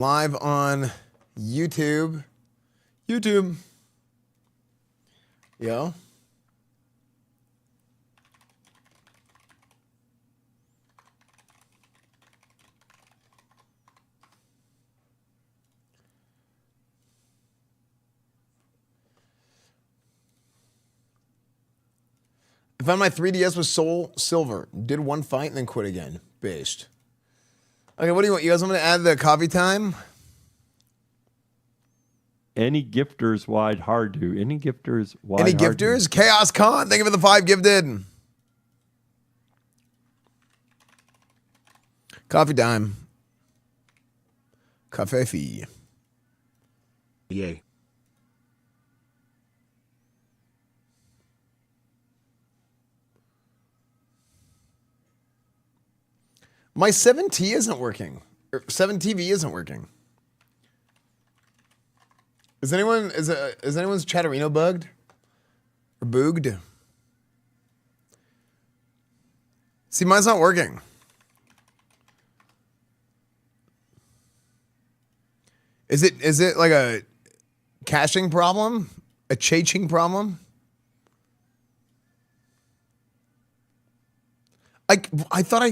Live on YouTube. YouTube. Yo. I found my 3DS with Soul Silver. Did one fight and then quit again. Based. Okay, what do you want? You guys want me to add the coffee time? Any gifters wide hard do. Any gifters wide Any hard gifters? Chaos Con, thank you for the 5 gifted. Coffee time. Cafe fee. Yay. My 7T isn't working. 7TV isn't working. Is anyone's Chatterino bugged? Or booged? See, mine's not working. Is it like a caching problem? A chaching problem? I thought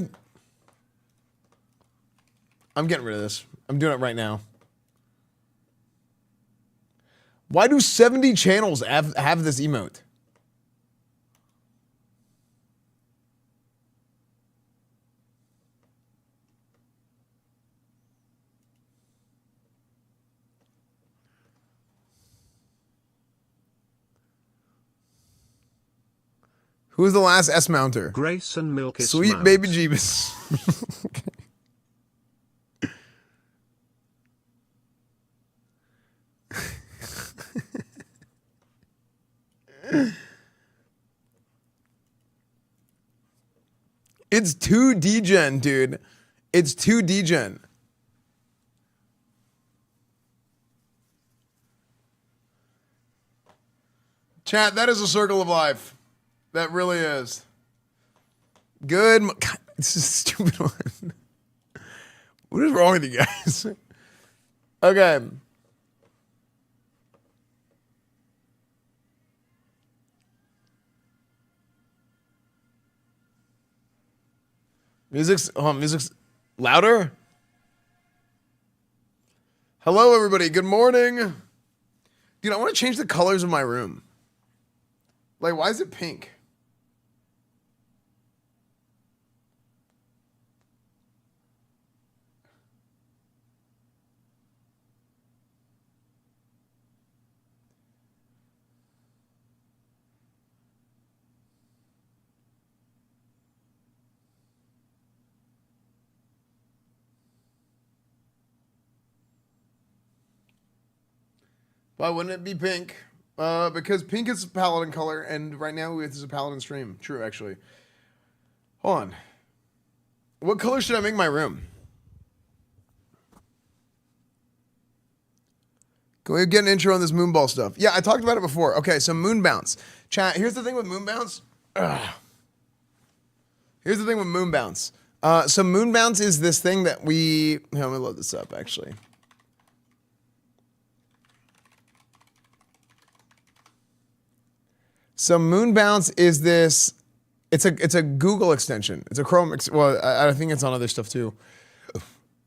I'm getting rid of this. I'm doing it right now. Why do 70 channels have this emote? Who's the last S-mounter? Grace and Milk is Sweet Mount. baby Jeebus. It's 2 degen, dude. It's 2 degen. Chat, that is a circle of life. That really is. Good. God, this is a stupid one. What is wrong with you guys? Okay. Music's louder. Hello, everybody. Good morning. Dude, I want to change the colors of my room. Like, why is it pink? Why wouldn't it be pink? Because pink is paladin color, and right now it's a paladin stream. True, actually. Hold on. What color should I make my room? Can we get an intro on this moonball stuff? Yeah, I talked about it before. Okay, so moon bounce. Chat, here's the thing with moon bounce. Here's the thing with moon bounce. So moon bounce is this thing that we... Here, let me load this up, actually. So moon bounce is this, it's a Google extension. It's a Chrome, well, I think it's on other stuff too.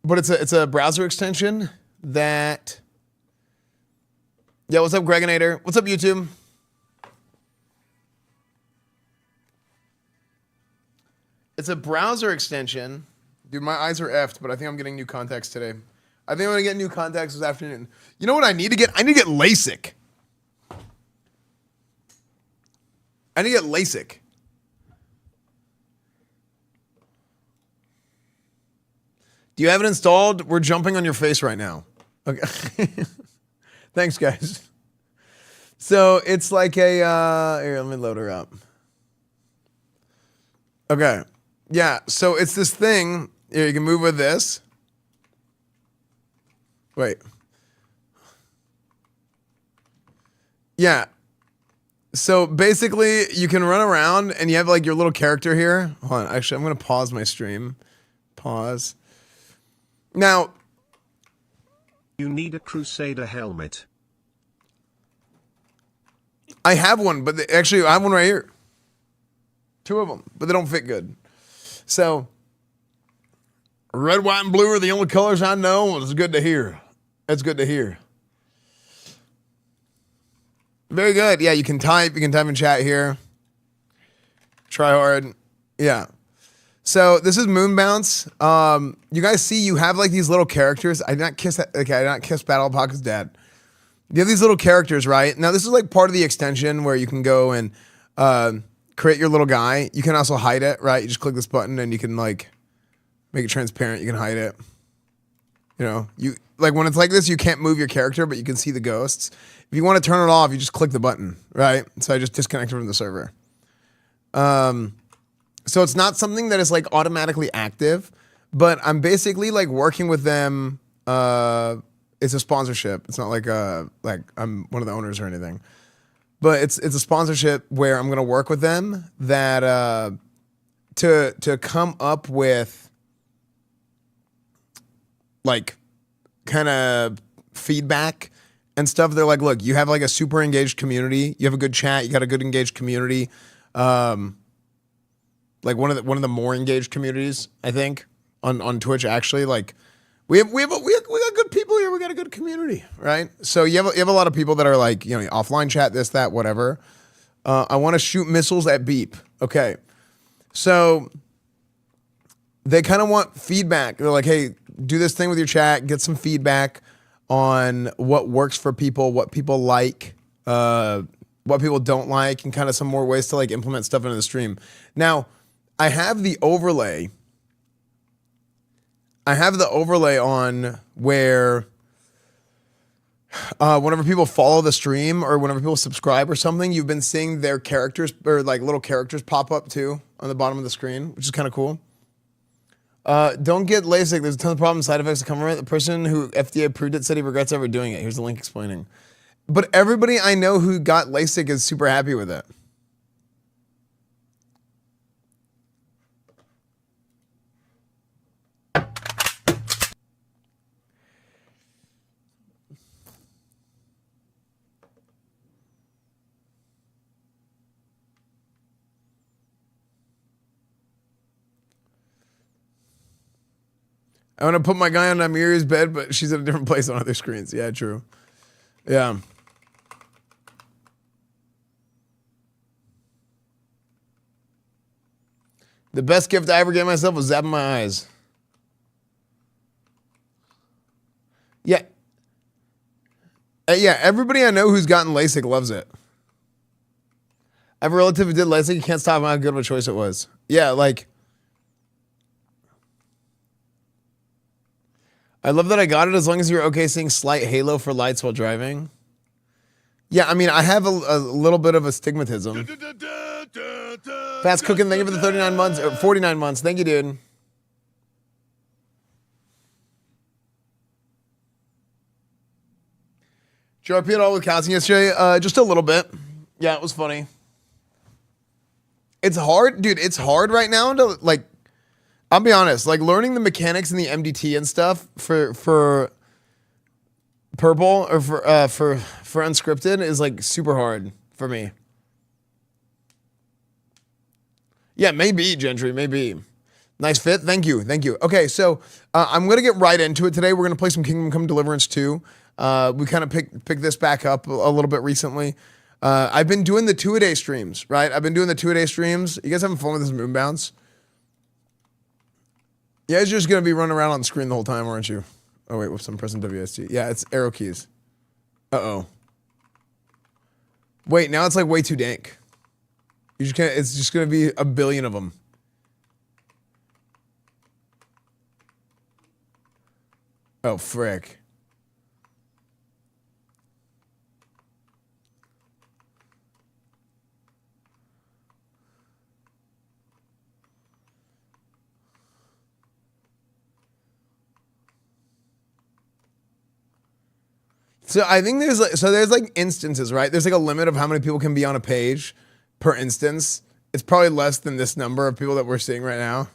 But it's a browser extension that, yeah, what's up, Gregonator? What's up, YouTube? It's a browser extension. Dude, my eyes are effed, but I think I'm getting new contacts today. I think I'm gonna get new contacts this afternoon. You know what I need to get? I need to get LASIK. I need to get LASIK. Do you have it installed? We're jumping on your face right now. Okay. Thanks, guys. So it's like a, here, let me load her up. Okay. Yeah, so it's this thing. Here, you can move with this. Wait. Yeah. So basically, you can run around and you have like your little character here. Hold on, actually, I'm gonna pause my stream. Pause. Now, You need a Crusader helmet. I have one, but actually I have one right here. 2 of them, but they don't fit good. So, red, white, and blue are the only colors I know. It's good to hear. That's good to hear. Very good. Yeah, you can type in chat here. Try hard. Yeah. So this is Moon Bounce. You guys see you have like these little characters. I did not kiss that. Okay, I did not kiss Battle Apocalypse Dad. You have these little characters, right? Now this is like part of the extension where you can go and create your little guy. You can also hide it, right? You just click this button and you can like make it transparent. You can hide it. You know, you like when it's like this, you can't move your character, but you can see the ghosts. If you want to turn it off, you just click the button, right? So I just disconnected from the server. So it's not something that is like automatically active, but I'm basically like working with them. It's a sponsorship. It's not like I'm one of the owners or anything, but it's a sponsorship where I'm gonna work with them that to come up with like kind of feedback and stuff. They're like, look, you have like a super engaged community. You have a good chat. You got a good engaged community. Like one of the more engaged communities, I think, on Twitch. Actually, like we got good people here. We got a good community, right? So you have a lot of people that are like, you know, offline chat, this, that, whatever. I want to shoot missiles at Beep. Okay, so they kind of want feedback. They're like, hey, do this thing with your chat. Get some feedback on what works for people, what people like, what people don't like, and kind of some more ways to like implement stuff into the stream. Now, I have the overlay. I have the overlay on where whenever people follow the stream or whenever people subscribe or something, you've been seeing their characters or like little characters pop up too on the bottom of the screen, which is kind of cool. Don't get LASIK. There's a ton of problems, side effects that come from it. The person who FDA approved it said he regrets ever doing it. Here's the link explaining. But everybody I know who got LASIK is super happy with it. I want to put my guy on Amiri's bed, but she's in a different place on other screens. Yeah, true. Yeah. The best gift I ever gave myself was zapping my eyes. Yeah. Yeah, everybody I know who's gotten LASIK loves it. I have a relative who did LASIK. You can't stop how good of a choice it was. Yeah, like... I love that I got it as long as you're okay seeing slight halo for lights while driving. Yeah, I mean, I have a little bit of astigmatism. Fast Cooking, thank you for the 39 months, or 49 months. Thank you, dude. Did you RP at all with casting yesterday? Just a little bit. Yeah, it was funny. It's hard, dude. It's hard right now to, like, I'll be honest, like learning the mechanics and the MDT and stuff for purple or for unscripted is like super hard for me. Yeah, maybe Gentry, maybe. Nice fit, thank you. Okay, so I'm gonna get right into it today. We're gonna play some Kingdom Come Deliverance 2. We kind of picked this back up a little bit recently. I've been doing the 2-a-day streams, right? You guys having fun with this Moon Bounce? You guys are just going to be running around on the screen the whole time, aren't you? Oh, wait, whoops, I'm pressing WSD. Yeah, it's arrow keys. Uh-oh. Wait, now it's like way too dank. It's just going to be a billion of them. Oh, frick. So I think there's like instances, right? There's like a limit of how many people can be on a page per instance. It's probably less than this number of people that we're seeing right now.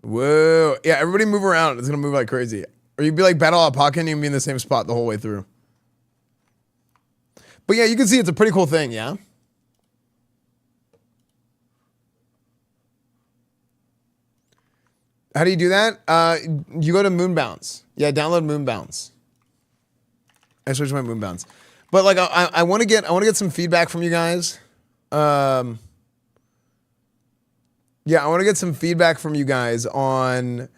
Whoa. Yeah, everybody move around. It's going to move like crazy. Or you'd be like Battle Out Pocket and you'd be in the same spot the whole way through. But yeah, you can see it's a pretty cool thing, yeah? How do you do that? You go to Moonbounce. Yeah, download Moonbounce. I switched my Moonbounce. But like I want to get some feedback from you guys. Yeah, I want to get some feedback from you guys on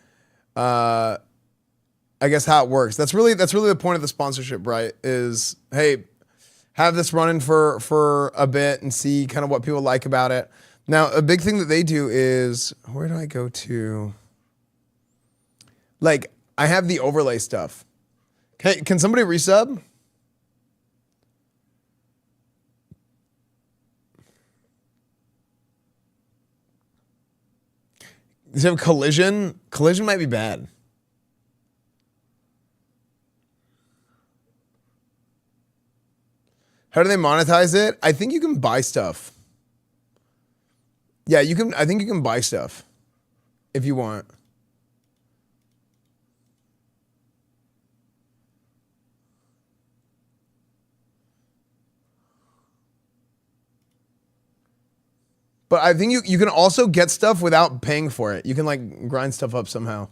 I guess how it works. That's really the point of the sponsorship, right? Is hey, have this running for a bit and see kind of what people like about it. Now, a big thing that they do is, where do I go to? Like, I have the overlay stuff. Can somebody resub? Does it have collision? Collision might be bad. How do they monetize it? I think you can buy stuff. Yeah, you can. I think you can buy stuff if you want. But I think you can also get stuff without paying for it. You can like grind stuff up somehow.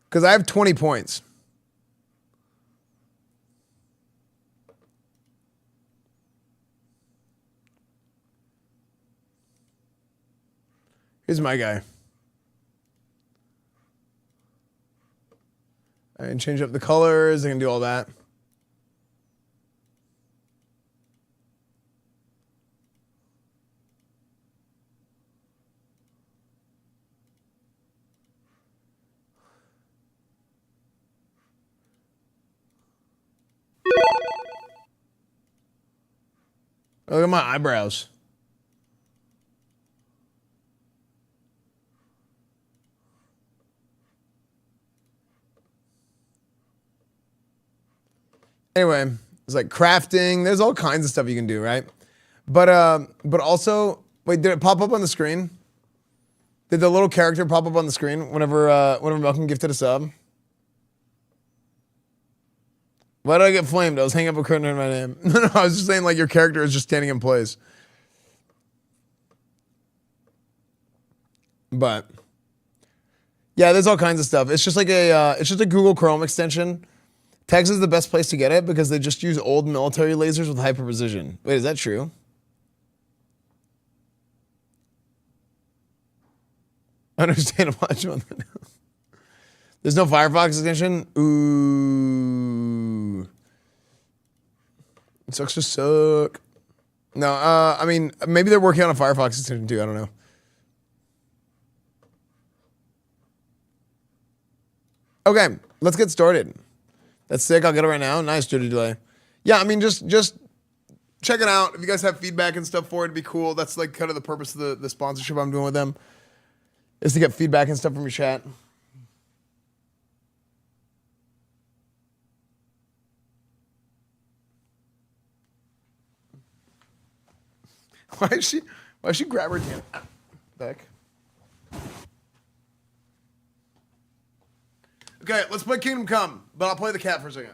Because I have 20 points. Here's my guy. I can change up the colors. I can do all that. Look at my eyebrows. Anyway, it's like crafting. There's all kinds of stuff you can do, right? But also, wait, did it pop up on the screen? Did the little character pop up on the screen whenever Malcolm gifted a sub? Why did I get flamed? I was hanging up a curtain in my name. No, I was just saying like your character is just standing in place. But yeah, there's all kinds of stuff. It's just like it's just a Google Chrome extension. Tex is the best place to get it because they just use old military lasers with hyper precision. Wait, is that true? Understandable. There's no Firefox extension? Ooh. It sucks to suck. No, I mean, maybe they're working on a Firefox extension too. I don't know. Okay, let's get started. That's sick. I'll get it right now. Nice, Judy Delay. Yeah, I mean, just check it out. If you guys have feedback and stuff for it, it'd be cool. That's like kind of the purpose of the sponsorship I'm doing with them, is to get feedback and stuff from your chat. Why is she grab her hand back? Okay, let's play Kingdom Come, but I'll play the cat for a second.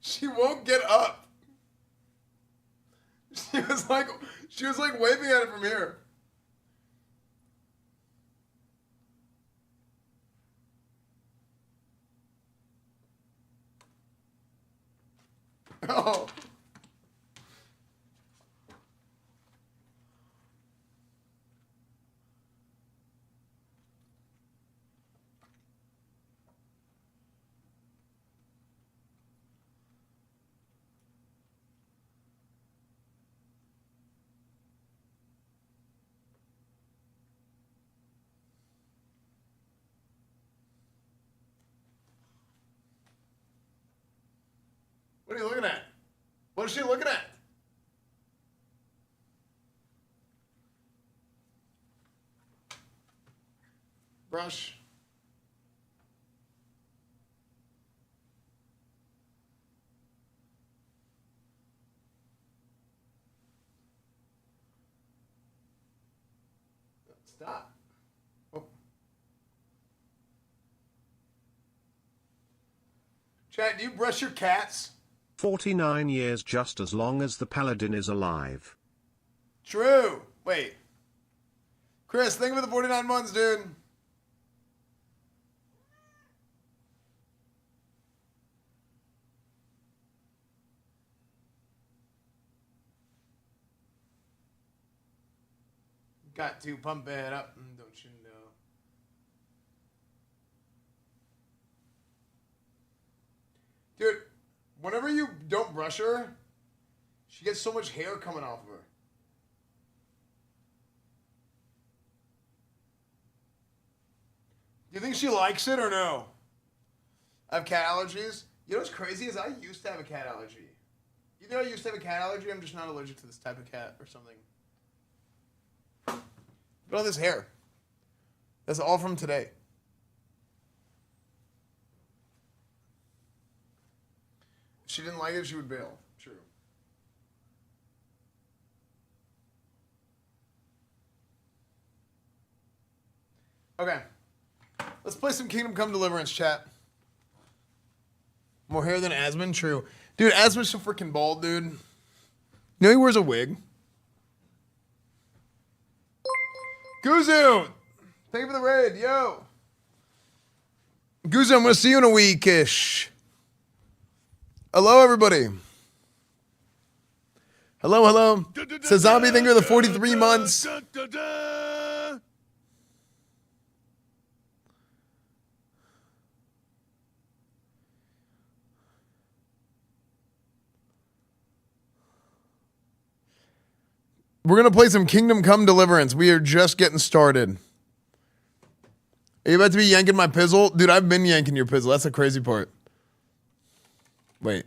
She won't get up. She was like waving at it from here. bro. What are you looking at? What is she looking at? Brush. Stop. Oh. Chat, do you brush your cats? 49 years just as long as the paladin is alive. True. Wait. Chris, think of the 49 months, dude. Got to pump it up, don't you know? Dude, whenever you don't brush her, she gets so much hair coming off of her. Do you think she likes it or no? I have cat allergies. You know what's crazy is I used to have a cat allergy. You know I used to have a cat allergy? I'm just not allergic to this type of cat or something. Look at all this hair. That's all from today. If she didn't like it, she would bail. True. Okay. Let's play some Kingdom Come Deliverance, chat. More hair than Asmund? True. Dude, Asmund's so freaking bald, dude. You know he wears a wig? Guzu! Thank you for the raid, yo! Guzu, I'm gonna see you in a week-ish. Hello, everybody. Hello, hello. Says Zombie, thank you for the 43 months. We're going to play some Kingdom Come Deliverance. We are just getting started. Are you about to be yanking my pizzle? Dude, I've been yanking your pizzle. That's the crazy part. Wait.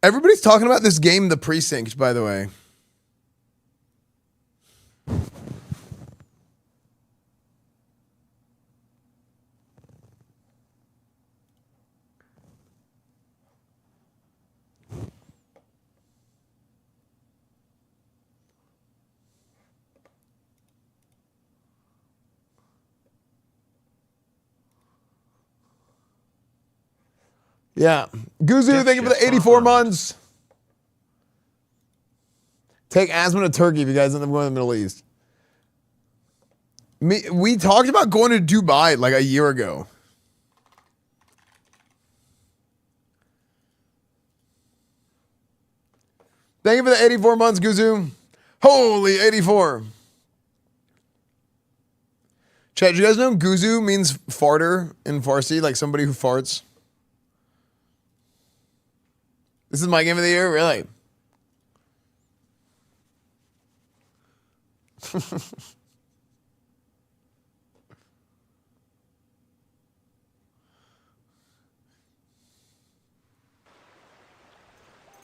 Everybody's talking about this game, The Precinct, by the way. Yeah. Guzu, thank you for the 84 months. Take Asmund to Turkey if you guys end up going to the Middle East. We talked about going to Dubai like a year ago. Thank you for the 84 months, Guzu. Holy 84. Chat, do you guys know Guzu means farter in Farsi, like somebody who farts? This is my game of the year? Really?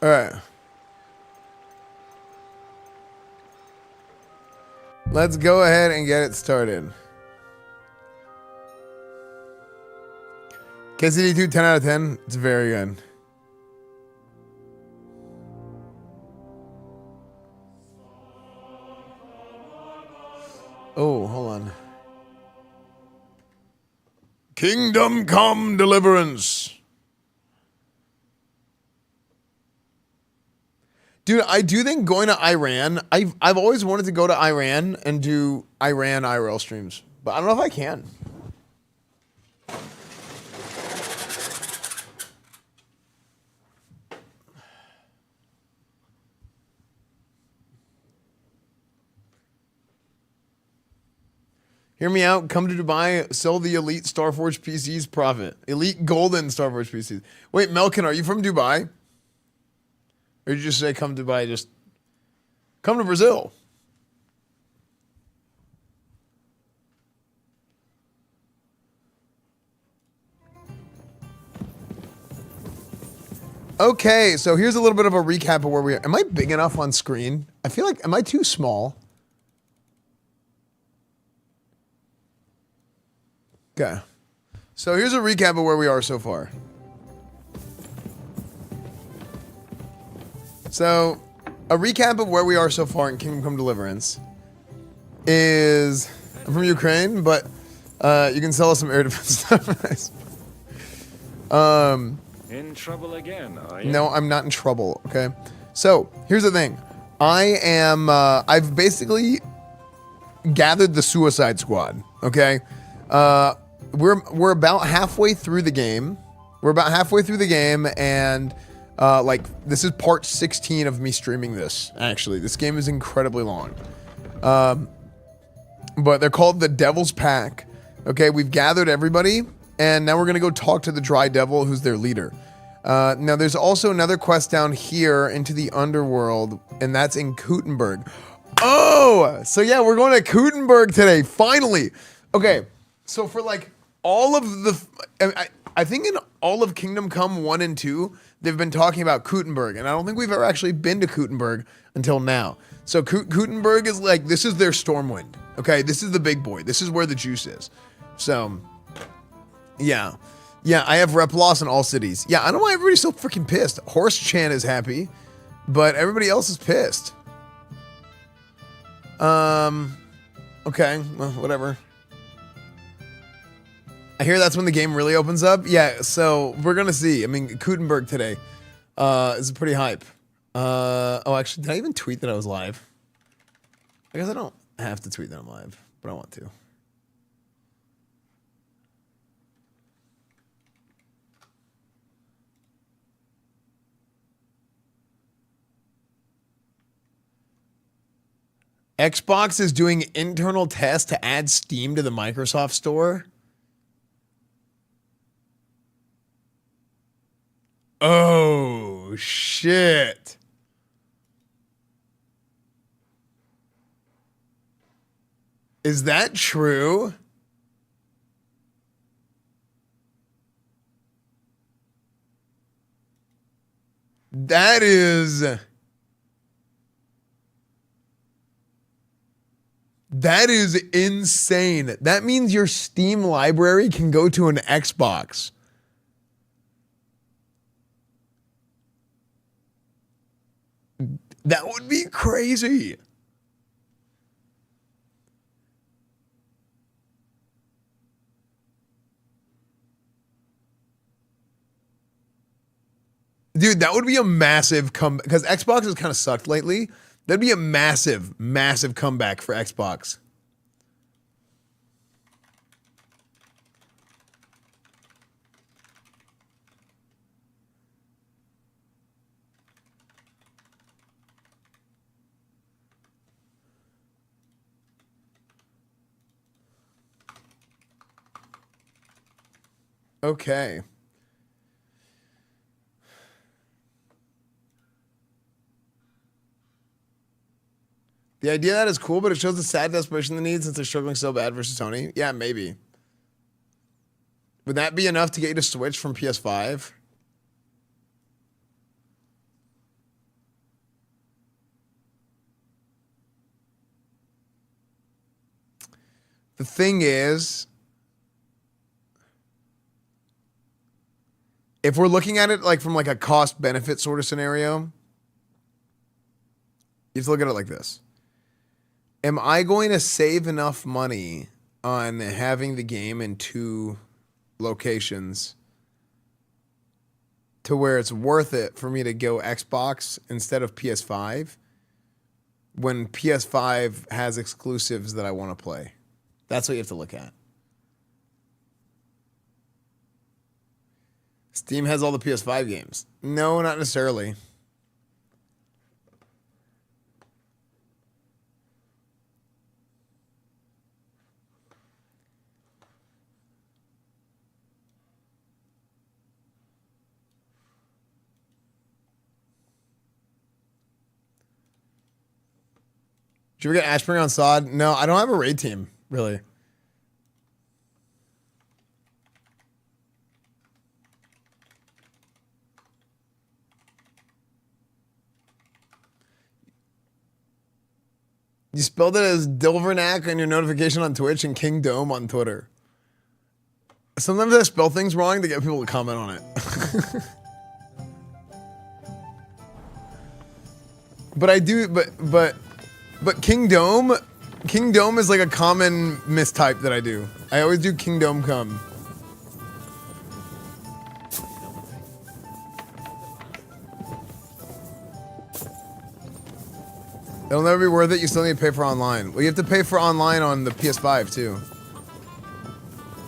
All right. Let's go ahead and get it started. KCD2, 10 out of 10. It's very good. Oh, hold on. Kingdom Come Deliverance. Dude, I do think going to Iran, I've always wanted to go to Iran and do Iran IRL streams, but I don't know if I can. Hear me out. Come to Dubai. Sell the elite Starforge PCs. Profit. Elite golden Starforge PCs. Wait, Melkin, are you from Dubai? Or did you just say come to Dubai? Just come to Brazil. Okay, so here's a little bit of a recap of where we are. Am I big enough on screen? I feel like, am I too small? Okay. So here's a recap of where we are so far. So, a recap of where we are so far in Kingdom Come Deliverance is, I'm from Ukraine, but you can sell us some air defense stuff. In trouble again, are you? No, I'm not in trouble, okay? So, here's the thing. I've basically gathered the Suicide Squad, okay? We're about halfway through the game. And like this is part 16 of me streaming this, actually. This game is incredibly long. But they're called the Devil's Pack. Okay, we've gathered everybody, and now we're gonna go talk to the Dry Devil, who's their leader. Now there's also another quest down here into the underworld, and that's in Kuttenberg. Oh, so yeah, we're going to Kuttenberg today, finally. Okay, so for like all of the, I think in all of Kingdom Come 1 and 2, they've been talking about Kuttenberg, and I don't think we've ever actually been to Kuttenberg until now. So Kuttenberg is like, this is their Stormwind, okay? This is the big boy. This is where the juice is. So, yeah. Yeah, I have rep loss in all cities. Yeah, I don't know why everybody's so freaking pissed. Horse Chan is happy, but everybody else is pissed. Okay, well, whatever. I hear that's when the game really opens up. Yeah, so we're gonna see. I mean, Kuttenberg today is pretty hype. Oh, actually, did I even tweet that I was live? I guess I don't have to tweet that I'm live, but I want to. Xbox is doing internal tests to add Steam to the Microsoft Store. Oh, shit. Is that true? That is insane. That means your Steam library can go to an Xbox. That would be crazy. Dude, that would be a massive comeback, because Xbox has kind of sucked lately. That'd be a massive, massive comeback for Xbox. Okay. The idea of that is cool, but it shows the sad desperation they need since they're struggling so bad versus Sony. Yeah, maybe. Would that be enough to get you to switch from PS5? The thing is, if we're looking at it like from like a cost benefit sort of scenario, you have to look at it like this. Am I going to save enough money on having the game in 2 locations to where it's worth it for me to go Xbox instead of PS5 when PS5 has exclusives that I want to play? That's what you have to look at. Steam has all the PS5 games. No, not necessarily. Did you ever get Ashbury on Sod? No, I don't have a raid team, really. You spelled it as Dilvernack on your notification on Twitch and King Dome on Twitter. Sometimes I spell things wrong to get people to comment on it. But I do, but King Dome is like a common mistype that I do. I always do King Dome come. It'll never be worth it. You still need to pay for online. Well, you have to pay for online on the PS5 too.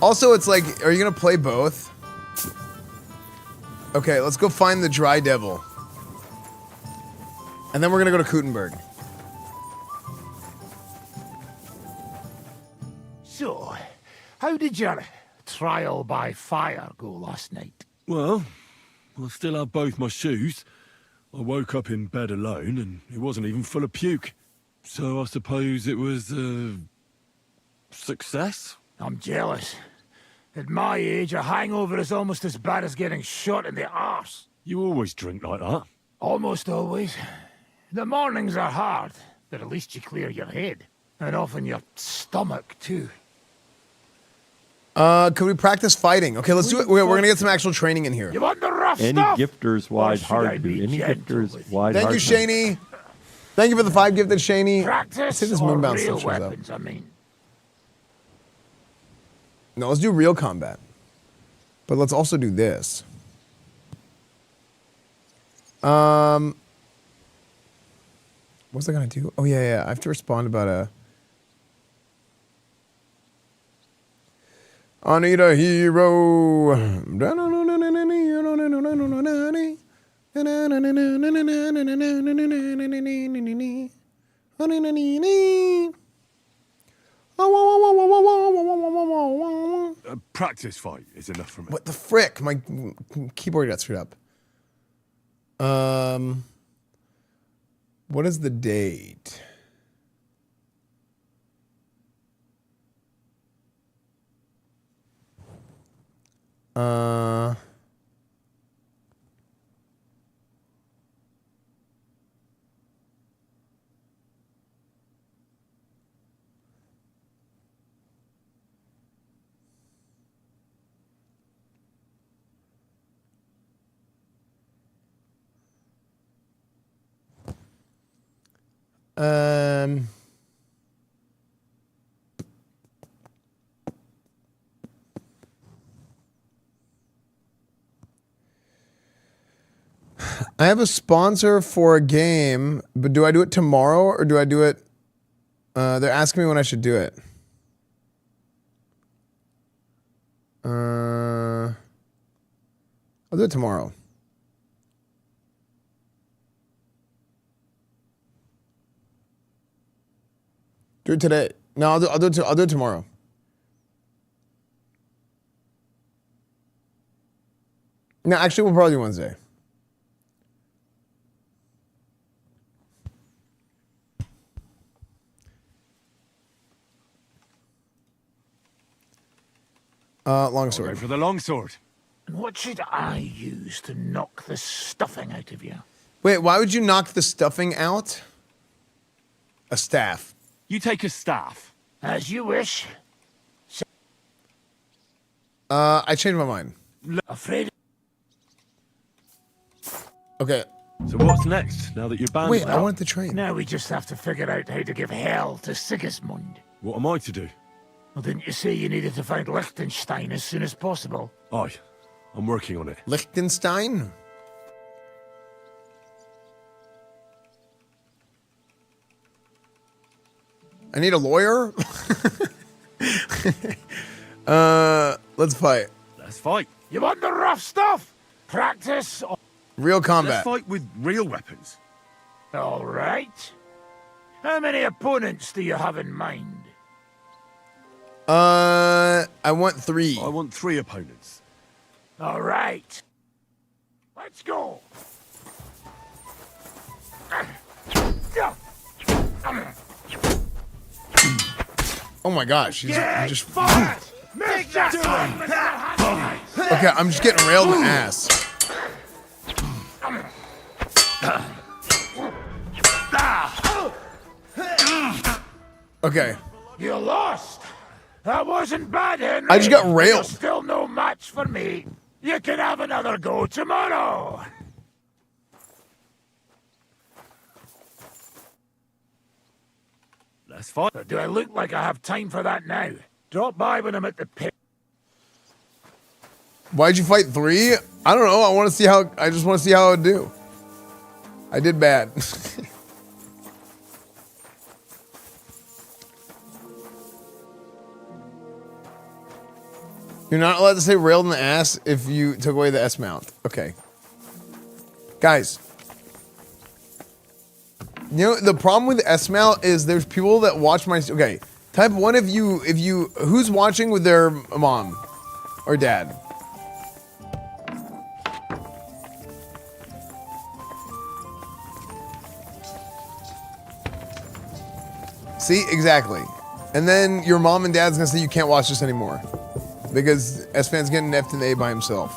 Also, it's like, are you gonna play both? Okay, let's go find the Dry Devil. And then we're gonna go to Kutenberg. So, how did your trial by fire go last night? Well, I still have both my shoes. I woke up in bed alone, and it wasn't even full of puke. So I suppose it was a success? I'm jealous. At my age, a hangover is almost as bad as getting shot in the arse. You always drink like that. Almost always. The mornings are hard, but at least you clear your head. And often your stomach, too. Could we practice fighting? Okay, let's do it. We're gonna get some actual training in here. You want the rough Any stuff? gifters wide should I hard be do. Any gentle gifters with wide Thank hard you, do. Shaney. Thank you for the 5 gifted, Shaney. Practice See if this or moonbound real still shows up. weapons, I mean. No, let's do real combat. But let's also do this. What was I gonna do? Oh yeah, I have to respond about a. I need a hero. A practice fight is enough for me. What the frick? My keyboard got screwed up. What is the date? I have a sponsor for a game, but do I do it tomorrow or do I do it? They're asking me when I should do it. I'll do it tomorrow. Do it today. No, I'll do it tomorrow. No, actually, we'll probably do Wednesday. Longsword. Go for the longsword. And what should I use to knock the stuffing out of you? Wait, why would you knock the stuffing out? A staff. You take a staff. As you wish. I changed my mind. Afraid? Okay. So what's next, now that you're banned? Wait, I wanted the train. Now we just have to figure out how to give hell to Sigismund. What am I to do? Well, didn't you say you needed to find Liechtenstein as soon as possible? Aye, I'm working on it. Liechtenstein? I need a lawyer? Let's fight. Let's fight. You want the rough stuff? Practice? Real combat. Let's fight with real weapons. All right. How many opponents do you have in mind? I want 3. I want 3 opponents. All right. Let's go. Oh my gosh, he's just. Forward! Make that one with your hands. Okay, I'm just getting railed in the ass. Okay. You lost. That wasn't bad, Henry. I just got But railed. you're still no match for me. You can have another go tomorrow. That's fine. But do I look like I have time for that now? Drop by when I'm at the pit. Why'd you fight 3? I don't know. I just want to see how I would do. I did bad. You're not allowed to say railed in the ass if you took away the S mount. Okay. Guys. You know, the problem with S mount is there's people that watch my... Okay. Type 1 if you... Who's watching with their mom or dad? See? Exactly. And then your mom and dad's gonna say you can't watch this anymore. Because Esfand's getting F to the A by himself.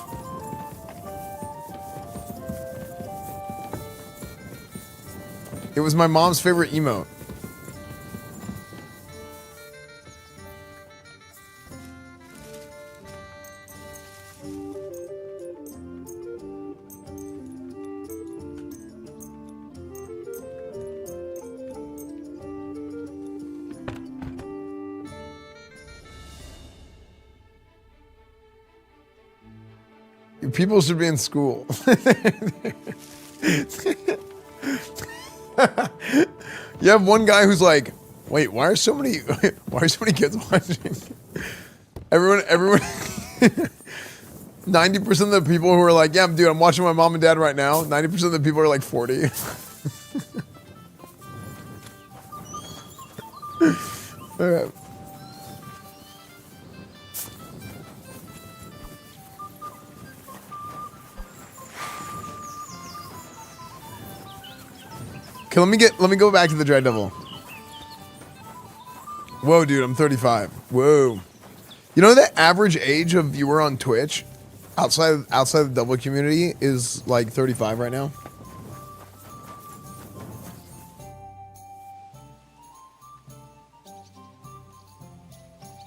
It was my mom's favorite emote. People should be in school. You have one guy who's like, wait, why are so many kids watching? Everyone 90% of the people who are like, yeah, dude, I'm watching my mom and dad right now. 90% of the people are like 40. All right. Okay, let me go back to the Dread Devil. Whoa, dude, I'm 35. Whoa. You know the average age of viewer on Twitch outside the double community is like 35 right now?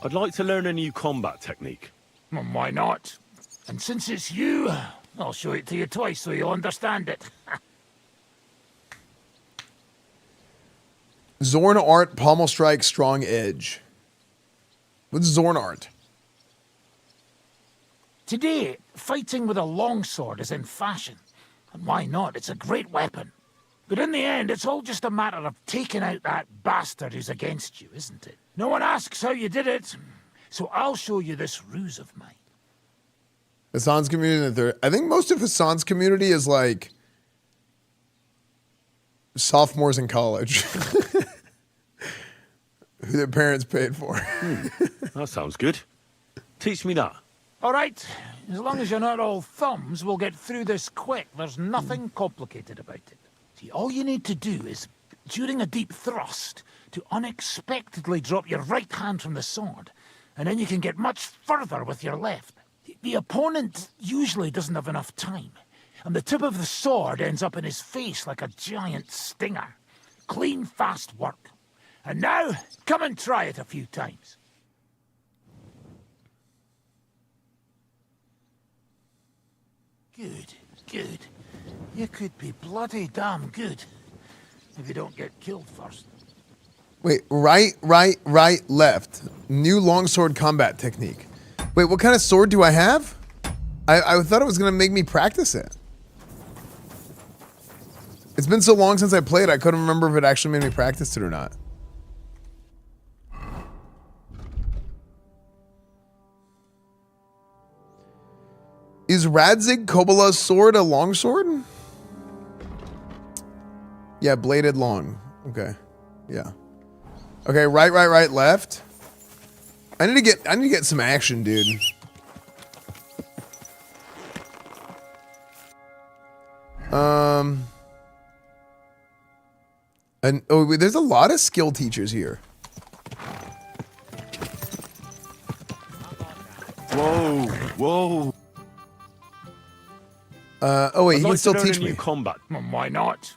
I'd like to learn a new combat technique. Well, why not? And since it's you, I'll show it to you twice so you'll understand it. Zorn Art, Pommel Strike, Strong Edge. What's Zorn Art? Today, fighting with a longsword is in fashion. And why not? It's a great weapon. But in the end, it's all just a matter of taking out that bastard who's against you, isn't it? No one asks how you did it, so I'll show you this ruse of mine. Hassan's community, I think most of Hassan's community is like sophomores in college. Who their parents paid for. That sounds good. Teach me that. All right, as long as you're not all thumbs, we'll get through this quick. There's nothing complicated about it. See, all you need to do is, during a deep thrust, to unexpectedly drop your right hand from the sword, and then you can get much further with your left. The opponent usually doesn't have enough time, and the tip of the sword ends up in his face like a giant stinger. Clean, fast work. And now, come and try it a few times. Good, good. You could be bloody damn good if you don't get killed first. Wait, right, left. New longsword combat technique. Wait, what kind of sword do I have? I thought it was going to make me practice it. It's been so long since I played, I couldn't remember if it actually made me practice it or not. Is Radzig Kobala's sword a longsword? Yeah, bladed long. Okay. Yeah. Okay, right, left. I need to get some action, dude. And oh, there's a lot of skill teachers here. Whoa. Oh wait, I'd he like can to still learn a teach new me. combat. Why not?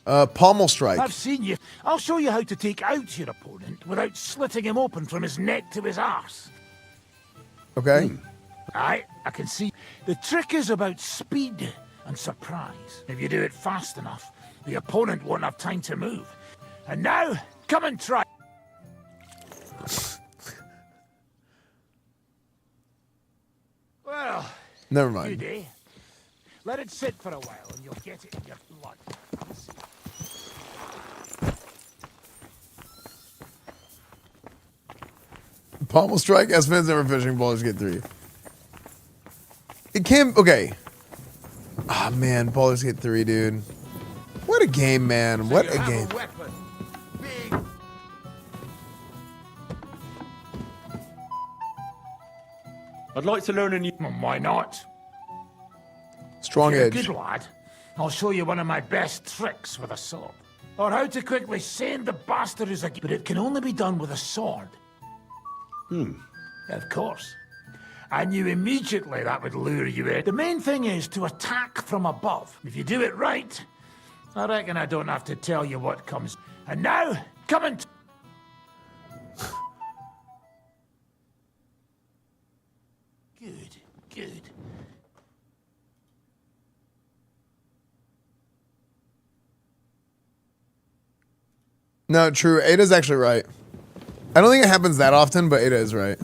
Pommel strike. I've seen you. I'll show you how to take out your opponent without slitting him open from his neck to his arse. Okay. Aye, I can see. The trick is about speed and surprise. If you do it fast enough, the opponent won't have time to move. And now, come and try. Well, Never good mind. day. Let it sit for a while and you'll get it in your blood. Pommel strike. Esfand's never fishing. Ballers get 3. It can. Okay. Ah man, ballers get 3, dude. What a game, man. What a game. I'd like to learn a new... Why not? Strong You're a edge. good lad. I'll show you one of my best tricks with a sword. Or how to quickly send the bastard who's a... But it can only be done with a sword. Of course. I knew immediately that would lure you in. The main thing is to attack from above. If you do it right, I reckon I don't have to tell you what comes. And now, come and... Good, good. No, true. Ada's actually right. I don't think it happens that often, but Ada is right.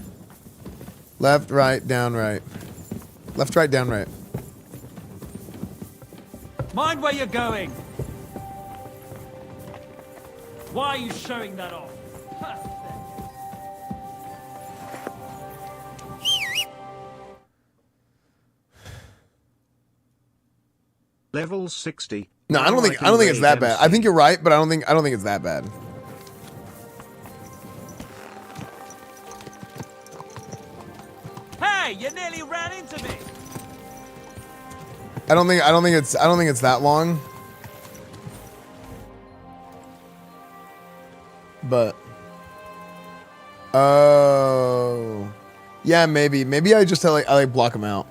Left, right, down, right. Left, right, down, right. Mind where you're going. Why are you showing that off? Level 60. No, I don't think can it's that raid bad. MC. I think you're right, but I don't think it's that bad. Hey, you nearly ran into me. I don't think it's that long. But oh. Yeah, maybe I just I block them out.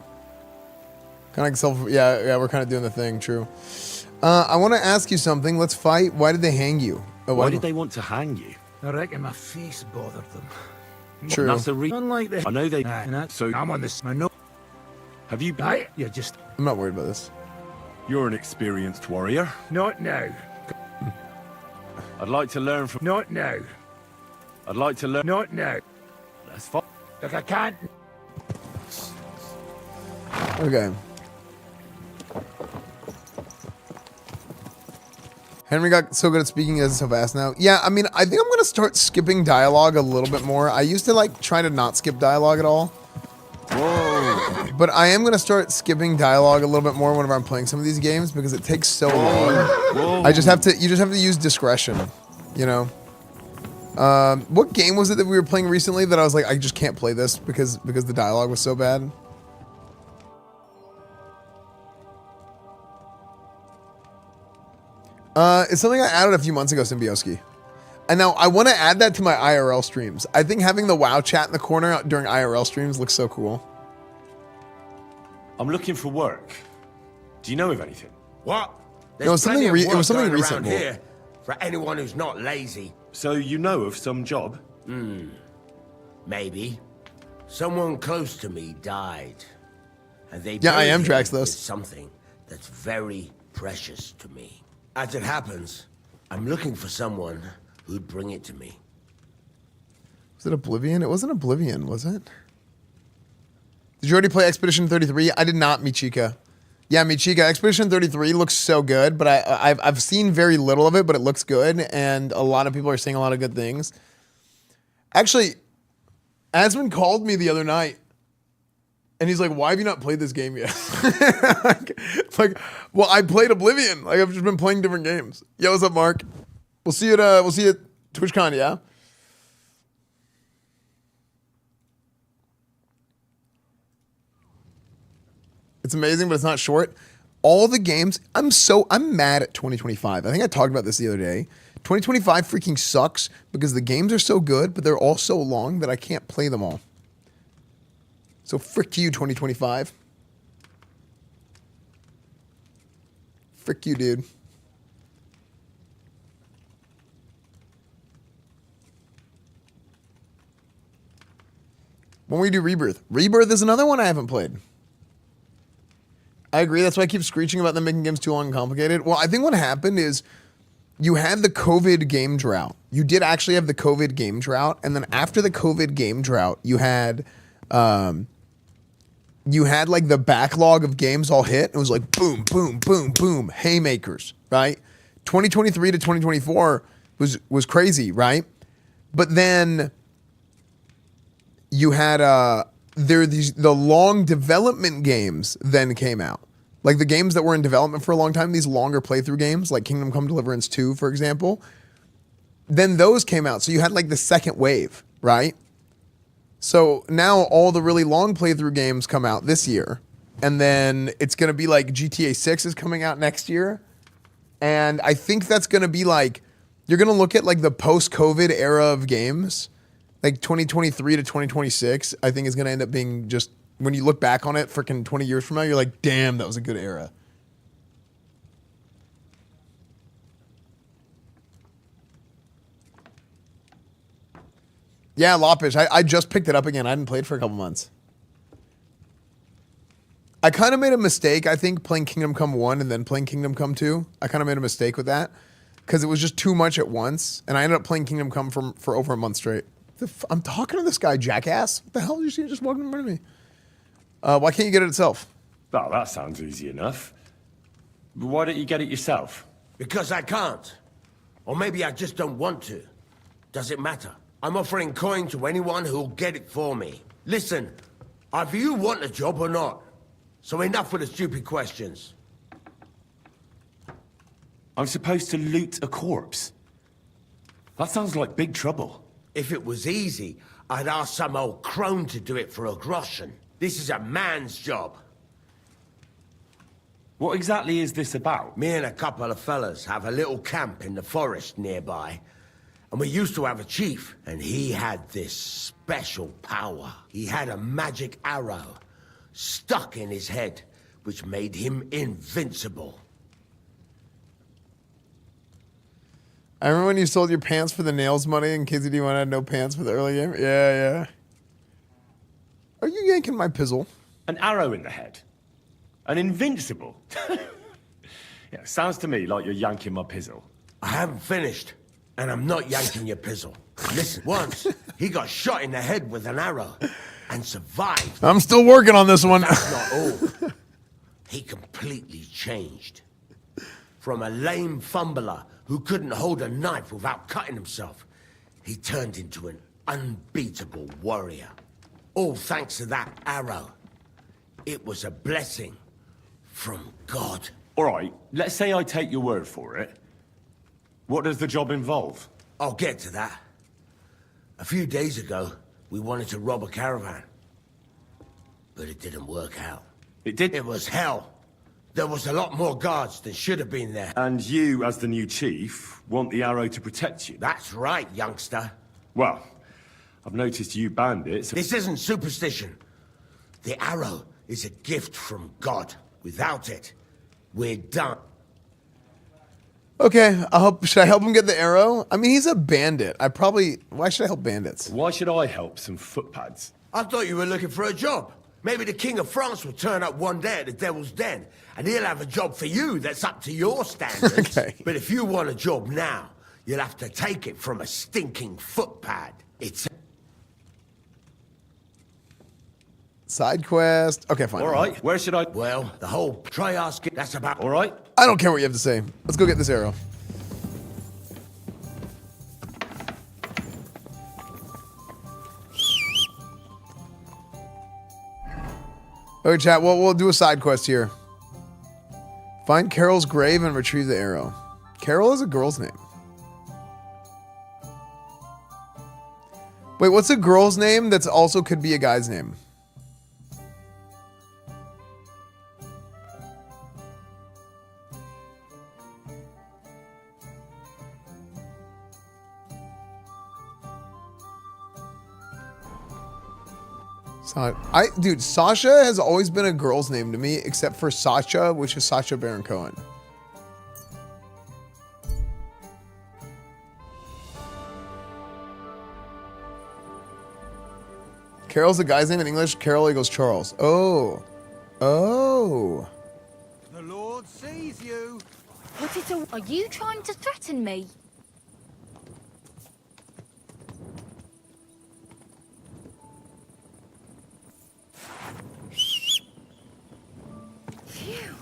Kind of like self yeah, we're kind of doing the thing, true. I want to ask you something. Let's fight. Why did they hang you? Oh, Why did they want to hang you? I reckon my face bothered them. True. That's a Unlike the... I know they... So I'm on this... I know... Have you... Aye, you're just... I'm not worried about this. You're an experienced warrior. Not now. I'd like to learn from... Not now. I'd like to learn... Not now. That's fine. Look, I can't... Okay. Henry got so good at speaking as so fast now. Yeah, I mean, I think I'm gonna start skipping dialogue a little bit more. I used to like try to not skip dialogue at all. Whoa. But I am gonna start skipping dialogue a little bit more whenever I'm playing some of these games because it takes so long. Whoa. You just have to use discretion, you know. What game was it that we were playing recently that I was like, I just can't play this because the dialogue was so bad? It's something I added a few months ago, Symbioski. And now I want to add that to my IRL streams. I think having the WoW chat in the corner during IRL streams looks so cool. I'm looking for work. Do you know of anything? What? No, it was something plenty of it was work something going recent. around here for anyone who's not lazy. So you know of some job? Maybe. Someone close to me died. And they Yeah, I buried am him Draxless. with something that's very precious to me. As it happens, I'm looking for someone who'd bring it to me. Was it Oblivion? It wasn't Oblivion, was it? Did you already play Expedition 33? I did not, Michika. Yeah, Michika, Expedition 33 looks so good, but I've seen very little of it, but it looks good, and a lot of people are saying a lot of good things. Actually, Asmund called me the other night, and he's like, "Why have you not played this game yet?" like, well, I played Oblivion. Like, I've just been playing different games. Yo, what's up, Mark? We'll see you at TwitchCon, yeah. It's amazing, but it's not short. All the games, I'm mad at 2025. I think I talked about this the other day. 2025 freaking sucks because the games are so good, but they're all so long that I can't play them all. So frick you, 2025. Frick you, dude. When we do Rebirth. Rebirth is another one I haven't played. I agree. That's why I keep screeching about them making games too long and complicated. Well, I think what happened is you had the COVID game drought. You did actually have the COVID game drought. And then after the COVID game drought, you had like the backlog of games all hit. It was like boom, boom, boom, boom, haymakers, right? 2023 to 2024 was crazy, right? But then you had the long development games then came out. Like the games that were in development for a long time, these longer playthrough games, like Kingdom Come Deliverance 2, for example, then those came out. So you had like the second wave, right? So now all the really long playthrough games come out this year. And then it's going to be like GTA 6 is coming out next year. And I think that's going to be like, you're going to look at like the post-COVID era of games, like 2023 to 2026, I think is going to end up being just, when you look back on it freaking 20 years from now, you're like, damn, that was a good era. Yeah, Loppish. I just picked it up again. I hadn't played for a couple months. I kind of made a mistake, I think, playing Kingdom Come 1 and then playing Kingdom Come 2. I kind of made a mistake with that because it was just too much at once. And I ended up playing Kingdom Come for over a month straight. I'm talking to this guy, jackass. What the hell did you see just walking in front of me? Why can't you get it itself? Well, that sounds easy enough. But why don't you get it yourself? Because I can't. Or maybe I just don't want to. Does it matter? I'm offering coin to anyone who'll get it for me. Listen, either you want a job or not. So enough with the stupid questions. I'm supposed to loot a corpse? That sounds like big trouble. If it was easy, I'd ask some old crone to do it for a groschen. This is a man's job. What exactly is this about? Me and a couple of fellas have a little camp in the forest nearby. And we used to have a chief, and he had this special power. He had a magic arrow stuck in his head, which made him invincible. I remember when you sold your pants for the nails money and Kids D1 had no pants for the early game. Yeah. Are you yanking my pizzle? An arrow in the head? An invincible? Yeah, sounds to me like you're yanking my pizzle. I haven't finished, and I'm not yanking your pizzle. Listen, once, he got shot in the head with an arrow and survived. I'm still working on this one. That's not all. He completely changed. From a lame fumbler who couldn't hold a knife without cutting himself, he turned into an unbeatable warrior. All thanks to that arrow. It was a blessing from God. All right, let's say I take your word for it. What does the job involve? I'll get to that. A few days ago, we wanted to rob a caravan. But it didn't work out. It did? It was hell. There was a lot more guards than should have been there. And you, as the new chief, want the arrow to protect you? That's right, youngster. Well, I've noticed you bandits... This isn't superstition. The arrow is a gift from God. Without it, we're done. Okay, should I help him get the arrow? I mean, he's a bandit. Why should I help bandits? Why should I help some footpads? I thought you were looking for a job. Maybe the King of France will turn up one day at the Devil's Den, and he'll have a job for you that's up to your standards. Okay. But if you want a job now, you'll have to take it from a stinking footpad. It's... Side quest. Okay, fine. All right, where should I... Well, the whole try asking, that's about... All right. I don't care what you have to say. Let's go get this arrow. Okay, chat. Well, we'll do a side quest here. Find Carol's grave and retrieve the arrow. Carol is a girl's name. Wait, what's a girl's name that's also could be a guy's name? Dude, Sasha has always been a girl's name to me, except for Sasha, which is Sacha Baron Cohen. Carol's the guy's name in English. Carol equals Charles. Oh. Oh. The Lord sees you. What is all? Are you trying to threaten me? Phew.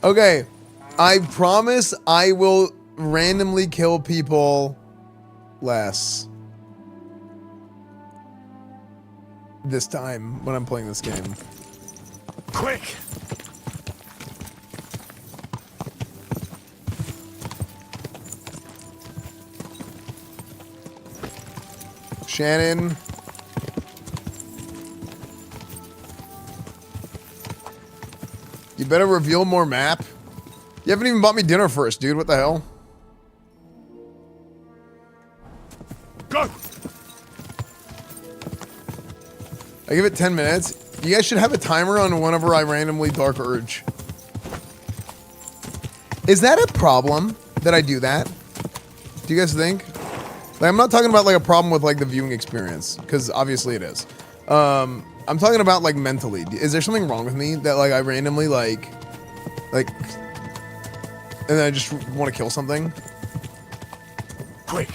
Okay. I promise I will randomly kill people less this time when I'm playing this game. Quick! Shannon. You better reveal more map. You haven't even bought me dinner first, dude. What the hell? Go! I give it 10 minutes. You guys should have a timer on whenever I randomly Dark Urge. Is that a problem that I do that? Do you guys think? Like, I'm not talking about like a problem with like the viewing experience, because obviously it is. I'm talking about like mentally. Is there something wrong with me that like I randomly like, and then I just want to kill something? Quick!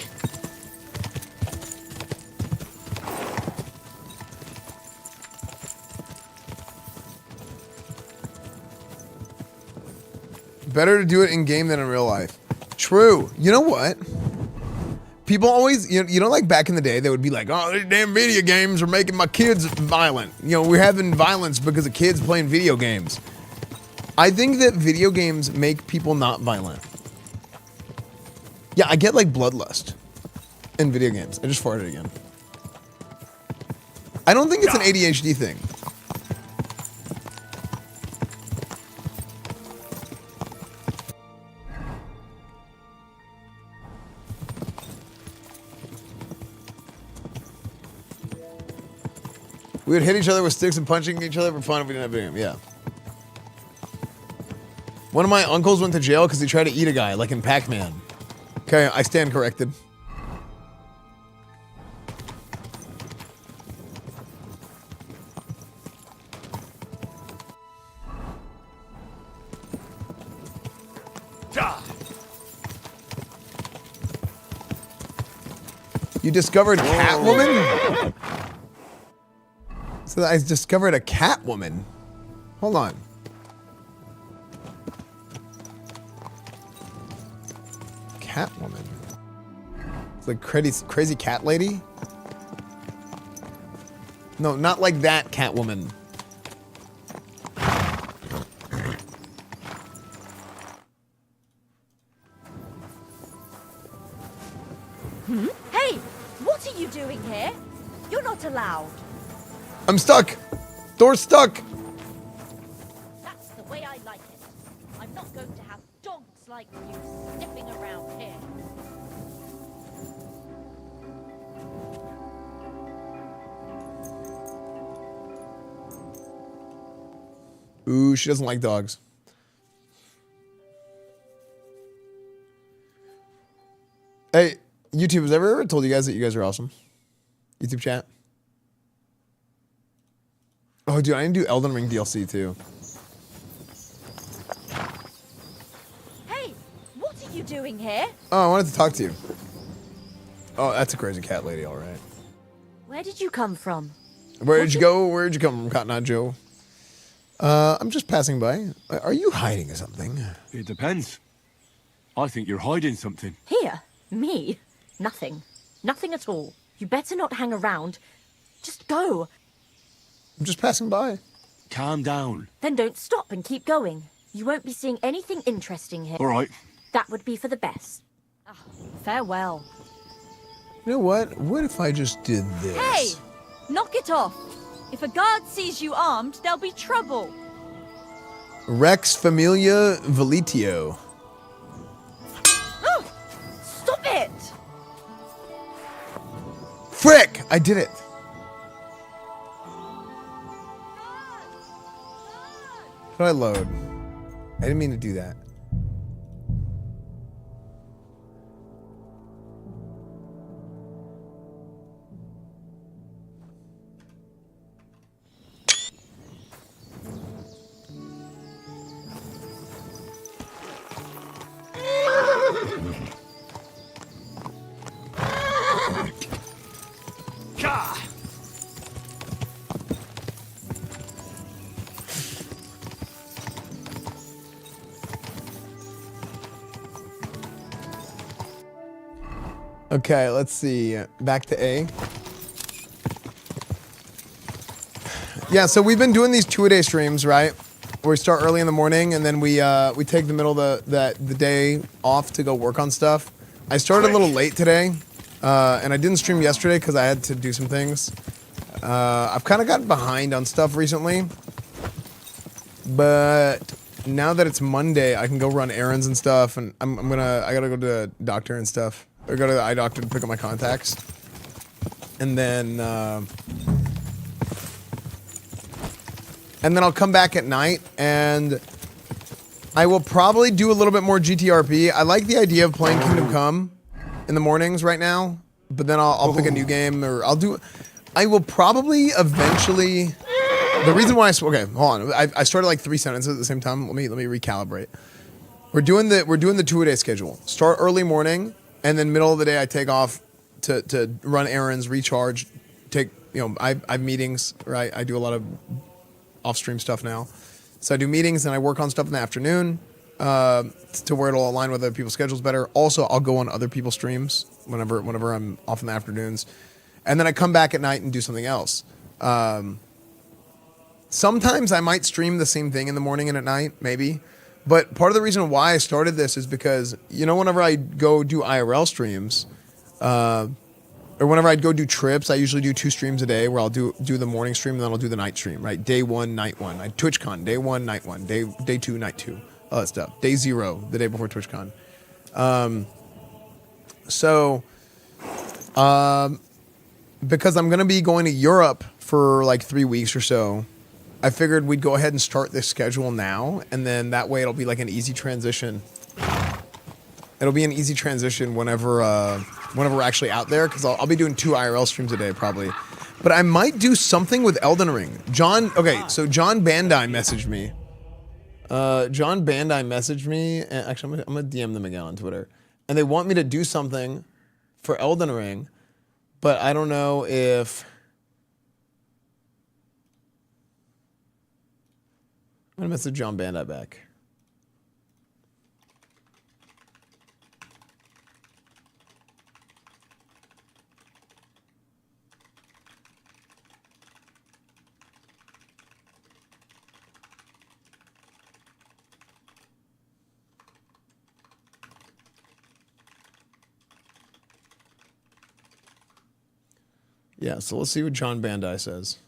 Better to do it in game than in real life. True. You know what? People always, you know, like back in the day, they would be like, "Oh, these damn video games are making my kids violent." You know, we're having violence because of kids playing video games. I think that video games make people not violent. Yeah, I get like bloodlust in video games. I just farted again. I don't think it's an ADHD thing. We would hit each other with sticks and punching each other for fun if we didn't have video game. Yeah. One of my uncles went to jail because he tried to eat a guy, like in Pac-Man. Okay, I stand corrected. You discovered Catwoman? So I discovered a Catwoman. Hold on. Catwoman. It's like crazy cat lady? No, not like that Catwoman. Hey, what are you doing here? You're not allowed. I'm stuck. Door's stuck. That's the way I like it. I'm not going to have dogs like you sniffing around here. Ooh, she doesn't like dogs. Hey, YouTube, has ever told you guys that you guys are awesome? YouTube chat? Oh, dude, I need to do Elden Ring DLC too. Hey, what are you doing here? Oh, I wanted to talk to you. Oh, that's a crazy cat lady, all right. Where did you come from? Where did you go? Where did you come from, Cotton Eye Joe? I'm just passing by. Are you hiding something? It depends. I think you're hiding something. Here? Me? Nothing. Nothing at all. You better not hang around. Just go. I'm just passing by. Calm down. Then don't stop and keep going. You won't be seeing anything interesting here. All right. That would be for the best. Ah, farewell. You know what? What if I just did this? Hey! Knock it off. If a guard sees you armed, there'll be trouble. Rex Familia Velitio. Oh! Stop it! Frick! I did it. How do I load? I didn't mean to do that. Okay, let's see. Back to A. Yeah, so we've been doing these 2-a-day streams, right? Where we start early in the morning and then we take the middle of the day off to go work on stuff. I started a little late today, and I didn't stream yesterday because I had to do some things. I've kind of gotten behind on stuff recently, but now that it's Monday, I can go run errands and stuff, and I gotta go to the doctor and stuff. Or go to the eye doctor to pick up my contacts. And then I'll come back at night and I will probably do a little bit more GTRP. I like the idea of playing Kingdom Come in the mornings right now, but then I'll pick a new game or I will probably eventually, the reason why okay, hold on. I started like 3 sentences at the same time. Let me recalibrate. We're doing the 2-a-day schedule. Start early morning. And then middle of the day, I take off to run errands, recharge, I have meetings, right? I do a lot of off-stream stuff now. So I do meetings and I work on stuff in the afternoon to where it'll align with other people's schedules better. Also, I'll go on other people's streams whenever I'm off in the afternoons. And then I come back at night and do something else. Sometimes I might stream the same thing in the morning and at night, maybe. But part of the reason why I started this is because, whenever I go do IRL streams, or whenever I'd go do trips, I usually do 2 streams a day where I'll do the morning stream and then I'll do the night stream, right? Day 1, night 1. I TwitchCon, day 1, night 1. Day 2, night 2. All that stuff. Day 0, the day before TwitchCon. Because I'm going to be going to Europe for like 3 weeks or so, I figured we'd go ahead and start this schedule now, and then that way it'll be like an easy transition. It'll be an easy transition whenever we're actually out there, because I'll be doing 2 IRL streams a day probably. But I might do something with Elden Ring. So John Bandai messaged me. And actually, I'm gonna DM them again on Twitter, and they want me to do something for Elden Ring, but I don't know if. I'm going to message John Bandai back. Yeah, so let's see what John Bandai says.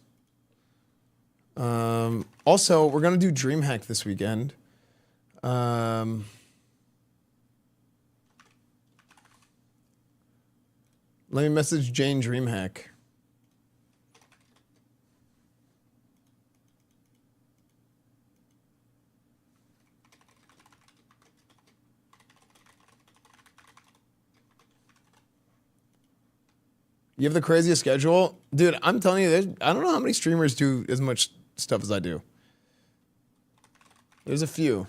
Also, we're going to do DreamHack this weekend. Let me message Jane DreamHack. You have the craziest schedule? Dude, I'm telling you, I don't know how many streamers do as much stuff as I do. There's a few.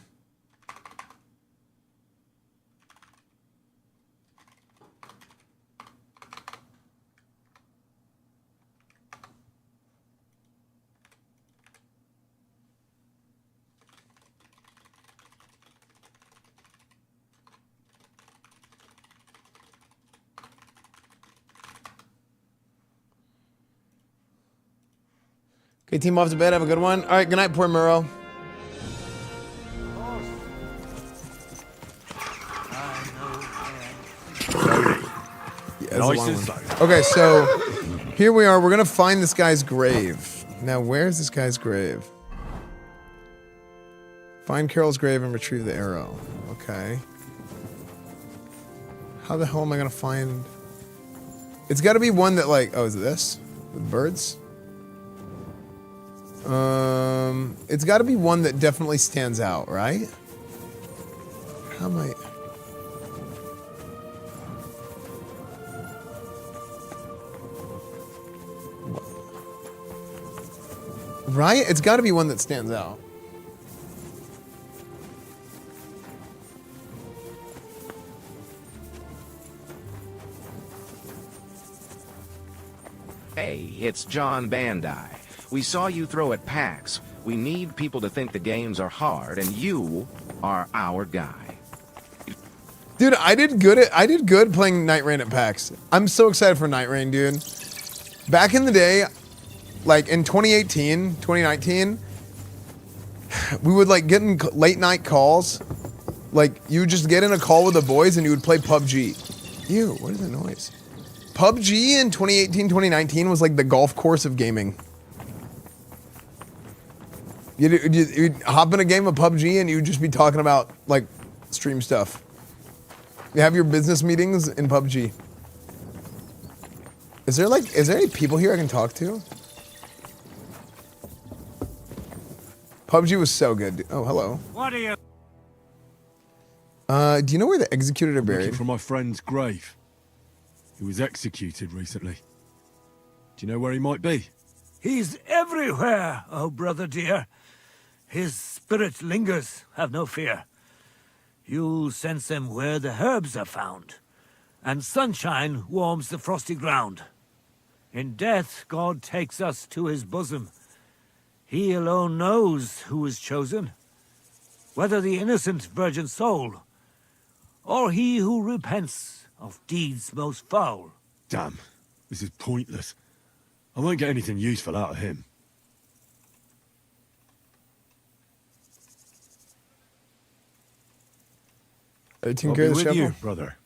Okay, team off to bed. Have a good one. All right, good night, poor Muro. Okay, so here we are. We're gonna find this guy's grave. Now, where's this guy's grave? Find Carol's grave and retrieve the arrow. Okay. How the hell am I gonna find? It's got to be one that like, oh, is it this? With birds? It's got to be one that definitely stands out, right? How am I... Right? It's got to be one that stands out. Hey, it's John Bandai. We saw you throw at PAX. We need people to think the games are hard, and you are our guy. Dude, I did good playing Night Rain at PAX. I'm so excited for Night Rain, dude. Back in the day, like in 2018, 2019, we would like get in late night calls. Like you would just get in a call with the boys and you would play PUBG. Ew, what is that noise? PUBG in 2018, 2019 was like the golf course of gaming. You'd hop in a game of PUBG and you'd just be talking about like stream stuff. You have your business meetings in PUBG. Is there any people here I can talk to? PUBG was so good. Oh, hello. What are you? Do you know where the executed are buried? Looking for my friend's grave. He was executed recently. Do you know where he might be? He's everywhere, oh brother dear. His spirit lingers, have no fear. You'll sense him where the herbs are found, and sunshine warms the frosty ground. In death, God takes us to his bosom. He alone knows who is chosen, whether the innocent virgin soul, or he who repents of deeds most foul. Damn, this is pointless. I won't get anything useful out of him. Are you taking I'll care be of the with chapel? you, brother.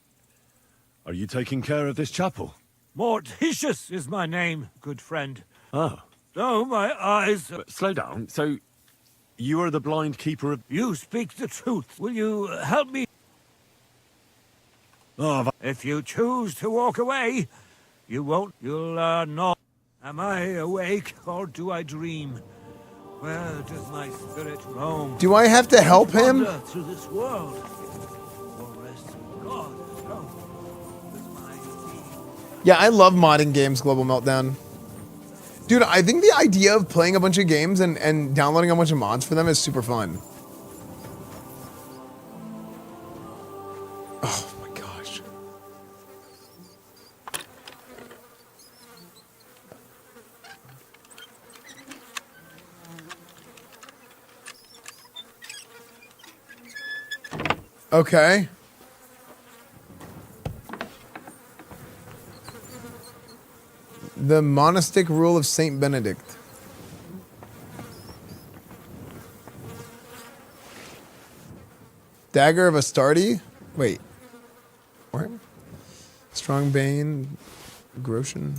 Are you taking care of this chapel? Morticius is my name, good friend. Oh. Though my eyes... But slow down. So, you are the blind keeper of... You speak the truth. Will you help me? Oh, if you choose to walk away, you won't. You'll not. Am I awake or do I dream? Where does my spirit roam? Do I have to help him? Wander through this world. Or rest in God's throne. Yeah, I love modding games, Global Meltdown. Dude, I think the idea of playing a bunch of games and downloading a bunch of mods for them is super fun. Oh my gosh. Okay. The monastic rule of Saint Benedict. Dagger of Astarte? Wait. What? Strong Bane. Groshen.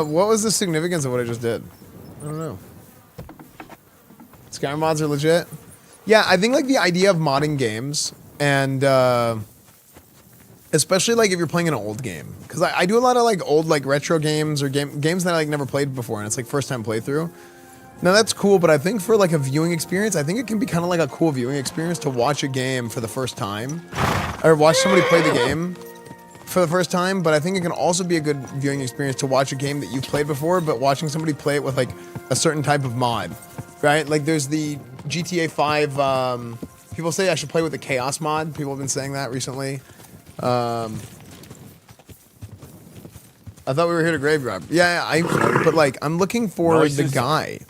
What was the significance of what I just did? I don't know. Skyrim mods are legit. Yeah, I think like the idea of modding games and especially like if you're playing an old game, because I do a lot of like old like retro games or games that I like never played before and it's like first time playthrough. Now that's cool, but I think for like a viewing experience, I think it can be kind of like a cool viewing experience to watch a game for the first time or watch somebody play the game for the first time, but I think it can also be a good viewing experience to watch a game that you've played before, but watching somebody play it with like a certain type of mod, right? Like there's the GTA 5, people say I should play with the Chaos mod. People have been saying that recently. I thought we were here to grave rob. Yeah, but like I'm looking for the guy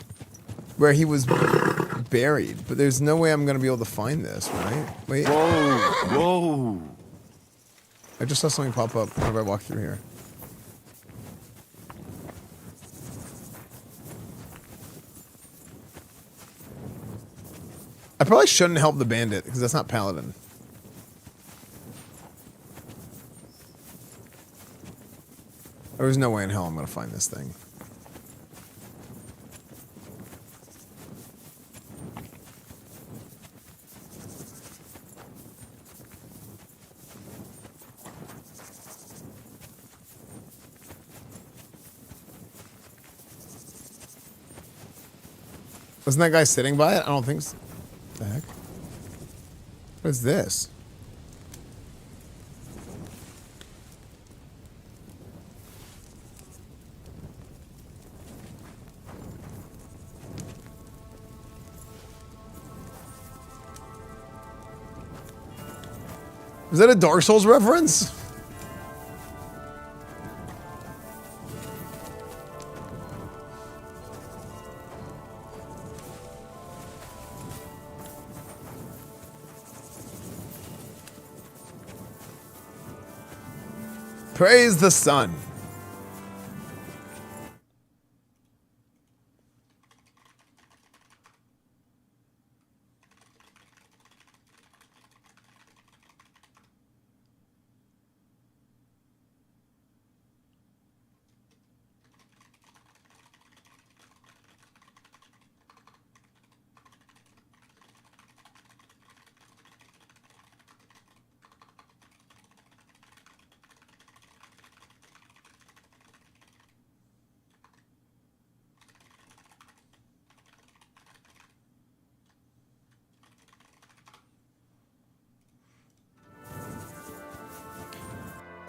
where he was buried, but there's no way I'm gonna be able to find this, right? Wait. Whoa, whoa. I just saw something pop up whenever I walk through here. I probably shouldn't help the bandit because that's not paladin. There's no way in hell I'm gonna find this thing. Wasn't that guy sitting by it? I don't think so. What the heck? What is this? Is that a Dark Souls reference? Praise the sun.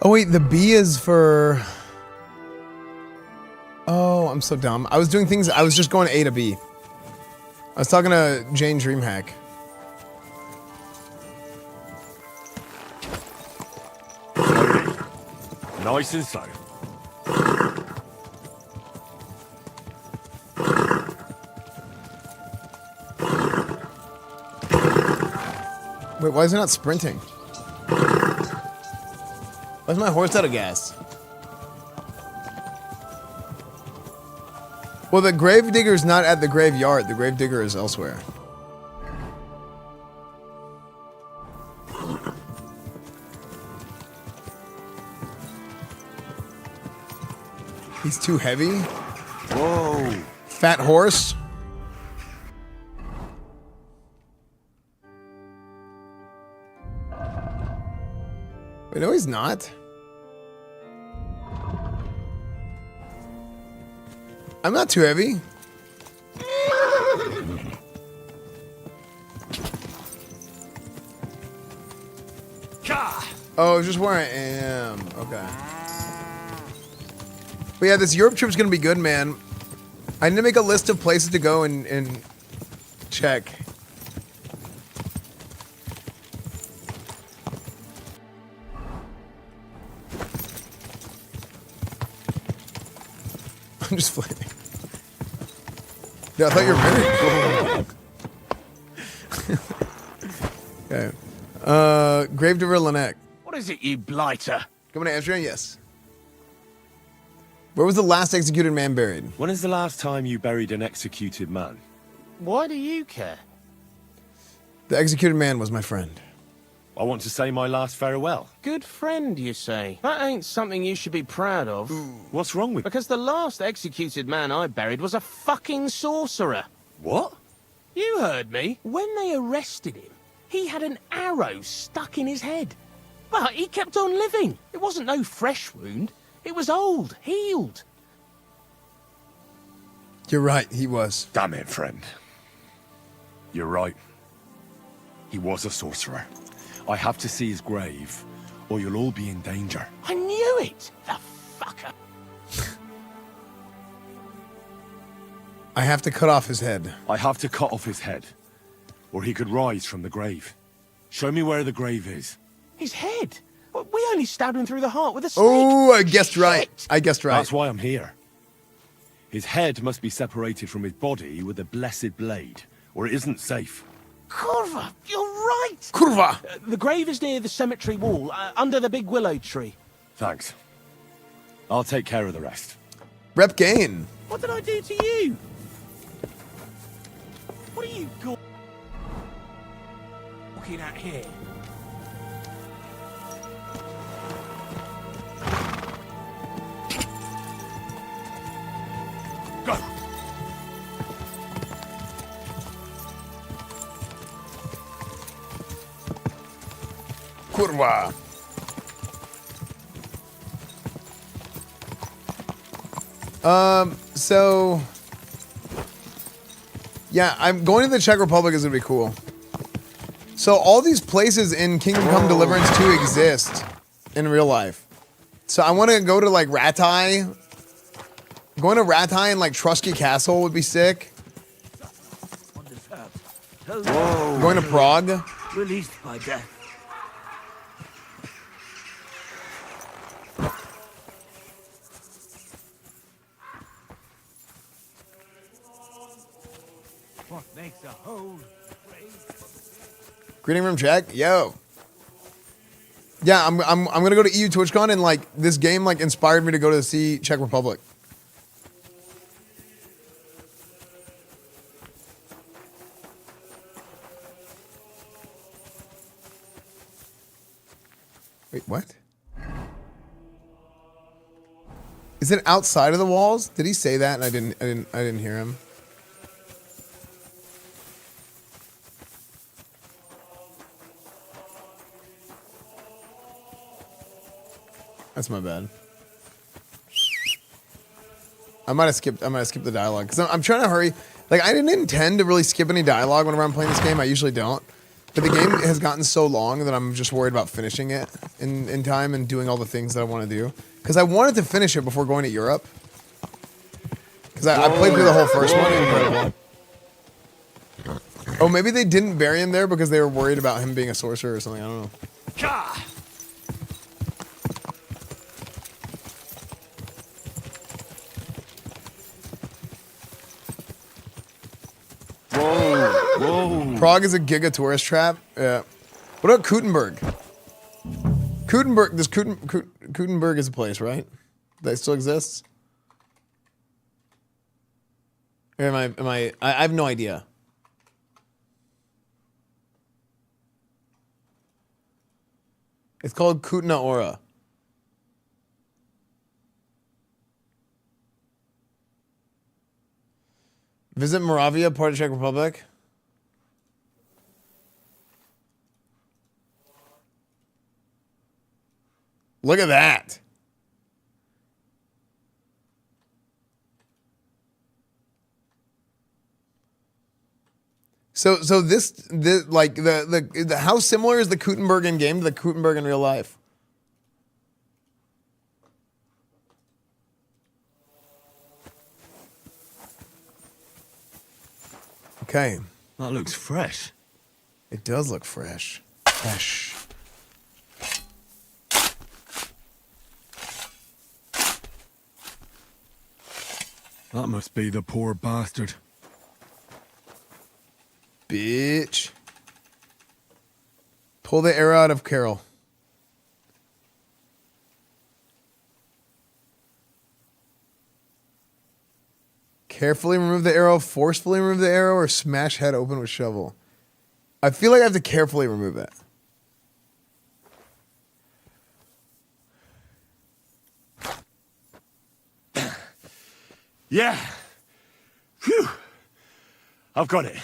Oh wait, the B is for... Oh, I'm so dumb. I was doing things, I was just going A to B. I was talking to Jane Dreamhack. Nice and slow. Wait, why is it not sprinting? Why's my horse out of gas? Well, the gravedigger's not at the graveyard. The gravedigger is elsewhere. He's too heavy? Whoa. Fat horse? Wait, no, he's not. I'm not too heavy. Oh, it's just where I am. Okay. But yeah, this Europe trip's gonna be good, man. I need to make a list of places to go and check. I'm just flailing. Yeah, I thought you were married. Okay. Gravedigger Lanek. What is it, you blighter? Coming to answer? Yes. Where was the last executed man buried? When is the last time you buried an executed man? Why do you care? The executed man was my friend. I want to say my last farewell. Good friend, you say? That ain't something you should be proud of. What's wrong with... Because the last executed man I buried was a fucking sorcerer. What? You heard me. When they arrested him, he had an arrow stuck in his head. But he kept on living. It wasn't no fresh wound. It was old, healed. You're right, he was. Damn it, friend. You're right. He was a sorcerer. I have to see his grave, or you'll all be in danger. I knew it! The fucker! I have to cut off his head. I have to cut off his head, or he could rise from the grave. Show me where the grave is. His head? We only stabbed him through the heart with a stake. Oh, I guessed right. I guessed right. That's why I'm here. His head must be separated from his body with a blessed blade, or it isn't safe. Kurva, you're right! Kurva! The grave is near the cemetery wall, under the big willow tree. Thanks. I'll take care of the rest. Rep gain. What did I do to you? What are you looking at here? Go. Kurwa. So yeah, I'm going to the Czech Republic is gonna be cool. So all these places in Kingdom Come Deliverance 2 exist in real life. So I want to go to like Ratai. Going to Ratai and like Trusky Castle would be sick. Going to Prague. Released by death. What makes a hole? Greeting from Czech. Yo. Yeah, I'm gonna go to EU TwitchCon and like this game like inspired me to go to see Czech Republic. Wait, what? Is it outside of the walls? Did he say that and I didn't hear him? That's my bad. I might have skipped the dialogue because I'm trying to hurry. Like I didn't intend to really skip any dialogue whenever I'm playing this game. I usually don't. But the game has gotten so long that I'm just worried about finishing it in time and doing all the things that I want to do. Because I wanted to finish it before going to Europe. Because I played through the whole first one. Incredible. Oh, maybe they didn't bury him there because they were worried about him being a sorcerer or something. I don't know. Whoa. Prague is a giga tourist trap. Yeah. What about Kuttenberg? Kuttenberg is a place, right? That still exists? Or I have no idea. It's called Kutna Ora. Visit Moravia, part of Czech Republic. Look at that. So this like the how similar is the Kuttenberg in game to the Kuttenberg in real life? Okay. That looks fresh. It does look fresh. Fresh. That must be the poor bastard. Bitch. Pull the arrow out of Carol. Carefully remove the arrow, forcefully remove the arrow, or smash head open with shovel. I feel like I have to carefully remove it. Yeah. Phew. I've got it.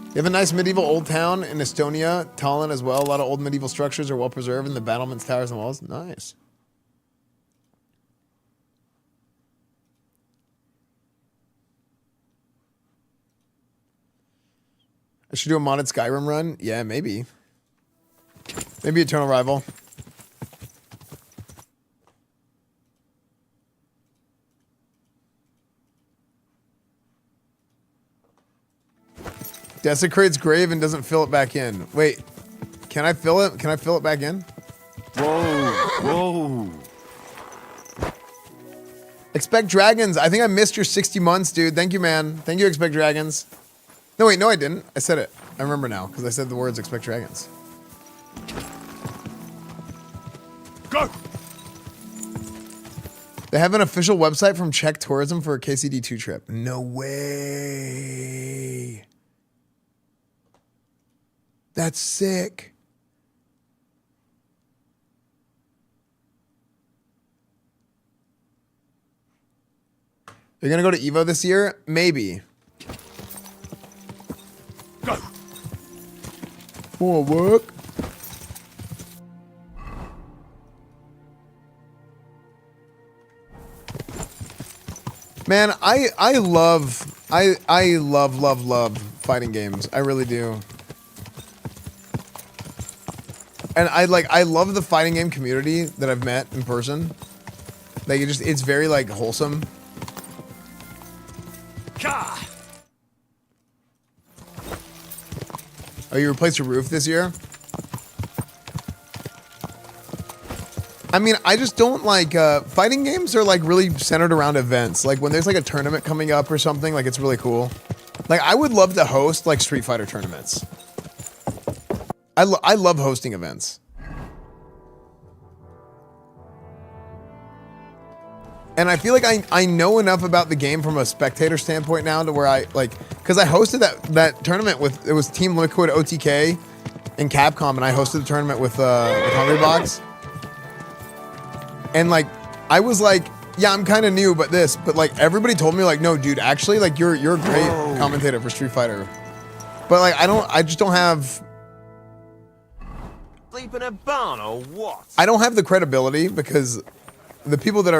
You have a nice medieval old town in Estonia, Tallinn as well. A lot of old medieval structures are well preserved in the battlements, towers, and walls. Nice. I should do a modded Skyrim run. Yeah, maybe. Maybe Eternal Rival. Desecrates grave and doesn't fill it back in. Wait, can I fill it? Can I fill it back in? Whoa. Expect Dragons. I think I missed your 60 months, dude. Thank you, man. Thank you, Expect Dragons. No, wait, no, I didn't. I said it. I remember now because I said the words Expect Dragons. Go. They have an official website from Czech Tourism for a KCD2 trip. No way. That's sick. You're gonna go to Evo this year? Maybe. Go. For work. Man, I love fighting games. I really do. And I love the fighting game community that I've met in person. Like it's very like wholesome. Oh, you replaced your roof this year? I mean, I just don't like, fighting games are like really centered around events. Like when there's like a tournament coming up or something, like it's really cool. Like I would love to host like Street Fighter tournaments. I love hosting events. And I feel like I know enough about the game from a spectator standpoint now to where I like, because I hosted that tournament with, it was Team Liquid OTK and Capcom, and I hosted the tournament with Hungrybox. And like, I was like, yeah, I'm kind of new, but like everybody told me like, no, dude, actually, like you're a great commentator for Street Fighter. But like, I just don't have. Sleep in a barn or what? I don't have the credibility because the people that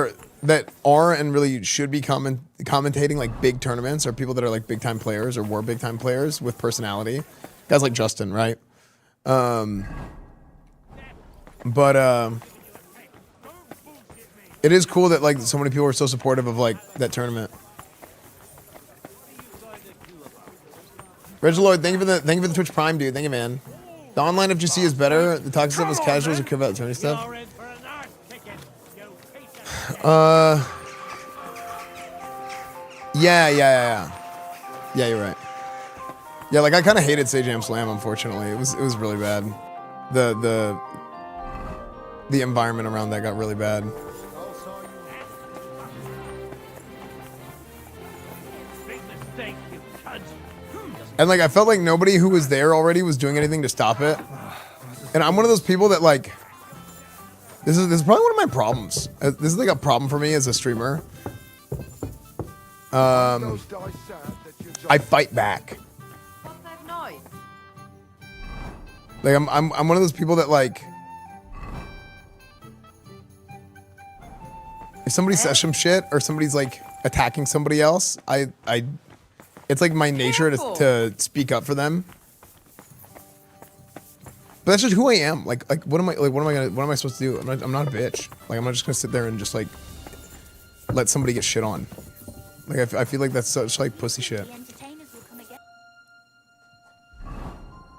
are and really should be commentating like big tournaments are people that are like big time players or were big time players with personality. Guys like Justin, right? It is cool that like so many people are so supportive of like that tournament. Reginald Lloyd, thank you for the Twitch Prime, dude. Thank you, man. The online FGC is better. The toxic stuff is casuals or care about the tourney stuff. Yeah, you're right. Yeah, like I kind of hated Sajam Slam, unfortunately. It was really bad. The environment around that got really bad. And like I felt like nobody who was there already was doing anything to stop it. And I'm one of those people that like this is probably one of my problems. This is like a problem for me as a streamer. I fight back. Like I'm one of those people that like if somebody says some shit or somebody's like attacking somebody else, it's like my nature to speak up for them. But that's just who I am. What am I supposed to do? I'm not a bitch. Like I'm not just gonna sit there and just like let somebody get shit on. Like I feel like that's such like pussy shit.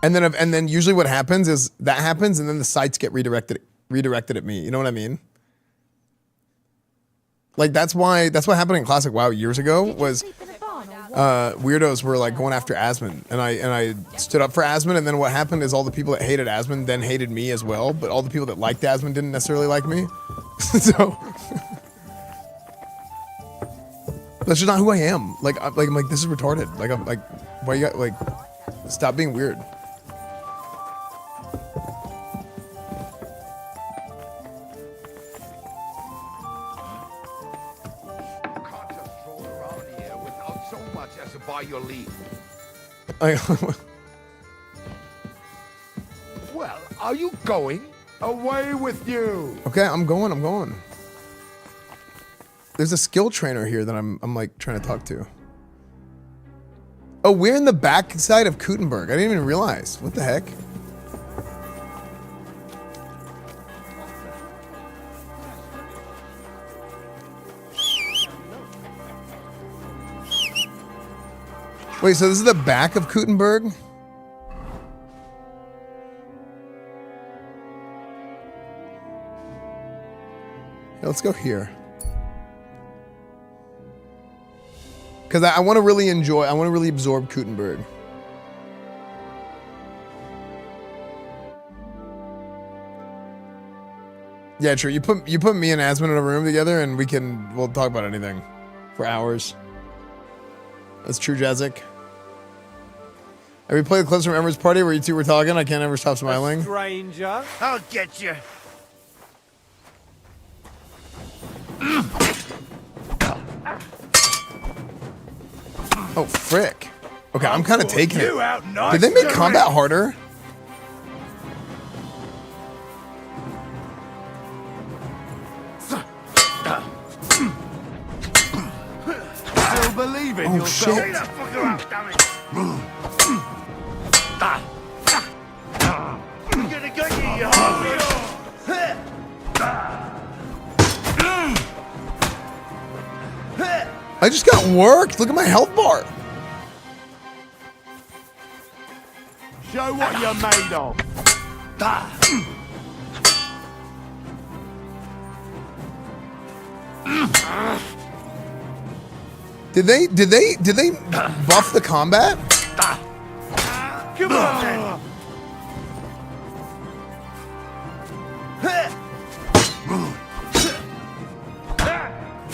And then usually what happens is that happens and then the sites get redirected at me. You know what I mean? Like that's what happened in Classic WoW years ago was weirdos were like going after Asmund and I stood up for Asmund, and then what happened is all the people that hated Asmund then hated me as well, but all the people that liked Asmund didn't necessarily like me. So that's just not who I am. I'm like this is retarded. Like I'm like, why you got like stop being weird. By your leave. Well, are you going? Away with you. Okay, I'm going. There's a skill trainer here that I'm like trying to talk to. Oh, we're in the back side of Kutenberg. I didn't even realize. What the heck? Wait, so this is the back of Kutenberg? Yeah, let's go here. Because I want to really absorb Kutenberg. Yeah, true. You put me and Asmund in a room together and we'll talk about anything for hours. That's true, Jazik. I replayed the clips from Ember's party where you two were talking. I can't ever stop smiling. Stranger, I'll get you. Oh, frick. Okay, I'm kind of taking it. You out nice Did they make to combat me. harder? Still believe in Oh, yourself. shit. Get the fucker up, damn it. I'm gonna get you, you I just got worked. Look at my health bar. Show what you're made of. Did they buff the combat? Come on, then.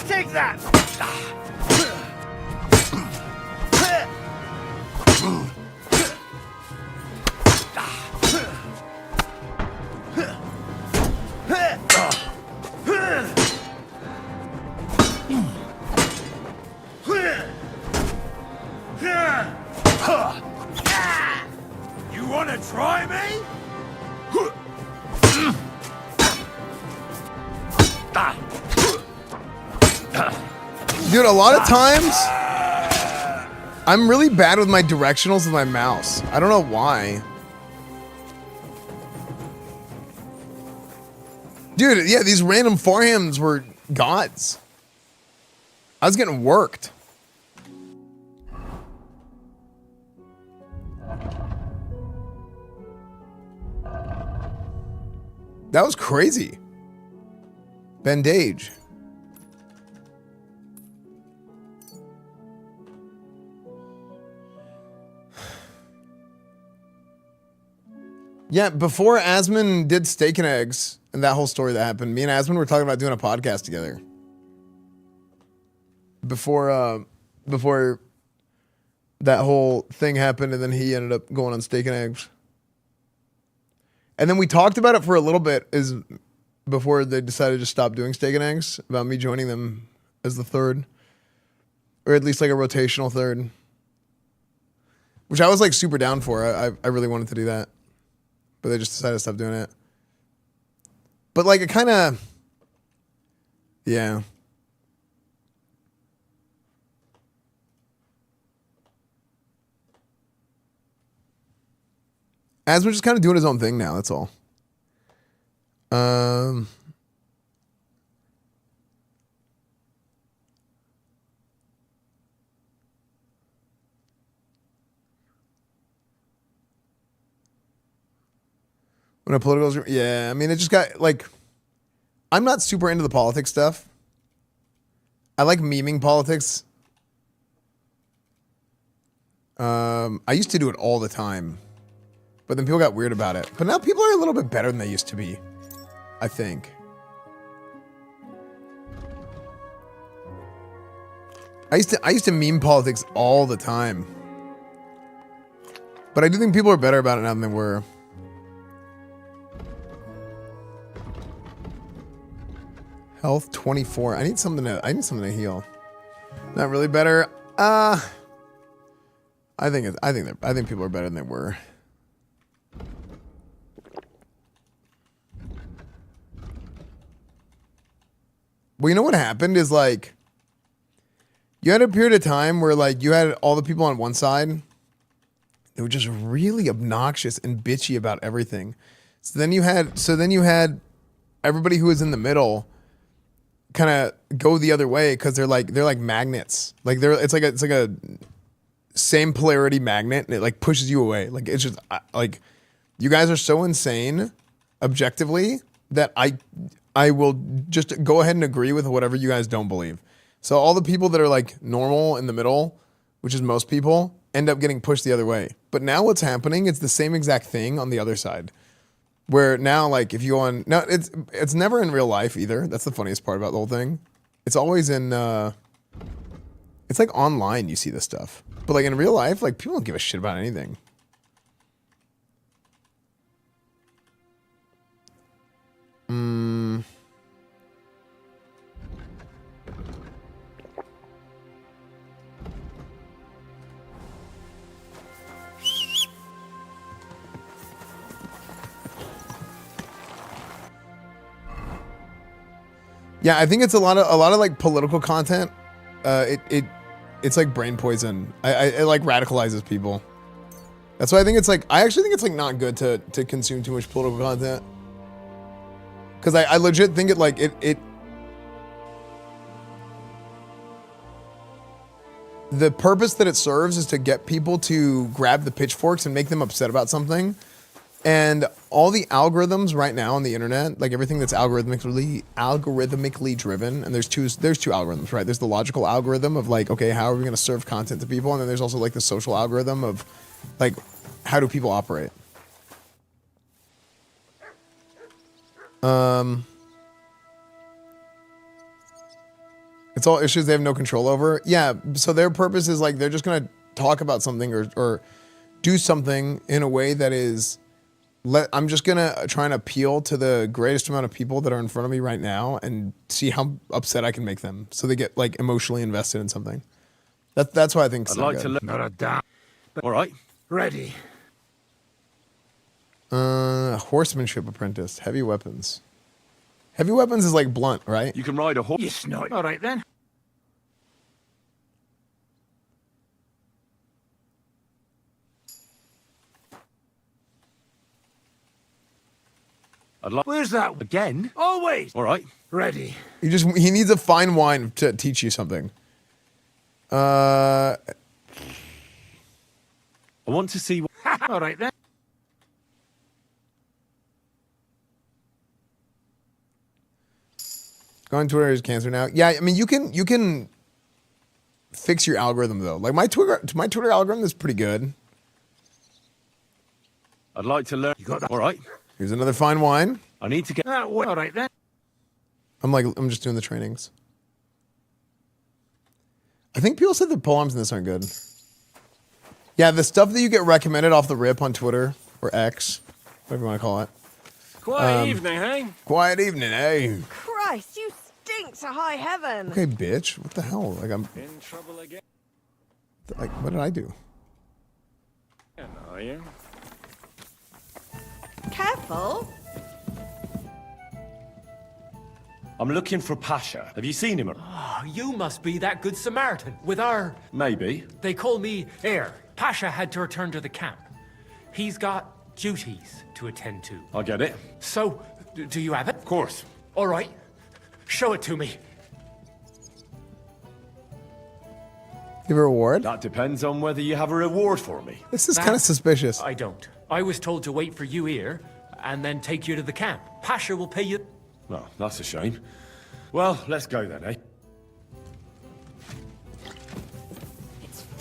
Take that. You wanna try me? Dude, a lot of times I'm really bad with my directionals with my mouse. I don't know why. Dude, yeah, these random forehands were gods. I was getting worked. That was crazy. Bandage. Yeah, before Asmund did Steak and Eggs and that whole story that happened, me and Asmund were talking about doing a podcast together. Before that whole thing happened, and then he ended up going on Steak and Eggs. And then we talked about it for a little bit before they decided to stop doing Steak and Eggs, about me joining them as the third. Or at least like a rotational third. Which I was like super down for. I really wanted to do that. But they just decided to stop doing it. But like it kind of, yeah. Asmund just kind of doing his own thing now. That's all. When a political, yeah, I mean, it just got like, I'm not super into the politics stuff. I like memeing politics. I used to do it all the time, but then people got weird about it. But now people are a little bit better than they used to be, I think. I used to meme politics all the time. But I do think people are better about it now than they were. Health 24. I need something to heal. Not really better. I think people are better than they were. Well, you know what happened is like you had a period of time where like you had all the people on one side that were just really obnoxious and bitchy about everything. So then you had everybody who was in the middle kind of go the other way because they're like magnets. Like it's like a same polarity magnet, and it like pushes you away. Like it's just like you guys are so insane objectively that I will just go ahead and agree with whatever you guys don't believe. So all the people that are like normal in the middle, which is most people, end up getting pushed the other way. But now what's happening, it's the same exact thing on the other side. Where now, like, if you go on... No, it's never in real life either. That's the funniest part about the whole thing. It's always in... it's like online you see this stuff. But like in real life, like people don't give a shit about anything. Yeah, I think it's a lot of like political content. It's like brain poison. It like radicalizes people. That's why I think it's like, I actually think it's like not good to consume too much political content. Cause I legit think it like the purpose that it serves is to get people to grab the pitchforks and make them upset about something. And all the algorithms right now on the internet, like everything that's algorithmically driven, and there's two algorithms, right? There's the logical algorithm of like, okay, how are we going to serve content to people? And then there's also like the social algorithm of like, how do people operate? It's all issues they have no control over. Yeah, so their purpose is like, they're just going to talk about something or do something in a way that is, I'm just going to try and appeal to the greatest amount of people that are in front of me right now and see how upset I can make them. So they get like emotionally invested in something. That's why I think it's not good. Not a damn. All right. Ready. Horsemanship apprentice, heavy weapons. Heavy weapons is like blunt, right? You can ride a horse. You snort. All right then. Where's that again? Always. All right. Ready. He needs a fine wine to teach you something. I want to see. All right then. Going Twitter is cancer now. Yeah, I mean you can fix your algorithm though. Like my Twitter algorithm is pretty good. I'd like to learn. You got that? All right. Here's another fine wine. I need to get. All right then. I'm just doing the trainings. I think people said the poems in this aren't good. Yeah, the stuff that you get recommended off the rip on Twitter or X, whatever you want to call it. Quiet evening, hey? Quiet evening, hey? Christ, you stink to high heaven. Okay, bitch. What the hell? Like I'm In trouble again, like, what did I do? are you? Careful. I'm looking for Pasha. Have you seen him? Oh, you must be that good Samaritan with our... Maybe. They call me Heir. Pasha had to return to the camp. He's got duties to attend to. I get it. So, do you have it? Of course. All right. Show it to me. Give a reward? That depends on whether you have a reward for me. This is kind of suspicious. I don't. I was told to wait for you here and then take you to the camp. Pasha will pay you... Well, that's a shame. Well, let's go then, eh?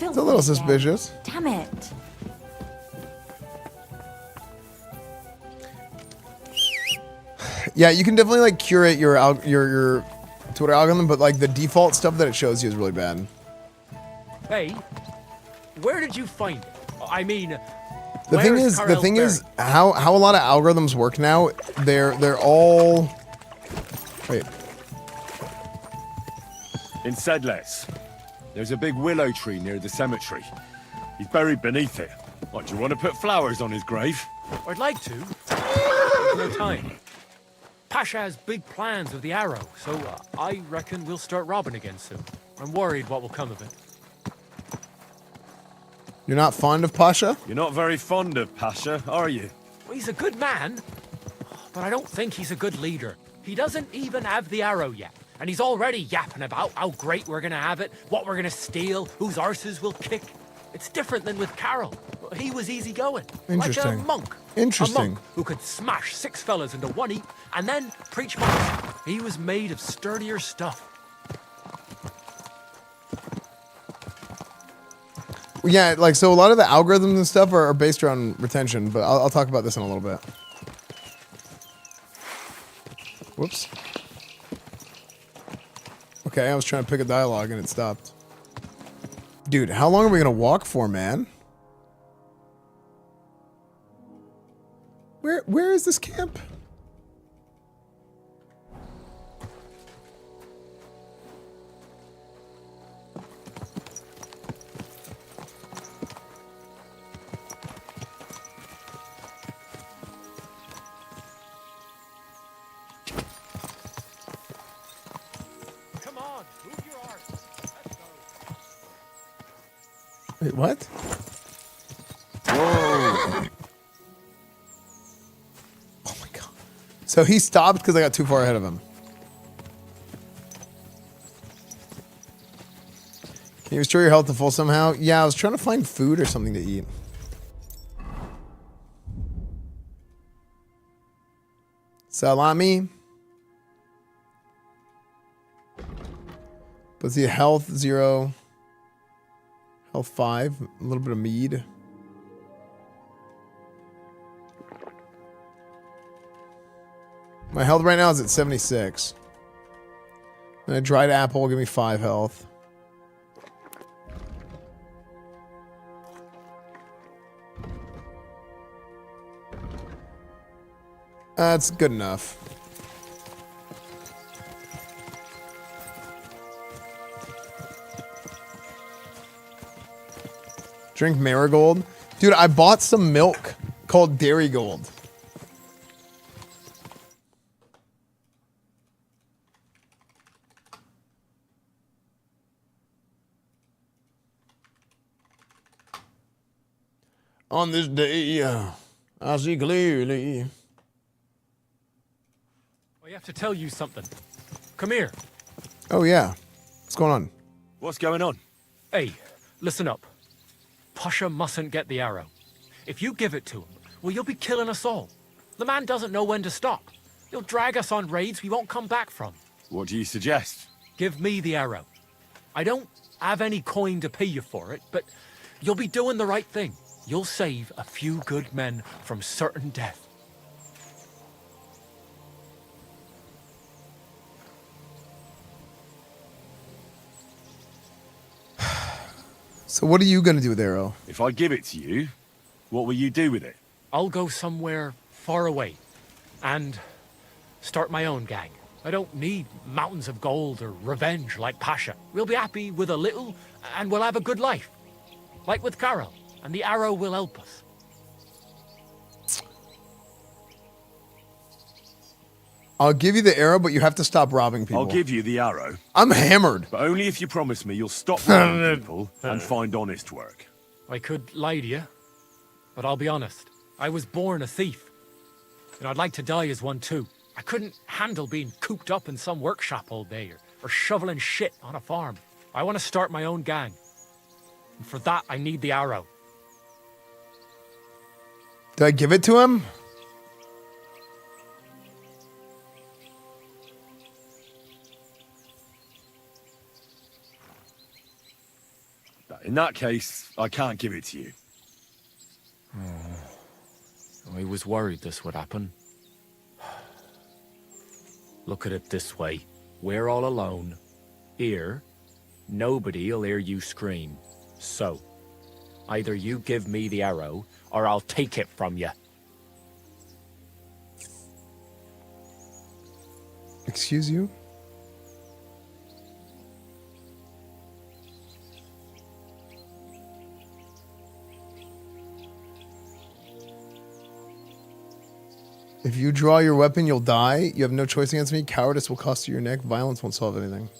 It's a little suspicious. Damn it. Yeah, you can definitely like curate your Twitter algorithm, but like the default stuff that it shows you is really bad. Hey, where did you find it? I mean, The thing is how a lot of algorithms work now. They're all. Wait. In Sedles, there's a big willow tree near the cemetery. He's buried beneath it. What, do you want to put flowers on his grave? I'd like to. No time. Pasha has big plans with the arrow, so I reckon we'll start robbing again soon. I'm worried what will come of it. You're not fond of Pasha? You're not very fond of Pasha, are you? Well, he's a good man, but I don't think he's a good leader. He doesn't even have the arrow yet, and he's already yapping about how great we're gonna have it, what we're gonna steal, whose arses we'll kick. It's different than with Carol. He was easygoing, like a monk. Interesting. A monk who could smash 6 fellas into one heap and then preach mass. He was made of sturdier stuff. Yeah, like so a lot of the algorithms and stuff are based around retention, but I'll talk about this in a little bit. Whoops. Okay, I was trying to pick a dialogue and it stopped. Dude, how long are we gonna walk for, man? Where is this camp? Wait, what? Whoa. Oh my god. So he stopped because I got too far ahead of him. Can you restore your health to full somehow? Yeah, I was trying to find food or something to eat. Salami. Let's see, health 0. Health 5. A little bit of mead. My health right now is at 76. And a dried apple will give me 5 health. That's good enough. Drink Marigold. Dude, I bought some milk called Dairy Gold. On this day, I see clearly. I have to tell you something. Come here. Oh, yeah. What's going on? What's going on? Hey, listen up. Pasha mustn't get the arrow. If you give it to him, well, you'll be killing us all. The man doesn't know when to stop. He'll drag us on raids we won't come back from. What do you suggest? Give me the arrow. I don't have any coin to pay you for it, but you'll be doing the right thing. You'll save a few good men from certain death. So what are you going to do with Arrow? If I give it to you, what will you do with it? I'll go somewhere far away and start my own gang. I don't need mountains of gold or revenge like Pasha. We'll be happy with a little and we'll have a good life. Like with Carol, and the arrow will help us. I'll give you the arrow, but you have to stop robbing people. I'll give you the arrow. I'm hammered. But only if you promise me you'll stop robbing people and find honest work. I could lie to you, but I'll be honest. I was born a thief, and I'd like to die as one too. I couldn't handle being cooped up in some workshop all day or shoveling shit on a farm. I want to start my own gang, and for that I need the arrow. Do I give it to him? In that case, I can't give it to you. I was worried this would happen. Look at it this way. We're all alone. Here, nobody'll hear you scream. So, either you give me the arrow, or I'll take it from you. Excuse you? If you draw your weapon, you'll die. You have no choice against me. Cowardice will cost you your neck. Violence won't solve anything.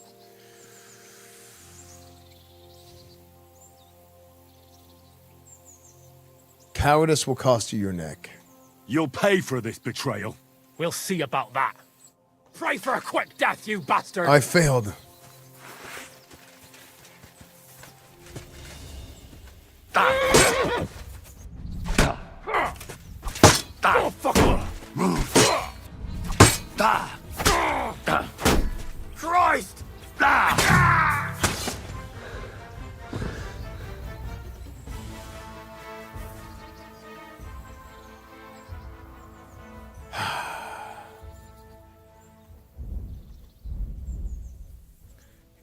Cowardice will cost you your neck. You'll pay for this betrayal. We'll see about that. Pray for a quick death, you bastard! I failed. Oh, fuck! Move! Christ!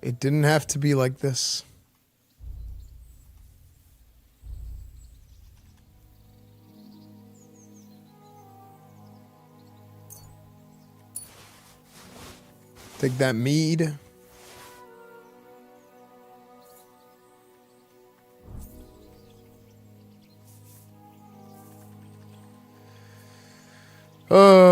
It didn't have to be like this. Take that mead. Oh.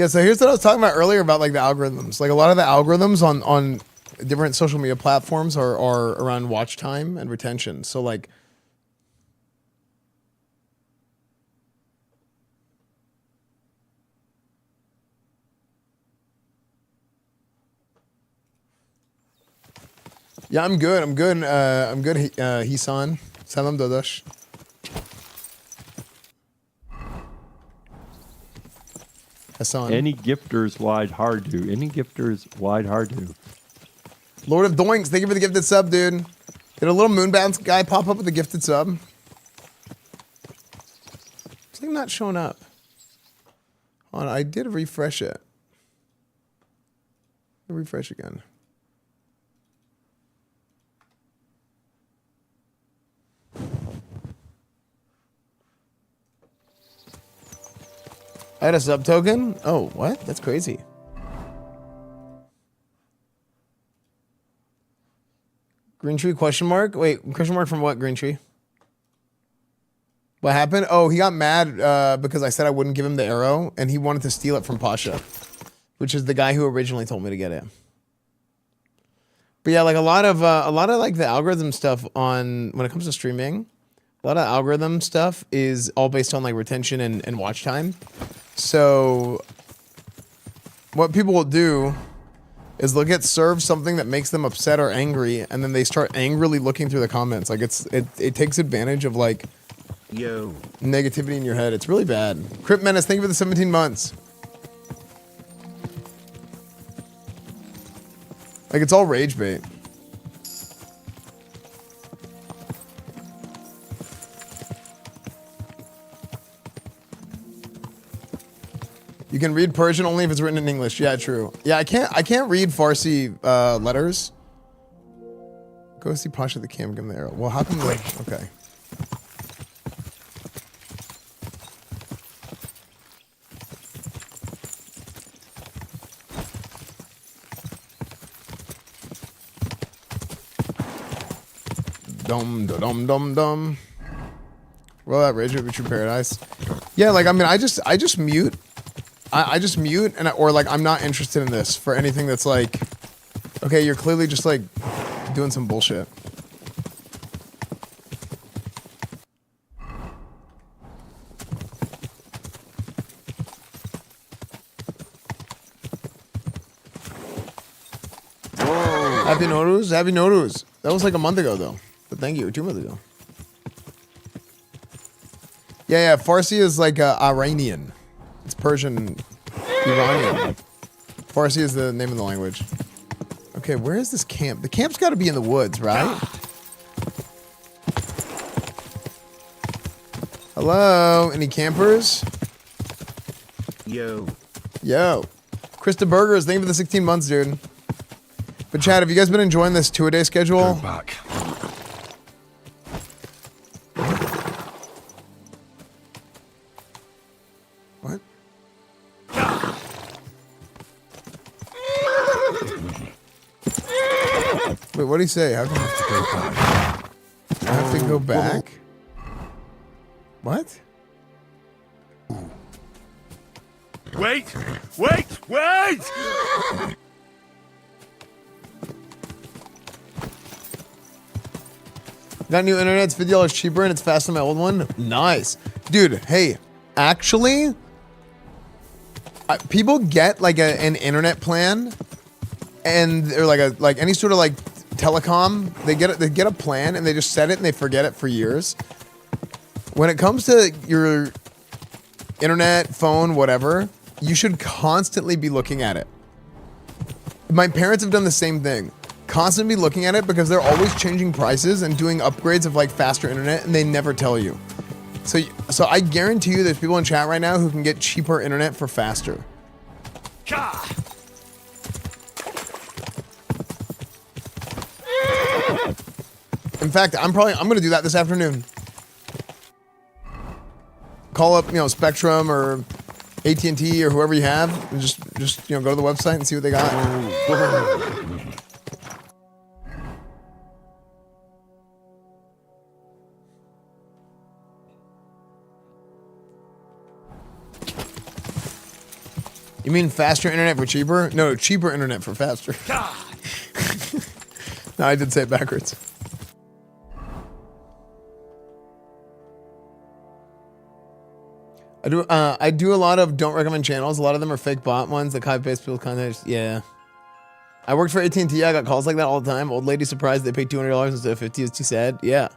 Yeah, so here's what I was talking about earlier about like the algorithms. Like a lot of the algorithms on different social media platforms are around watch time and retention. So like yeah, I'm good. I'm good. Hisan. Salam Dodosh. Hassan. Any gifters wide hard do. Any gifters wide hard do. Lord of Doinks, thank you for the gifted sub, dude. Did a little moonbounce guy pop up with a gifted sub? It's like not showing up. Hold on, I did refresh it. Refresh again. I had a sub token? Oh, what? That's crazy. Green tree question mark? Wait, question mark from what, Green tree? What happened? Oh, he got mad because I said I wouldn't give him the arrow and he wanted to steal it from Pasha, which is the guy who originally told me to get it. But yeah, like a lot of like the algorithm stuff on when it comes to streaming, a lot of algorithm stuff is all based on like retention and watch time. So what people will do is they'll get served something that makes them upset or angry, and then they start angrily looking through the comments. Like it takes advantage of like negativity in your head. It's really bad. Crypt Menace, thank you for the 17 months. Like it's all rage bait. You can read Persian only if it's written in English. Yeah, true. Yeah, I can't read Farsi letters. Go see Pasha at the camp, give him the arrow. Well, how come okay. Dum dum dum dum. Well, that rage would be true paradise. Yeah, like I mean, I just mute. I just mute or like I'm not interested in this for anything that's like, okay, you're clearly just like doing some bullshit. Whoa. Happy Nowruz, Happy Nowruz. That was like a month ago though, but thank you, 2 months ago. Yeah, Farsi is like Iranian. It's Persian, Iranian. Farsi is the name of the language. Okay, where is this camp? The camp's got to be in the woods, right? Hello, any campers? Yo. Krista Burgers, thank you for the 16 months, dude. But Chad, have you guys been enjoying this 2-a-day schedule? Go back. Wait, what did he say? How come I have to go back? I have to go back? What? Wait! Got new internet, it's $50 cheaper and it's faster than my old one. Nice. Dude, hey, actually, people get like an internet plan and or like any sort of like telecom, they get a plan and they just set it and they forget it for years. When it comes to your internet, phone, whatever, you should constantly be looking at it. My parents have done the same thing. Constantly looking at it because they're always changing prices and doing upgrades of like faster internet and they never tell you. So I guarantee you there's people in chat right now who can get cheaper internet for faster. In fact, I'm gonna do that this afternoon. Call up, Spectrum or AT&T or whoever you have, and just go to the website and see what they got. You mean faster internet for cheaper? No, cheaper internet for faster. God. No, I did say it backwards. I do a lot of don't recommend channels. A lot of them are fake bot ones that copy paste people's content. Yeah. I worked for AT&T. I got calls like that all the time. Old lady surprised they paid $200 instead of $50. It's too sad. Yeah.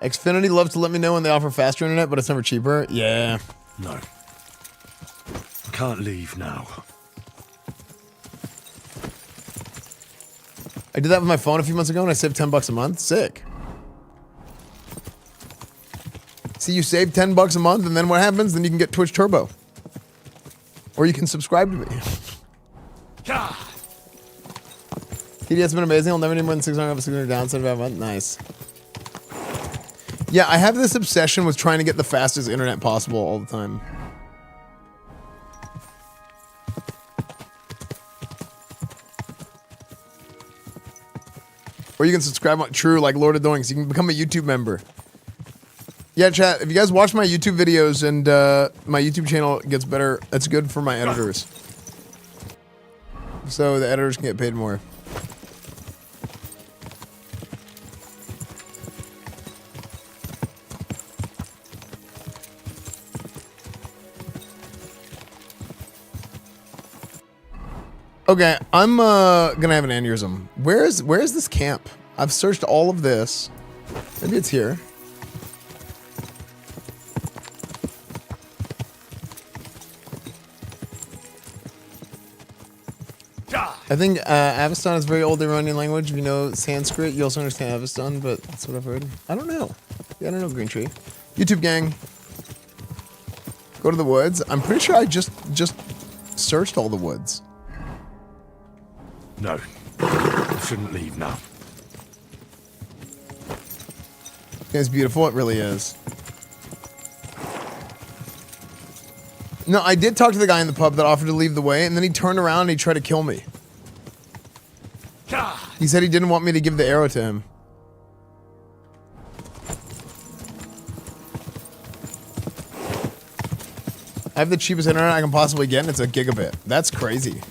Xfinity loves to let me know when they offer faster internet, but it's never cheaper. Yeah. No. I can't leave now. I did that with my phone a few months ago and I saved $10 a month. Sick. See, you save $10 a month and then what happens? Then you can get Twitch Turbo. Or you can subscribe to me. God. TDS has been amazing. I'll never need more than 600 up, 600 down, 75 a month. Nice. Yeah, I have this obsession with trying to get the fastest internet possible all the time. Or you can subscribe on True, like Lord of Doings. You can become a YouTube member. Yeah, chat, if you guys watch my YouTube videos and my YouTube channel gets better, that's good for my editors. So the editors can get paid more. Okay, I'm gonna have an aneurysm. Where is this camp? I've searched all of this. Maybe it's here. I think Avestan is very old Iranian language. If you know Sanskrit, you also understand Avestan, but that's what I've heard. I don't know. Yeah, I don't know Green Tree. YouTube gang. Go to the woods. I'm pretty sure I just searched all the woods. No. I shouldn't leave now. It's beautiful. It really is. No, I did talk to the guy in the pub that offered to leave the way, and then he turned around and he tried to kill me. He said he didn't want me to give the arrow to him. I have the cheapest internet I can possibly get, and it's a gigabit. That's crazy.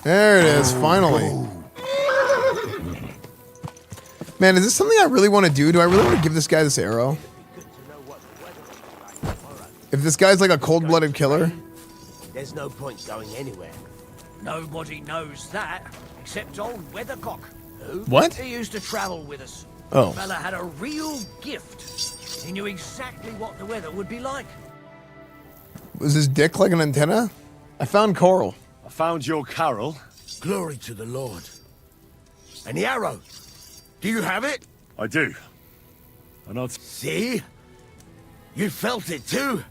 There it is, finally. Man, is this something I really want to do? Do I really want to give this guy this arrow? If this guy's like a cold-blooded killer? There's no point going anywhere. Nobody knows that, except old Weathercock. Who? What? He used to travel with us. Oh. The fella had a real gift. He knew exactly what the weather would be like. Was his dick like an antenna? I found coral. I found your Carol. Glory to the Lord. And the arrow. Do you have it? I do. And I'd... See? You felt it too.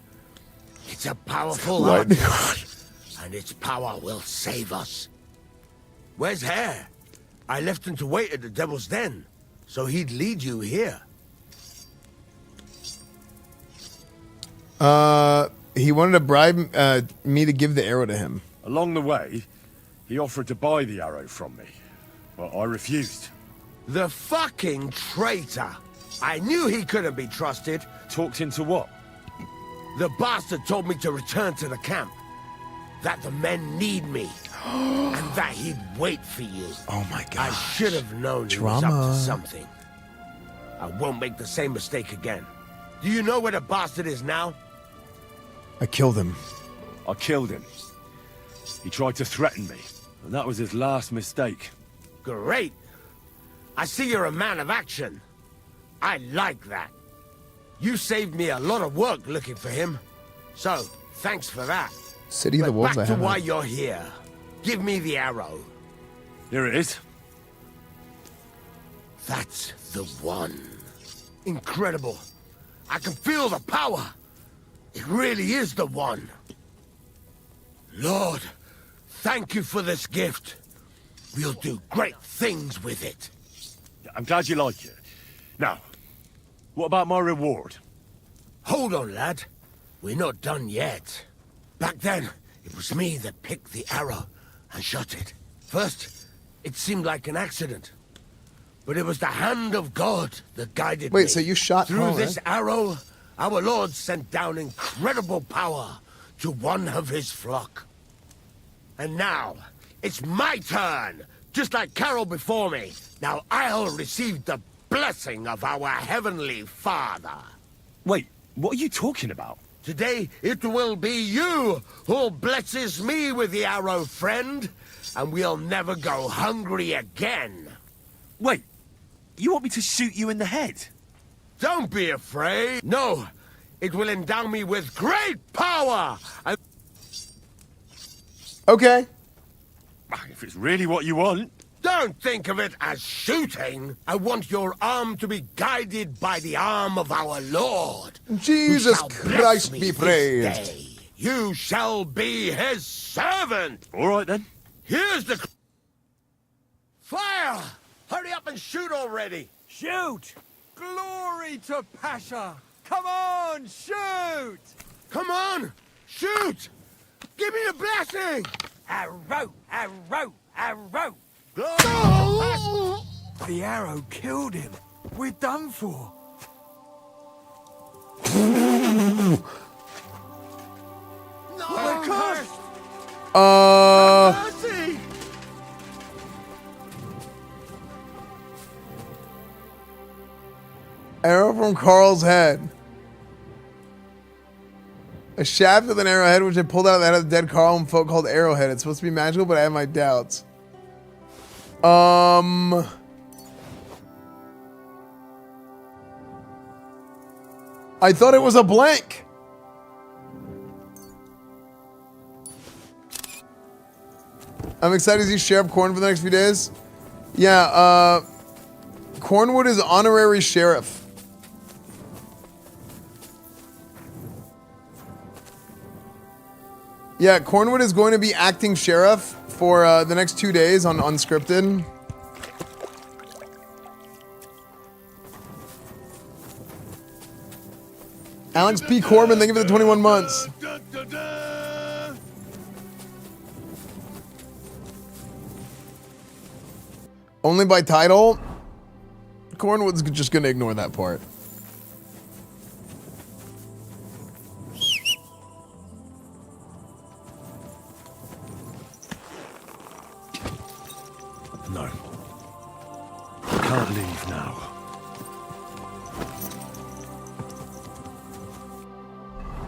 It's a powerful Lightning. artifact, and its power will save us. Where's Hare? I left him to wait at the Devil's Den, so he'd lead you here. He wanted to bribe me to give the arrow to him. Along the way, he offered to buy the arrow from me, but I refused. The fucking traitor! I knew he couldn't be trusted. Talked into what? The bastard told me to return to the camp. That the men need me. And that he'd wait for you. Oh my god. I should have known he was up to something. I won't make the same mistake again. Do you know where the bastard is now? I killed him. I killed him. He tried to threaten me, and that was his last mistake. Great. I see you're a man of action. I like that. You saved me a lot of work looking for him. So, thanks for that. City of the Wolves, back I to haven't. why you're here. Give me the arrow. Here it is. That's the one. Incredible. I can feel the power. It really is the one. Lord, thank you for this gift. We'll do great things with it. I'm glad you like it. Now, what about my reward? Hold on, lad. we're not done yet. Back then, it was me that picked the arrow and shot it. First, it seemed like an accident. But it was the hand of God that guided me. Wait, so you shot Through Paul, this right? arrow, our Lord sent down incredible power to one of his flock. And now, it's my turn! Just like Carol before me. Now I'll receive the blessing of our Heavenly Father. Wait, what are you talking about? Today, it will be you who blesses me with the arrow, friend. And we'll never go hungry again. Wait, you want me to shoot you in the head? Don't be afraid. No, it will endow me with great power. And Okay. If it's really what you want. don't think of it as shooting. I want your arm to be guided by the arm of our Lord. Jesus who shall Christ bless me be this praised. day. You shall be his servant. All right, then. Here's the... Fire! Hurry up and shoot already. Shoot! Glory to Pasha! Come on, shoot! Come on, shoot! Give me the blessing! Arrow, arrow, arrow! No! The arrow killed him. We're done for. We're cursed! Mercy! Arrow from Carl's head. A shaft with an arrowhead, which I pulled out of the head of the dead Carl and folk called Arrowhead. It's supposed to be magical, but I have my doubts. I thought it was a blank. I'm excited to see Sheriff Corn for the next few days. Yeah, Cornwood is honorary sheriff. Yeah, Cornwood is going to be acting sheriff for the next 2 days on Unscripted. Alex P. Corbin, thank you for the 21 months. Only by title? Cornwood's just going to ignore that part. No. I can't leave now.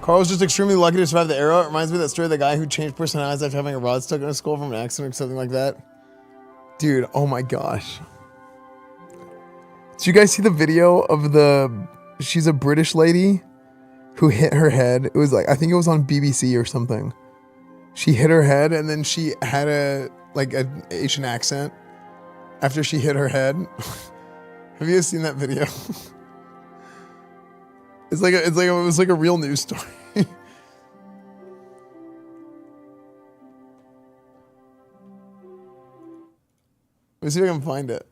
Carl's just extremely lucky to survive the arrow. It reminds me of that story of the guy who changed personalities after having a rod stuck in his skull from an accident or something like that. Dude, oh my gosh. Did you guys see the video of she's a British lady who hit her head? It was like, I think it was on BBC or something. She hit her head and then she had an Asian accent after she hit her head. Have you guys seen that video? It was like a real news story. Let me see if I can find it.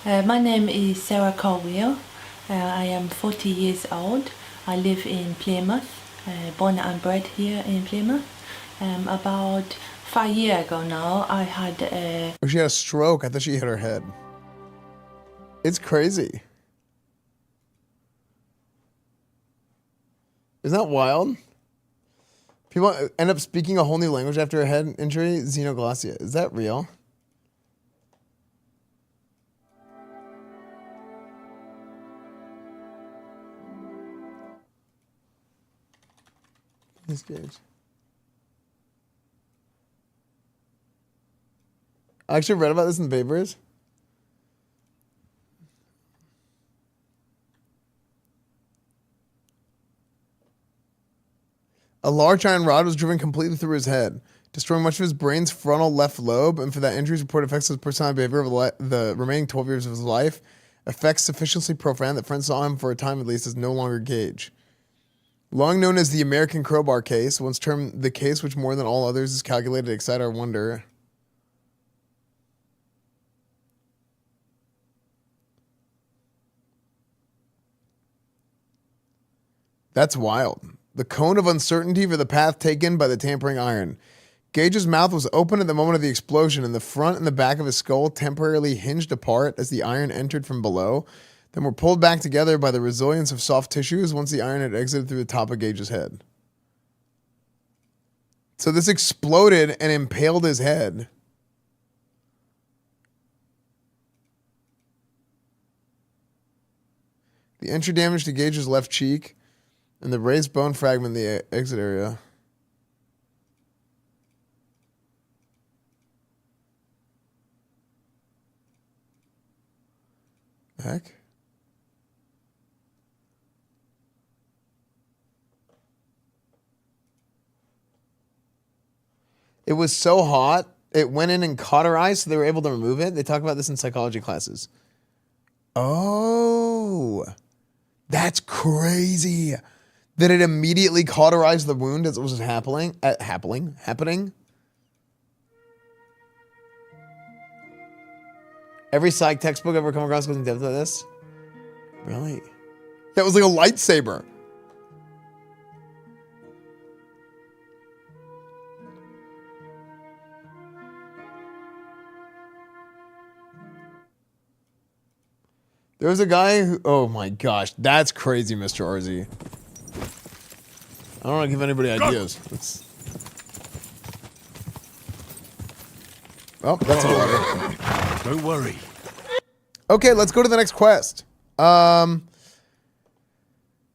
My name is Sarah Colwell. I am 40 years old. I live in Plymouth, born and bred here in Plymouth. About 5 years ago now, I had a... Oh, she had a stroke. I thought she hit her head. It's crazy. Isn't that wild? People end up speaking a whole new language after a head injury. Xenoglossia. Is that real? This page. I actually read about this in the papers. A large iron rod was driven completely through his head, destroying much of his brain's frontal left lobe, and for that injury's reported effects his personality behavior over the remaining 12 years of his life. Effects sufficiently profound that friends saw him for a time at least as no longer Gage. Long known as the American Crowbar case, once termed the case which more than all others is calculated to excite our wonder. That's wild. The cone of uncertainty for the path taken by the tampering iron. Gage's mouth was open at the moment of the explosion, and the front and the back of his skull temporarily hinged apart as the iron entered from below, then were pulled back together by the resilience of soft tissues once the iron had exited through the top of Gage's head. So this exploded and impaled his head. The entry damage to Gage's left cheek and the raised bone fragment in the exit area. Heck? It was so hot, it went in and cauterized, so they were able to remove it. They talk about this in psychology classes. Oh, that's crazy. That it immediately cauterized the wound as it was happening. Every psych textbook I've ever come across goes in depth like this. Really? That was like a lightsaber. There was a guy who, oh my gosh, that's crazy, Mr. RZ. I don't want to give anybody ideas. Oh, that's a water. Don't worry. Okay, let's go to the next quest. The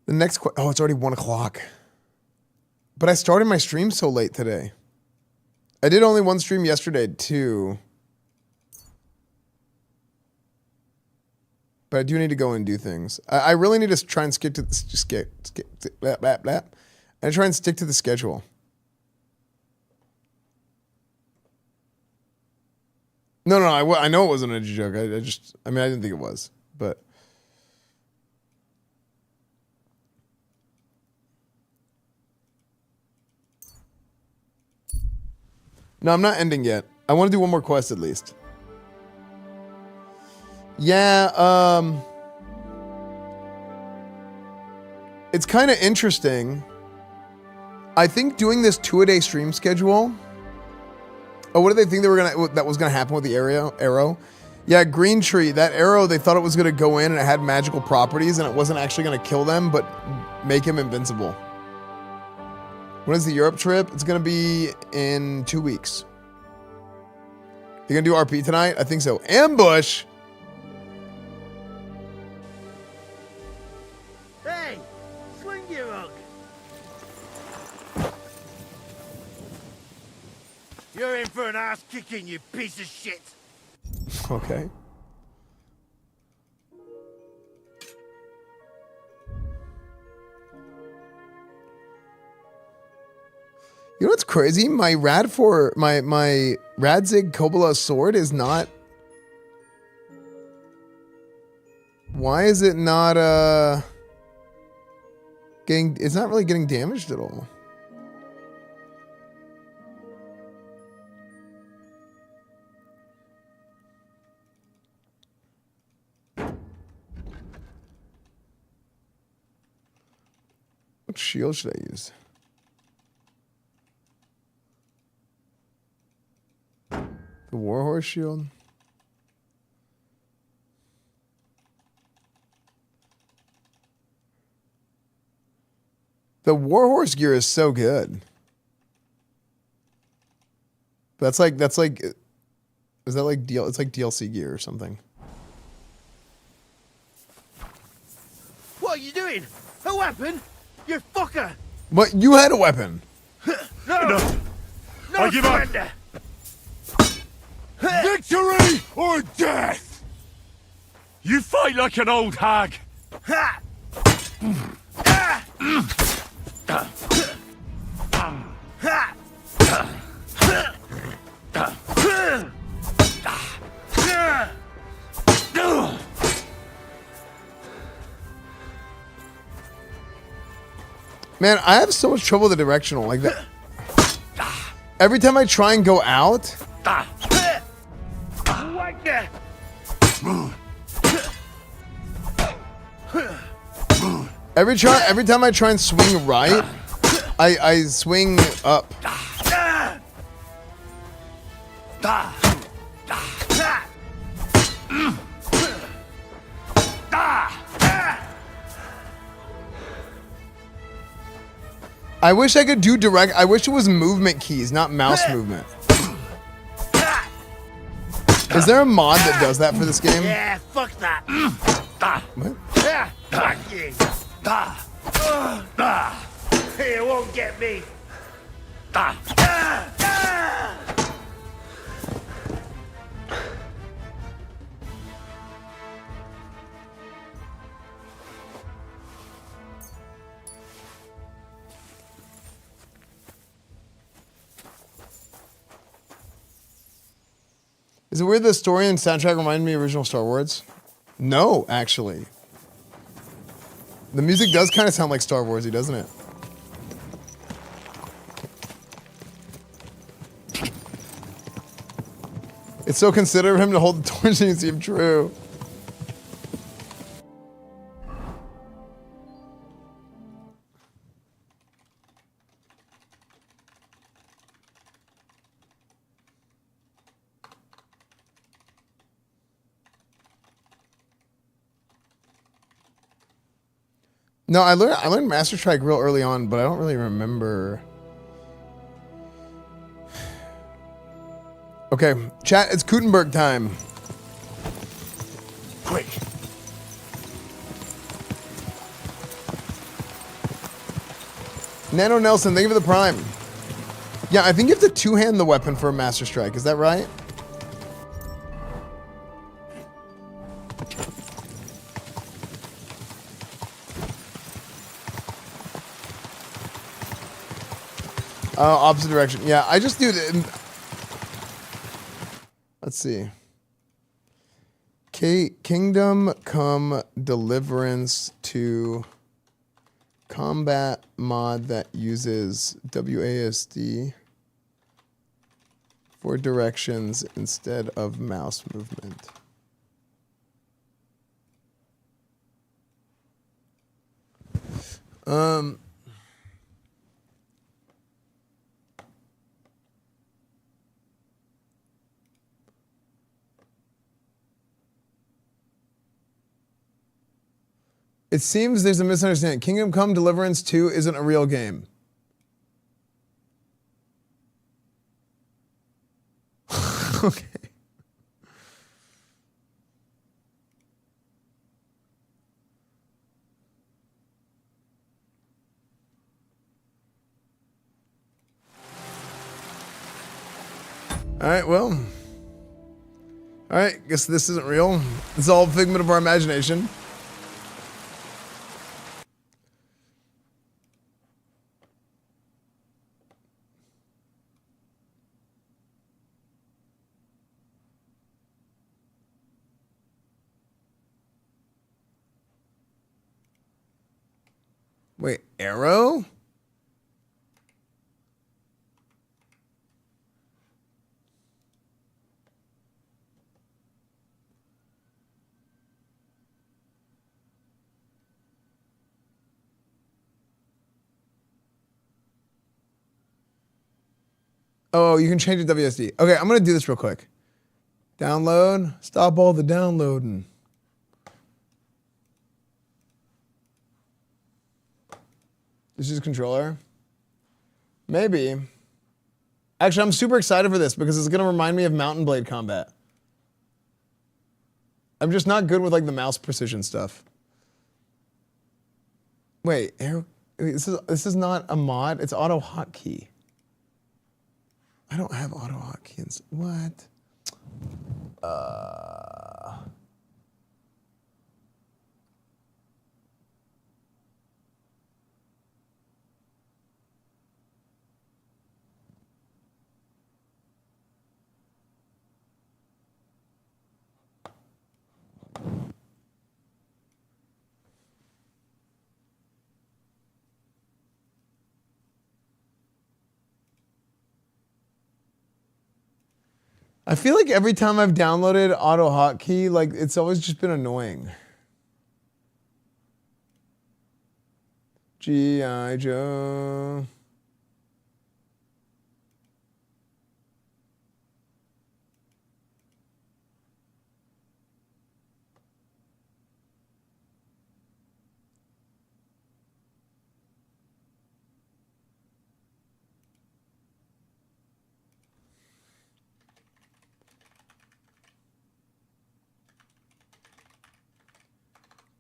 next quest, oh, it's already 1 o'clock. But I started my stream so late today. I did only one stream yesterday, too. But I do need to go and do things. I really need to try and stick to I try and stick to the schedule. No, I know it wasn't a joke. I didn't think it was, but. No, I'm not ending yet. I want to do one more quest at least. Yeah, it's kind of interesting. I think doing this 2-a-day stream schedule. Oh, what did they think that was gonna happen with the arrow? Yeah, Green Tree. That arrow, they thought it was gonna go in and it had magical properties, and it wasn't actually gonna kill them, but make him invincible. When is the Europe trip? It's gonna be in 2 weeks. You gonna do RP tonight? I think so. Ambush. Hey, sling your hook. You're in for an ass kicking, you piece of shit. Okay. You know what's crazy? My Radzig Kobola sword is not. Why is it not getting? It's not really getting damaged at all. What shield should I use? The Warhorse shield? The Warhorse gear is so good. That's like, is that like it's like DLC gear or something. What are you doing? A weapon? You fucker! But you had a weapon. No! Enough. No I give up. surrender! Victory or death! You fight like an old hag. Ha! Man, I have so much trouble with the directional. Like that. Every time I try and go out. Every time I try and swing right, I swing up. I wish I could do direct. I wish it was movement keys, not mouse movement. Is there a mod that does that for this game? Yeah, fuck that. What? Fuck you. It won't get me. Is it weird the story and soundtrack remind me of original Star Wars? No, actually. The music does kind of sound like Star Warsy, doesn't it? It's so considerate of him to hold the torch and seem true. No, I learned Master Strike real early on, but I don't really remember. Okay, chat, it's Gutenberg time. Quick. Nano Nelson, thank you for the prime. Yeah, I think you have to two-hand the weapon for a Master Strike. Is that right? Opposite direction. Yeah, I just do it. Let's see. Kingdom Come Deliverance 2 combat mod that uses WASD for directions instead of mouse movement. It seems there's a misunderstanding. Kingdom Come Deliverance 2 isn't a real game. Okay. All right, well. All right, guess this isn't real. It's all a figment of our imagination. Wait, arrow? Oh, you can change the WSD. Okay, I'm gonna do this real quick. Download. Stop all the downloading. This is controller. Maybe. Actually, I'm super excited for this because it's gonna remind me of Mountain Blade combat. I'm just not good with like the mouse precision stuff. Wait, arrow. This is not a mod. It's auto hotkey. I don't have auto hotkeys. What? I feel like every time I've downloaded auto hotkey, like it's always just been annoying. G.I. Joe.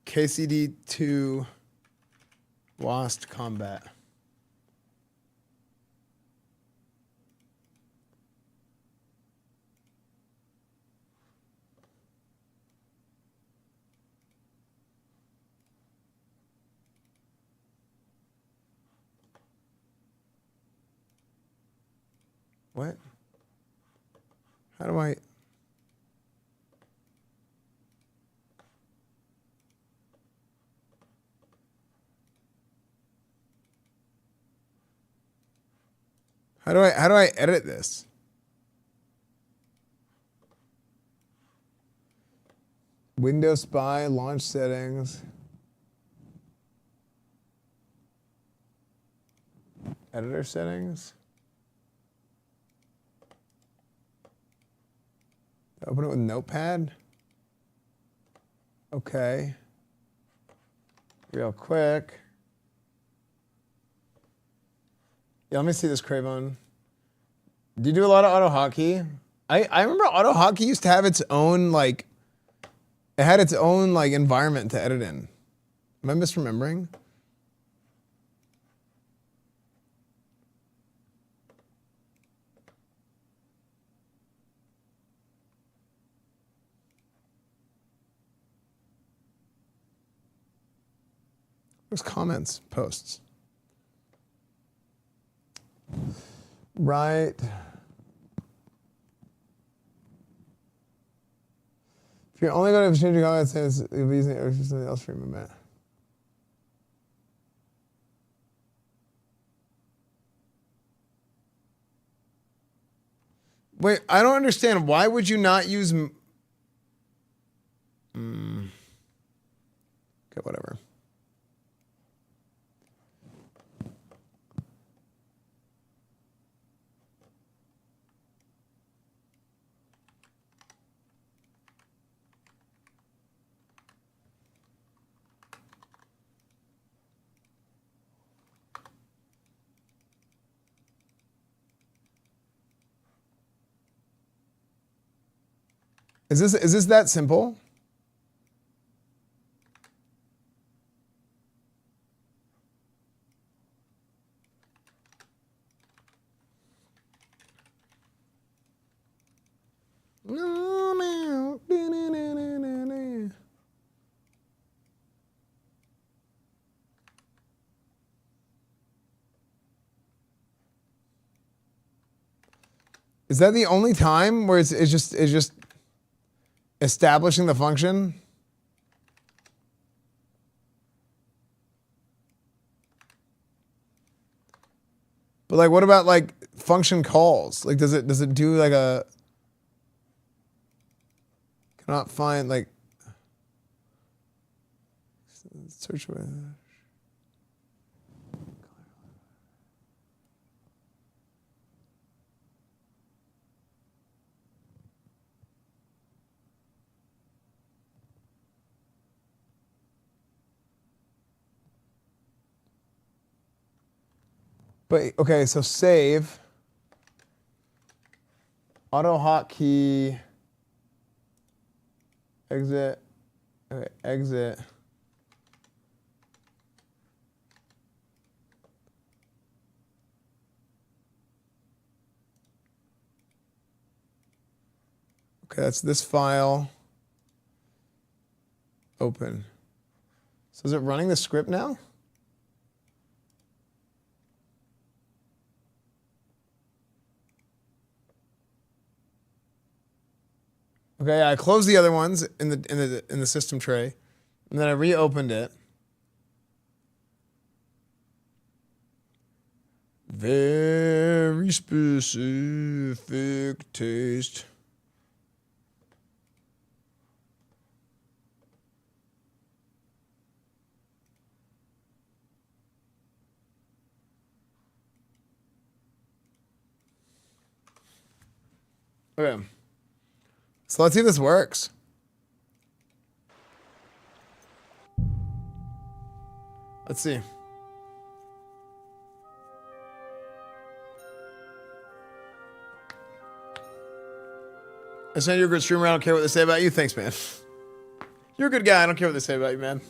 KCD2 Lost Combat. What? How do I... How do I edit this? Windows Spy, launch settings. Editor settings. Open it with Notepad. Okay. Real quick. Yeah, let me see this, Cravon. Do you do a lot of auto hotkey? I remember auto hotkey used to have its own, like, it had its own, like, environment to edit in. Am I misremembering? Where's comments, posts? Right. If you're only going to change your comments, you'll be using it or something else for a minute. Wait, I don't understand. Why would you not use... Okay, whatever. Is this that simple? No. Is that the only time where it's just establishing the function? But like, what about like function calls? Like, does it do like a... Cannot find like... Search for... But okay, so save, auto hotkey, exit, okay, exit. Okay, that's this file. Open. So is it running the script now? Okay, I closed the other ones in the system tray, and then I reopened it. Very specific taste. Okay. So let's see if this works. Let's see. I said you're a good streamer. I don't care what they say about you. Thanks, man. You're a good guy. I don't care what they say about you, man.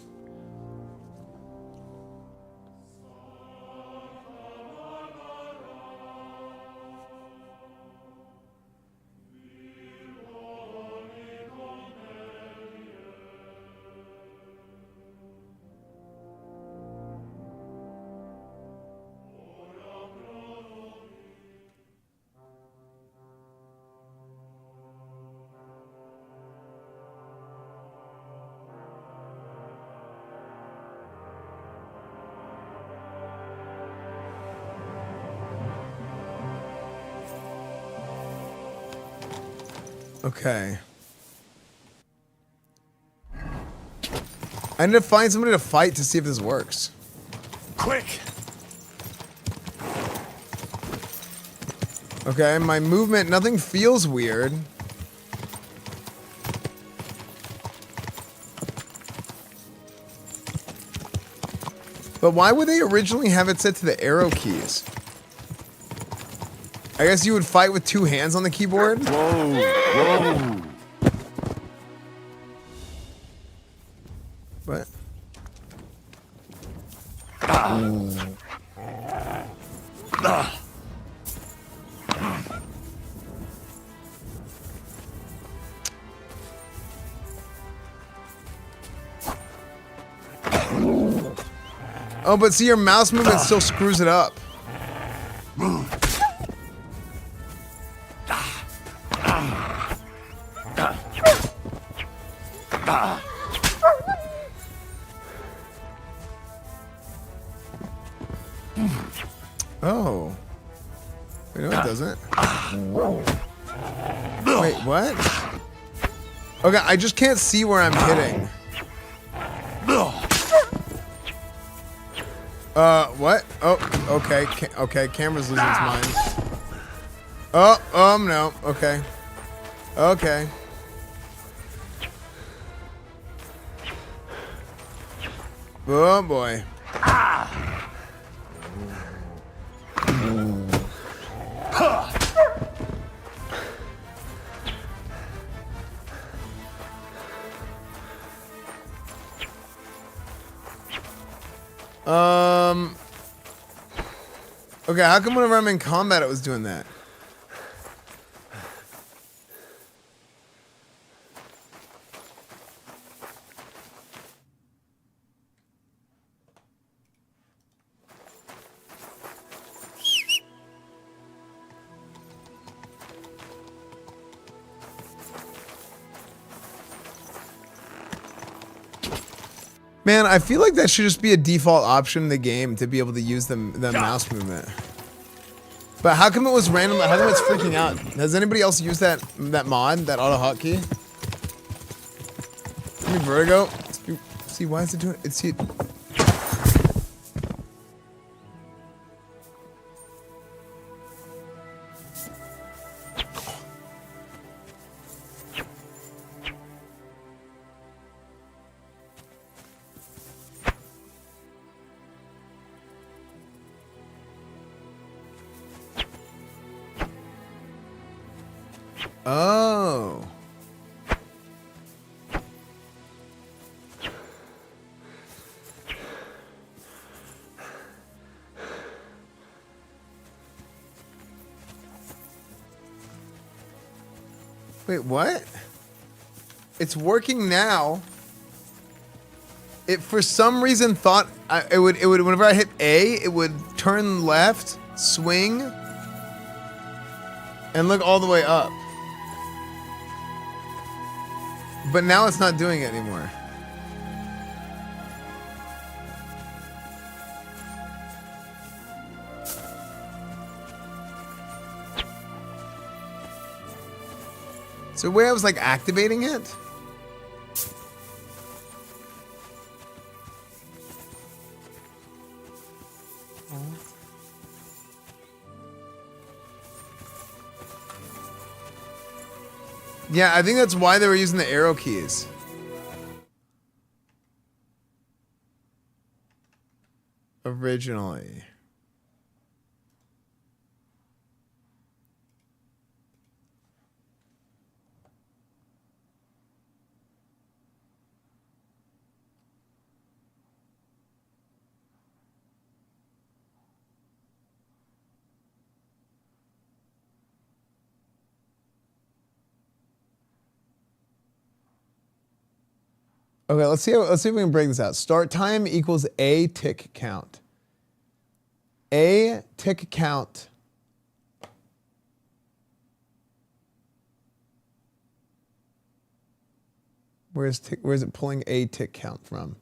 Okay. I need to find somebody to fight to see if this works. Quick! Okay, my movement, nothing feels weird. But why would they originally have it set to the arrow keys? I guess you would fight with 2 hands on the keyboard? Whoa, whoa. What? Oh, but see, your mouse movement still screws it up. Oh. Wait, no, it doesn't. Wait, what? Okay, I just can't see where I'm hitting. What? Oh, okay. Okay, camera's losing its mind. Oh, no. Okay. Okay. Oh, boy. Okay, how come whenever I'm in combat it was doing that? Man, I feel like that should just be a default option in the game to be able to use the mouse movement. But how come it was random? How come it's freaking out? Has anybody else used that mod, that auto hotkey? Give me vertigo. See, why is it doing? It's it. Oh. Wait, what? It's working now. It for some reason thought it would whenever I hit A, it would turn left, swing, and look all the way up. But now it's not doing it anymore. So the way I was like activating it? Yeah, I think that's why they were using the arrow keys. Originally. Okay, let's see if we can break this out. Start time equals a tick count. A tick count. Where's it pulling a tick count from?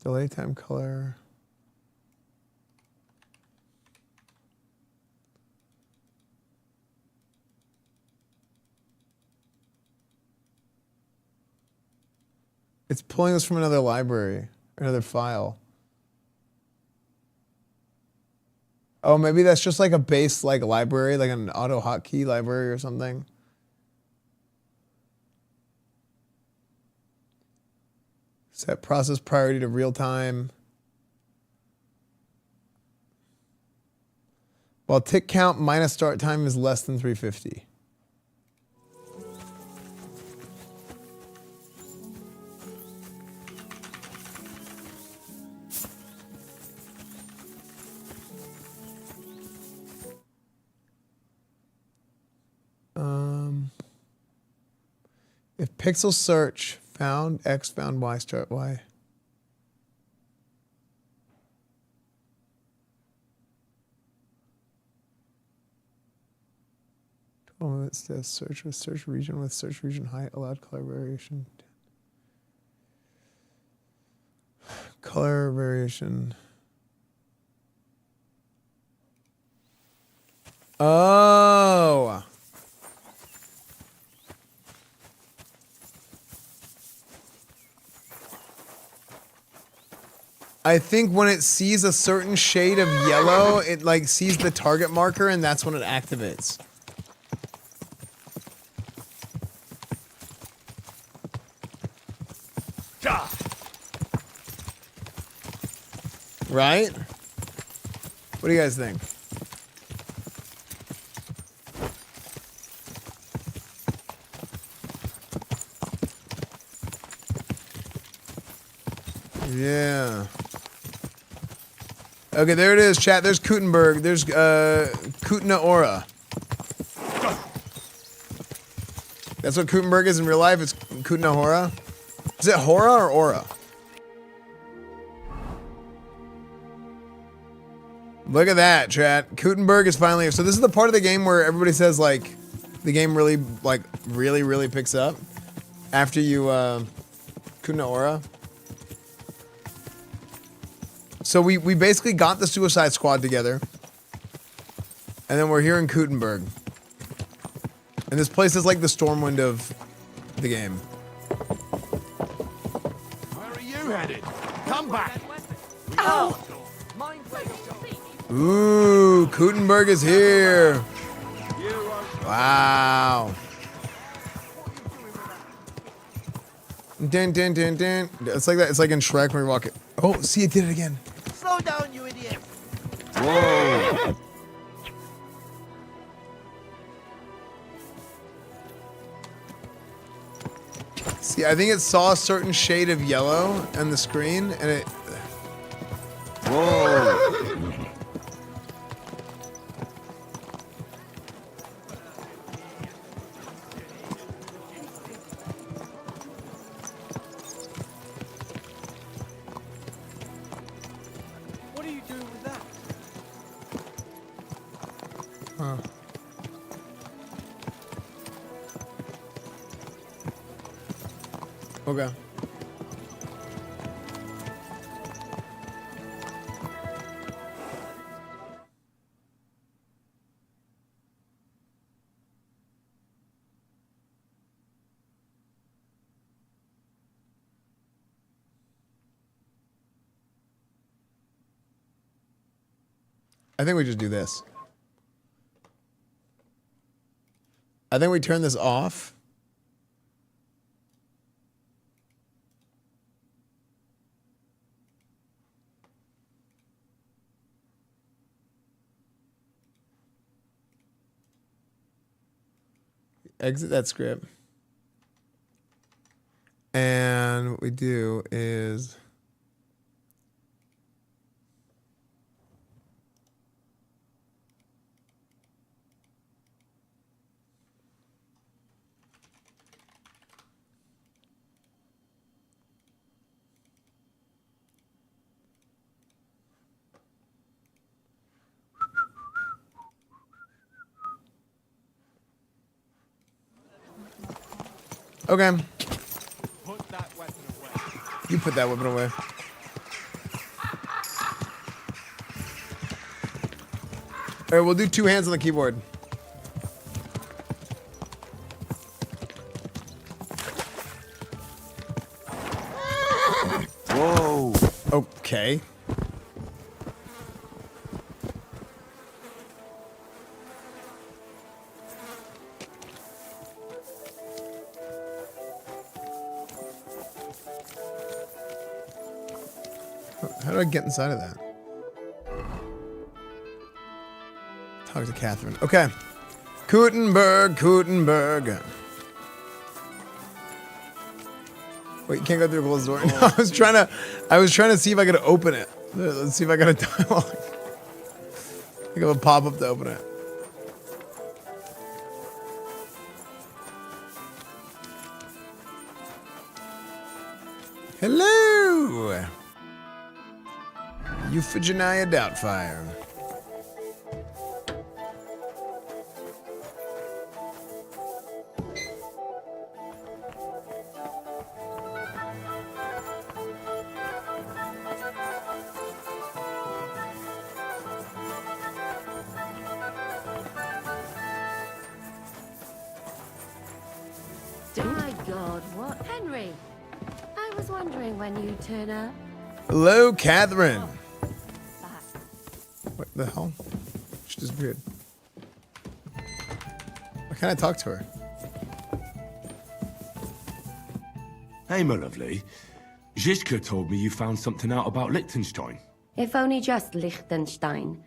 Delay time color. It's pulling this from another library, another file. Oh, maybe that's just like a base like library, like an auto hotkey library or something. Set process priority to real time. While tick count minus start time is less than 350. If pixel search found X found Y start Y. 12 minutes to search with search region height allowed color variation. Color variation. Oh. I think when it sees a certain shade of yellow, it like sees the target marker and that's when it activates. Right? What do you guys think? Yeah. Okay, there it is, chat. There's Kutenberg. There's Kutna Aura. That's what Kutenberg is in real life. It's Kutna Hora. Is it Hora or Aura? Look at that, chat. Kutenberg is finally here. So this is the part of the game where everybody says like the game really really picks up after you Kutna Aura. So we basically got the Suicide Squad together. And then we're here in Kutenberg. And this place is like the Stormwind of the game. Where are you headed? Come back! Ow! Ooh, Kutenberg is here. Wow. Dun, dun, dun, dun. It's like that. It's like in Shrek when we walk it. Oh, see, it did it again. Slow down, you idiot. Whoa. See, I think it saw a certain shade of yellow on the screen, and it... Whoa. What are you doing with that? Huh. Okay. I think we just do this. I think we turn this off. Exit that script. And what we do is okay. Put that weapon away. You put that weapon away. All right, we'll do 2 hands on the keyboard. Whoa. Okay. How do I get inside of that? Talk to Catherine. Okay. Gutenberg. Wait, you can't go through a closed door. No, I was trying to see if I could open it. Let's see if I got a dialogue. I got a pop-up to open it. Hello! Euphigenia Doubtfire. Oh my God, what? Henry, I was wondering when you'd turn up. Hello, Catherine. What the hell? She disappeared. Why can't I talk to her? Hey, my lovely. Zizka told me you found something out about Liechtenstein. If only just Liechtenstein.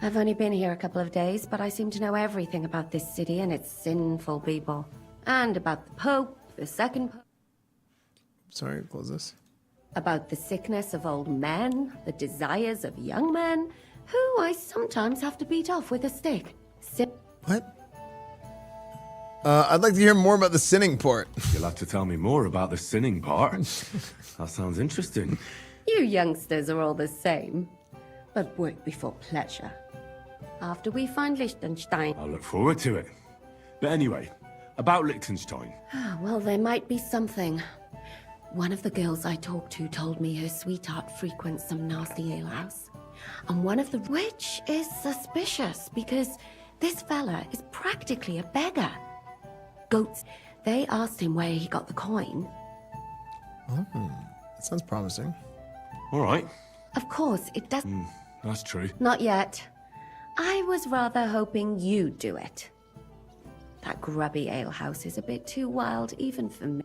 I've only been here a couple of days, but I seem to know everything about this city and its sinful people. And about the Pope, the second Pope. Sorry, close this. About the sickness of old men, the desires of young men, who I sometimes have to beat off with a stick. What? I'd like to hear more about the sinning part. You'll have to tell me more about the sinning part. That sounds interesting. You youngsters are all the same, but work before pleasure. After we find Liechtenstein... I look forward to it. But anyway, about Liechtenstein. Well, there might be something. One of the girls I talked to told me her sweetheart frequents some nasty alehouse. And one of the... Which is suspicious, because this fella is practically a beggar. Goats. They asked him where he got the coin. Oh, that sounds promising. All right. Of course, it does... That's true. Not yet. I was rather hoping you'd do it. That grubby alehouse is a bit too wild even for me.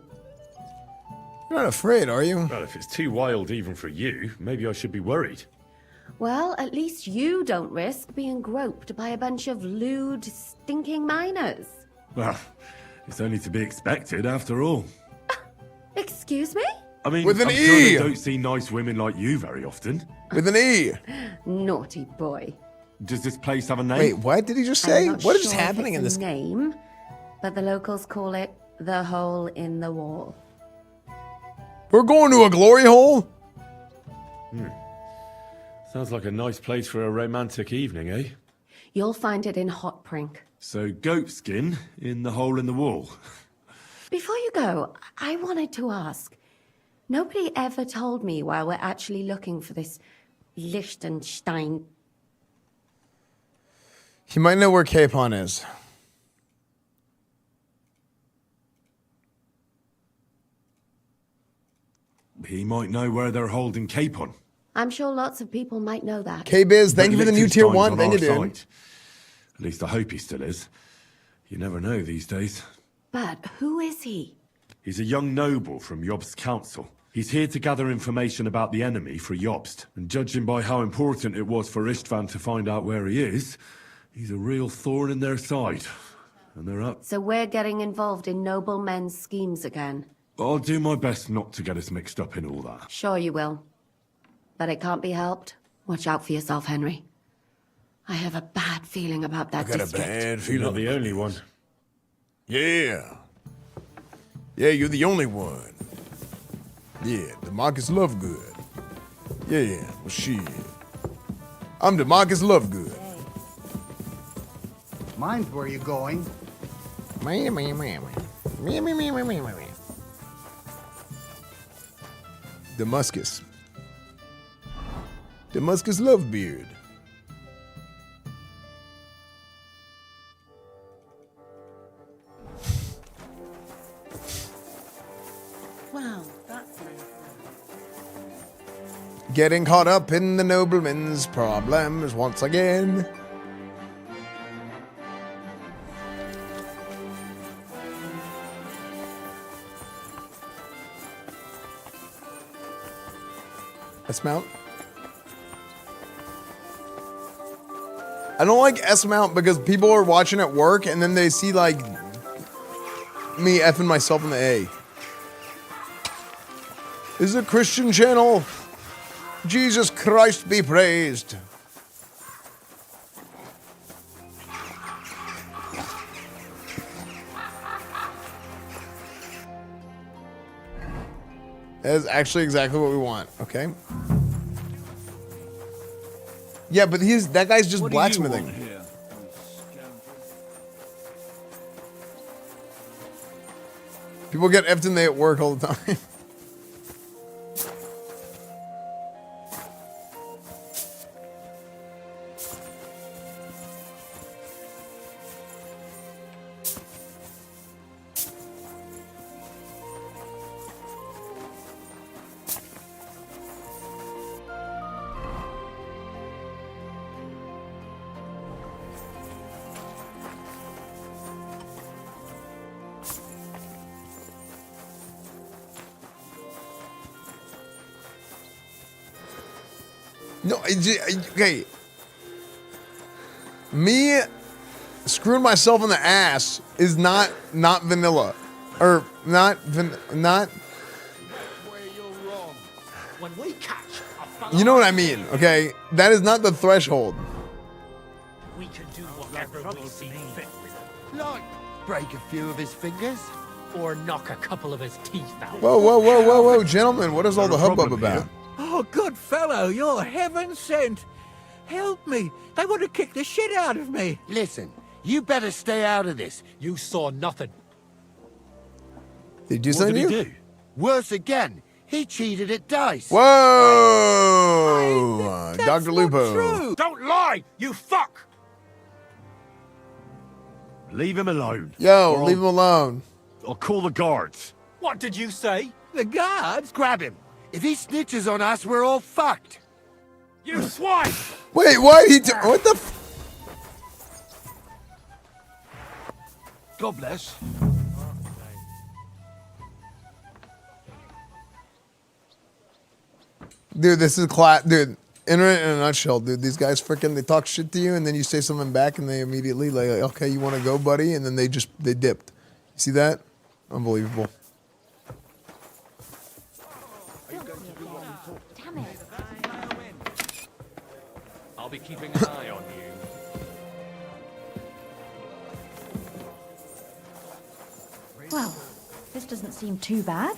You're not afraid, are you? Well, if it's too wild even for you, maybe I should be worried. Well, at least you don't risk being groped by a bunch of lewd, stinking miners. Well, it's only to be expected after all. Excuse me? I mean, With an I'm E! sure they don't see nice women like you very often. With an E! Naughty boy. Does this place have a name? Wait, what did he just say? What is happening in this? Name, but the locals call it the hole in the wall. We're going to a glory hole? Sounds like a nice place for a romantic evening, eh? You'll find it in Hot Prink. So goat skin in the hole in the wall. Before you go, I wanted to ask. Nobody ever told me why we're actually looking for this Liechtenstein. He might know where Capon is. He might know where they're holding Capon. I'm sure lots of people might know that. K-Biz, thank you for the new tier Liechtenstein's 1. on Thank you, our dude. side. At least I hope he still is. You never know these days. But who is he? He's a young noble from Jobst's council. He's here to gather information about the enemy for Jobst, and judging by how important it was for Esfand to find out where he is, he's a real thorn in their side. And they're up. So we're getting involved in noblemen's schemes again. I'll do my best not to get us mixed up in all that. Sure you will. But it can't be helped. Watch out for yourself, Henry. I have a bad feeling about that district. You're not the only one. Yeah. Yeah, you're the only one. Yeah, DeMarcus Lovegood. Yeah, well, shit. I'm DeMarcus Lovegood. Mind where you're going. Damascus. Damascus Lovebeard. Wow, that's nice. Getting caught up in the nobleman's problems once again. S-mount. I don't like S-mount because people are watching at work and then they see like me effing myself in the A. This is a Christian channel. Jesus Christ be praised. That is actually exactly what we want, okay? Yeah, but that guy's just blacksmithing. People get effed in they at work all the time. No, okay. Me screwing myself in the ass is not vanilla, or not. When we catch a You know what I mean, okay? That is not the threshold. we can do whatever we see fit with him. Like, break a few of his fingers. Or knock a couple of his teeth out. Whoa, gentlemen, what is all the hubbub about? Oh, good fellow, you're heaven sent. Help me. They want to kick the shit out of me. Listen, you better stay out of this. You saw nothing. Did you something? do? Worse again. He cheated at dice. Whoa! Dr. Lupo. True. Don't lie, you fuck! Leave him alone. Yo, leave him alone. I'll call the guards. What did you say? The guards? Grab him. If he snitches on us, we're all fucked. You swine! Wait, why did he what the God bless. Dude, this is dude, internet in a nutshell, dude. These guys freaking, they talk shit to you and then you say something back and they immediately like, okay, you want to go, buddy? And then they dipped. You see that? Unbelievable. Damn it. I'll be keeping an eye on you. Well, this doesn't seem too bad.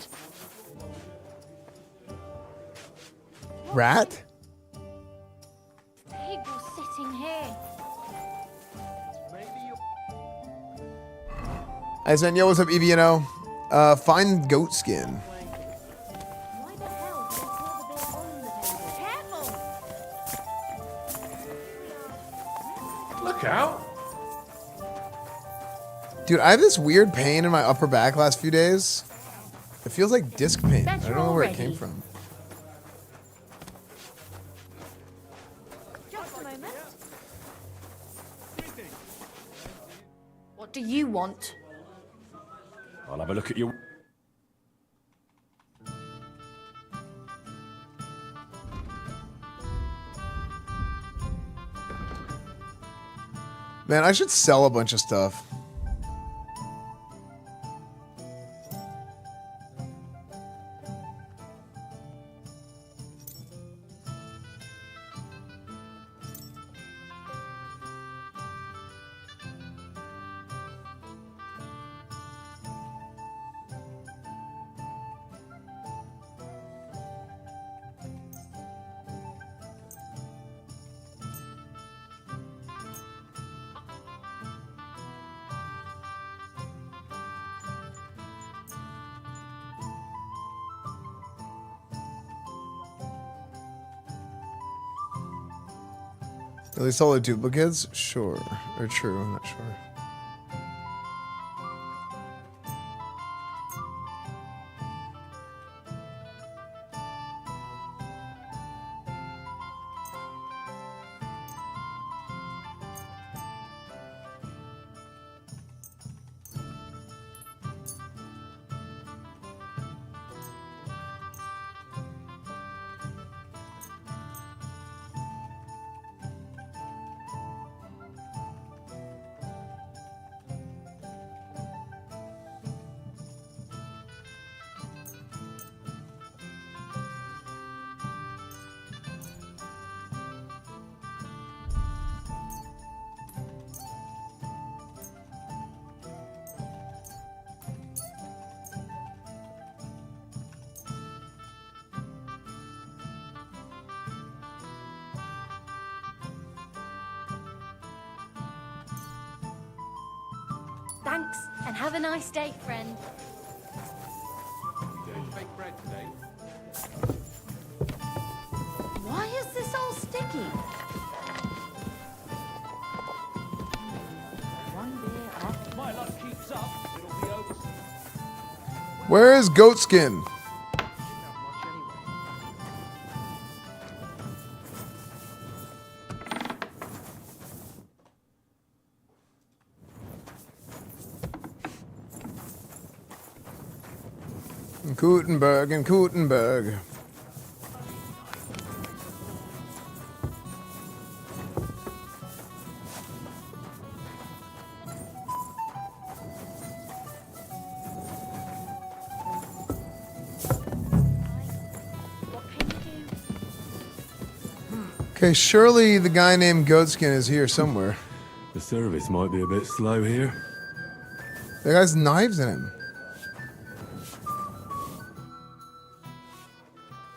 Rat? Table sitting here. I said, yo, what's up, EVNO? Find goat skin. Look out! Dude, I have this weird pain in my upper back last few days. It feels like disc pain. I don't know where it came from. Just a moment. What do you want? I'll have a look at your... Man, I should sell a bunch of stuff. At least all the duplicates? Sure. Or true, I'm not sure. Thanks, and have a nice day, friend. Bake bread today. Why is this all sticky? One beer after my luck keeps up, it'll be over. Where is Goatskin? Gutenberg and Gutenberg. Okay, surely the guy named Goatskin is here somewhere. The service might be a bit slow here. That guy's knives in him.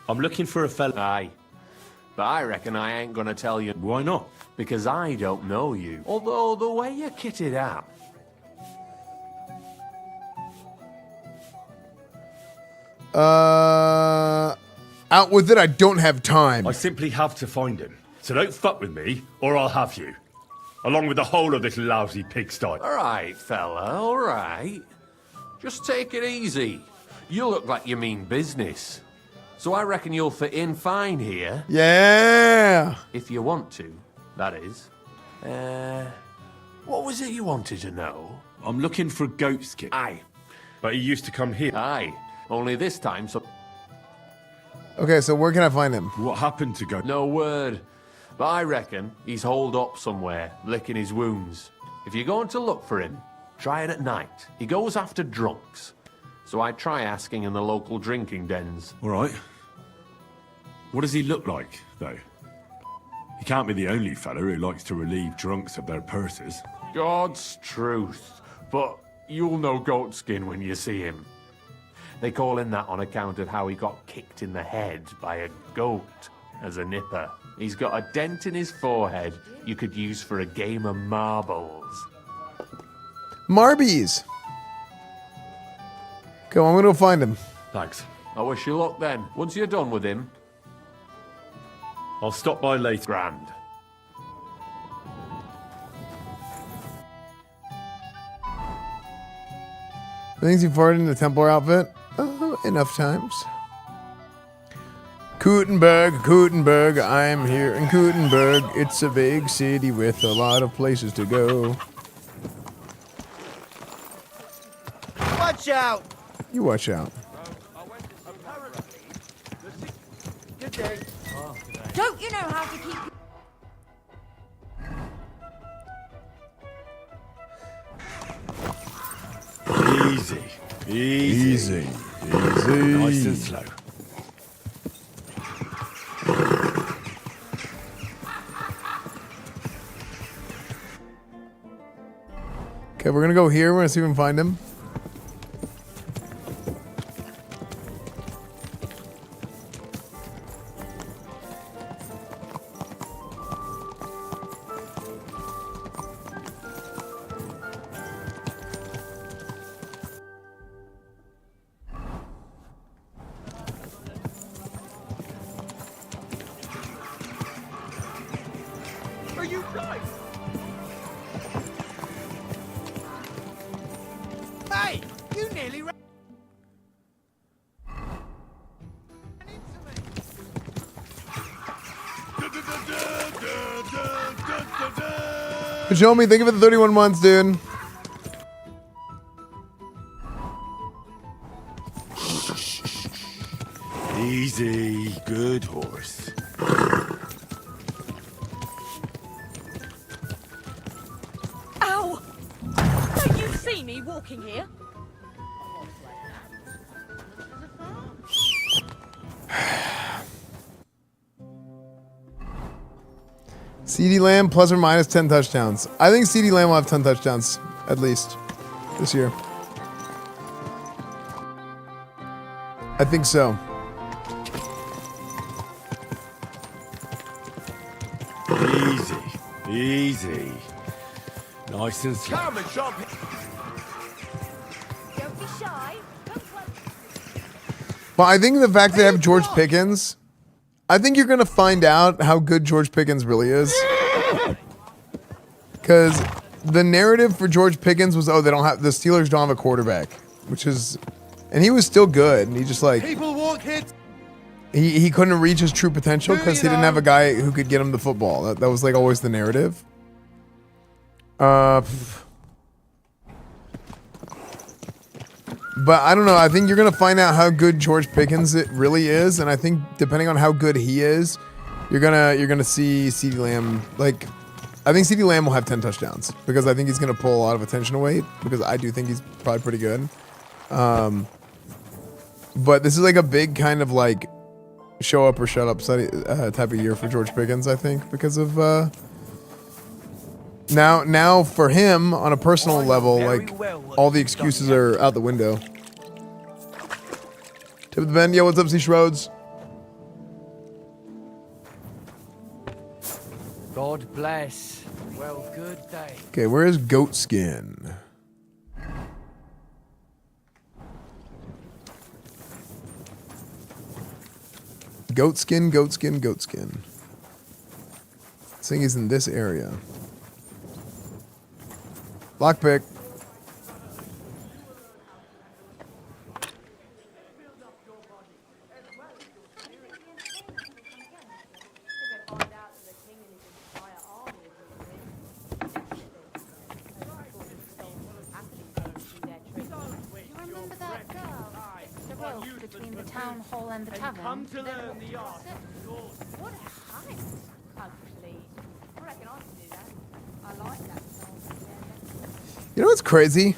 I'm looking for a fella. Aye. But I reckon I ain't gonna tell you. Why not? Because I don't know you. Although the way you're kitted out. Out with it, I don't have time. I simply have to find him. So don't fuck with me, or I'll have you. Along with the whole of this lousy pigsty. Alright, fella, alright. Just take it easy. You look like you mean business. So I reckon you'll fit in fine here. Yeah! If you want to, that is. What was it you wanted to know? I'm looking for Goatskin. Aye. But he used to come here. Aye. Only this time, so... Okay, so where can I find him? What happened to Goat? No word. But I reckon he's holed up somewhere, licking his wounds. If you're going to look for him, try it at night. He goes after drunks. So I try asking in the local drinking dens. All right. What does he look like, though? He can't be the only fella who likes to relieve drunks of their purses. God's truth. But you'll know Goatskin when you see him. They call him that on account of how he got kicked in the head by a goat as a nipper. He's got a dent in his forehead you could use for a game of marbles. Marbies! Okay, well, I'm gonna go find him. Thanks. I wish you luck then. Once you're done with him, I'll stop by later. Grand. Things you farted in the Templar outfit? Enough times. Gutenberg, I'm here in Gutenberg. It's a big city with a lot of places to go. Watch out! You watch out. Good day. Don't you know how to keep... Easy. Easy. Easy. Nice and slow. Okay, we're gonna go here. We're gonna see if we can find him. Are you guys? Hey, you nearly ran Show me. Think of it. 31 months, dude. Easy. Good horse. Ow! Don't you see me walking here? CD Lamb plus or minus 10 touchdowns. I think CD Lamb will have 10 touchdowns at least this year. I think so. Easy. Easy. Nice and slow. Come and jump. Don't be shy. Well, I think the fact they have George Pickens, I think you're going to find out how good George Pickens really is. Because the narrative for George Pickens was, oh, the Steelers don't have a quarterback, which is, and he was still good. And he just like, People walk here. he couldn't reach his true potential because he didn't have a guy who could get him the football. That was like always the narrative. But I don't know. I think you're gonna find out how good George Pickens it really is, and I think depending on how good he is, you're gonna see CeeDee Lamb. Like, I think CeeDee Lamb will have 10 touchdowns because I think he's gonna pull a lot of attention away because I do think he's probably pretty good. But this is like a big kind of like show up or shut up type of year for George Pickens. I think because of now for him on a personal level, like all the excuses are out the window. Tip of the bend, yo, what's up, C. Schroeds? God bless. Well, good day. Okay, where is Goat Skin? Goat Skin, Goat Skin, Goat Skin. This thing is in this area. Lockpick. Remember that girl? The road between the town hall and the tavern. Come to learn the art. What a heist, actually. I reckon I can do that. I like that song. You know what's crazy?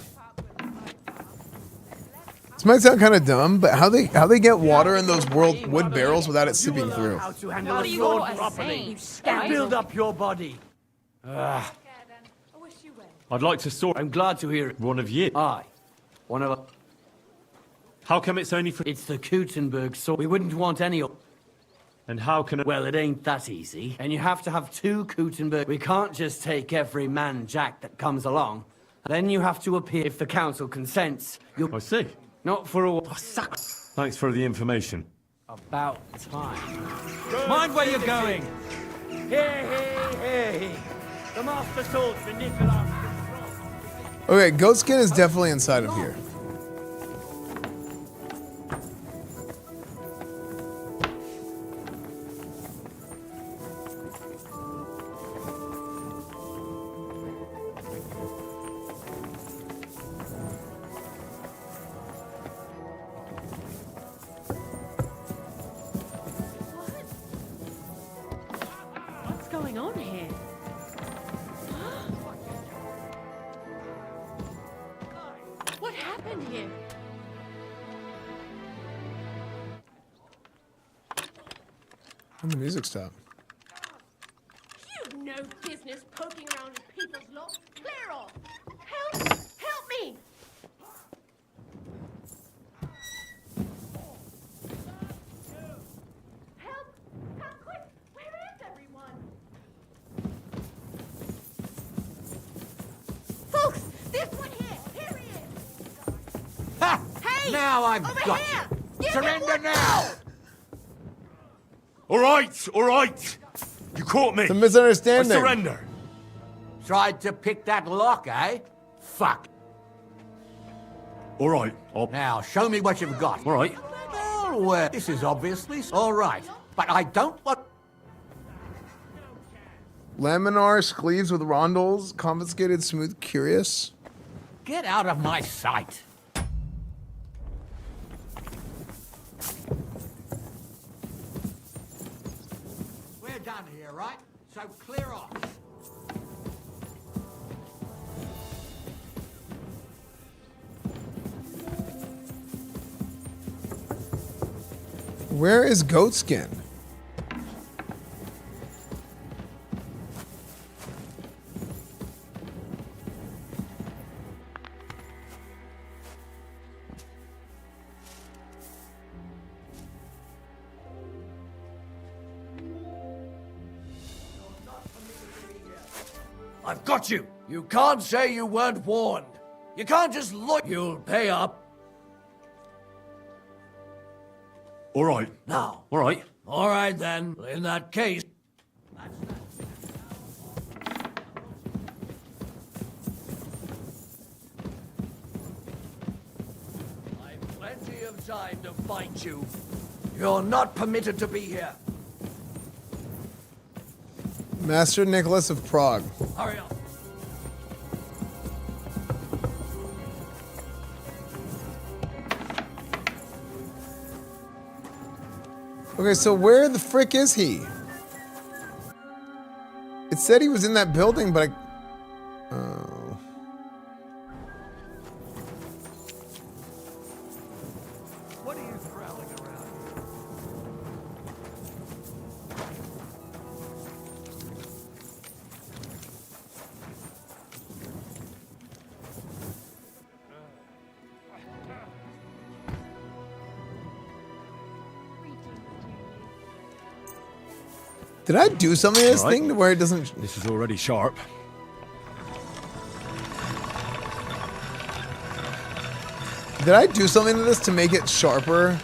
This might sound kind of dumb, but how they get water in those wood barrels without it seeping through? How to handle a sword properly. And build up your body. I'd like to sort. I'm glad to hear it. One of you. Aye. One of us. How come it's only for... It's the Gutenberg sword. We wouldn't want any... And how can... Well, it ain't that easy. And you have to have 2 Gutenberg. We can't just take every man jack that comes along. Then you have to appear if the council consents. I see. Not for a... Thanks for the information. About time. Mind where you're going. Hey, hey, hey. The master swordsman Nicholas. Okay, Goat Skin is definitely inside of here. And the music stopped. You've no business poking around in people's lots. Clear off! Help! Help me! Help! Come quick! Where is everyone? Folks! This one here! Here he is! Ha! Hey! Now I've Over got here! you. Give him Surrender one now! All right, all right. You caught me. It's a misunderstanding. I surrender. Tried to pick that lock, eh? Fuck. All right, Now, show me what you've got. All right. Oh, well, this is obviously all right. But I don't want... Laminar sleeves with rondels, confiscated, smooth, curious. Get out of my sight. We're done here, right? So clear off. Where is Goatskin? I've got you. You can't say you weren't warned. You can't just look. You'll pay up. All right. Now. All right. All right, then. In that case... I've plenty of time to fight you. You're not permitted to be here. Master Nicholas of Prague. Hurry up. Okay, so where the frick is he? It said he was in that building, but I... Oh. What are you prowling around? Did I do something to this All right. thing to where it doesn't... This is already sharp. Did I do something to this to make it sharper?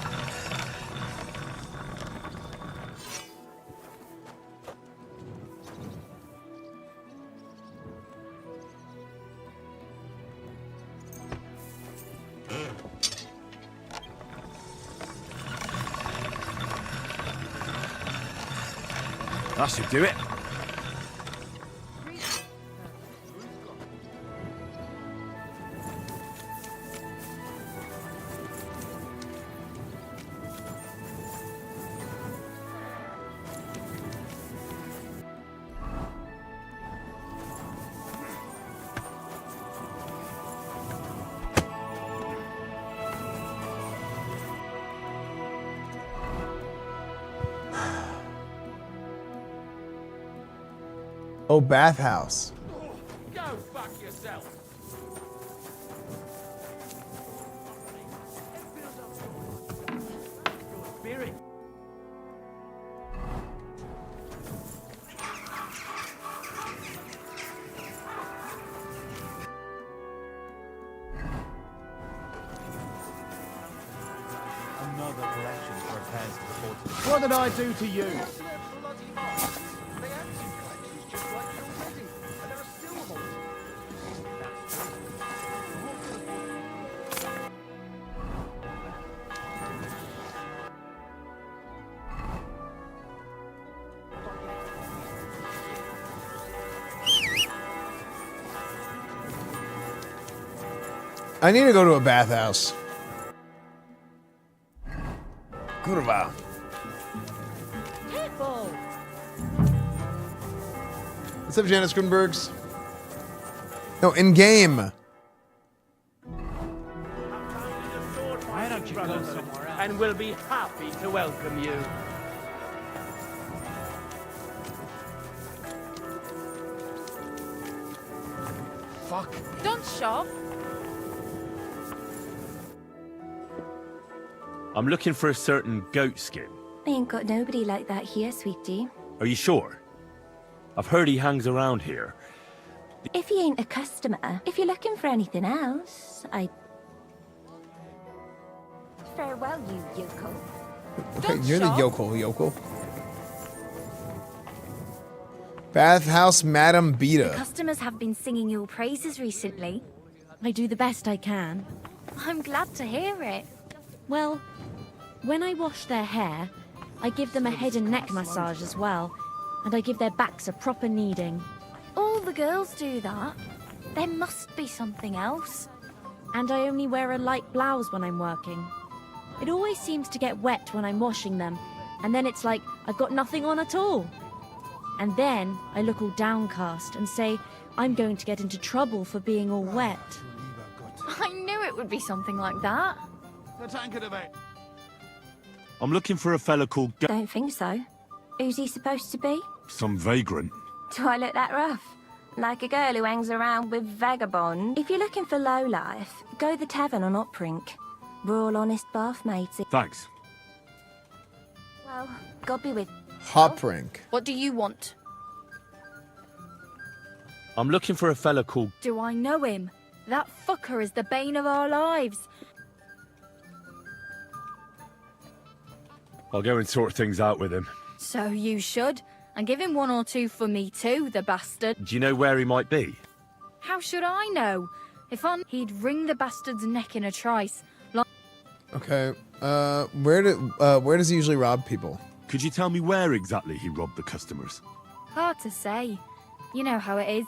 That should do it. Oh, bathhouse. Go fuck yourself. Spirit. Another collection for repairs to the fort. What did I do to you? I need to go to a bathhouse. Kurwa. Careful! What's up, Janice Grunbergs? No, in game. Why don't you go somewhere else? And we'll be happy to welcome you. fuck? Don't shove. I'm looking for a certain goat skin. Ain't got nobody like that here, sweetie. Are you sure? I've heard he hangs around here. If he ain't a customer, if you're looking for anything else, Farewell, you yokel. Okay, you're the yokel. Bathhouse Madam Beta. Customers have been singing your praises recently. I do the best I can. I'm glad to hear it. Well, when I wash their hair, I give them a head and neck massage as well, and I give their backs a proper kneading. All the girls do that. There must be something else. And I only wear a light blouse when I'm working. It always seems to get wet when I'm washing them, and then it's like I've got nothing on at all. And then I look all downcast and say I'm going to get into trouble for being all wet. I knew it would be something like that. The tankard of it. I'm looking for a fella called Don't think so. Who's he supposed to be? some vagrant. Do I look that rough? Like a girl who hangs around with vagabonds? If you're looking for low life, go the tavern on Uprink. We're all honest bath mates. Thanks. Well, God be with. Hoprink. What do you want? I'm looking for a fella called... Do I know him? That fucker is the bane of our lives. I'll go and sort things out with him. So you should. And give him 1 or 2 for me too, the bastard. Do you know where he might be? How should I know? If he'd wring the bastard's neck in a trice. Okay. Where does he usually rob people? Could you tell me where exactly he robbed the customers? Hard to say. You know how it is.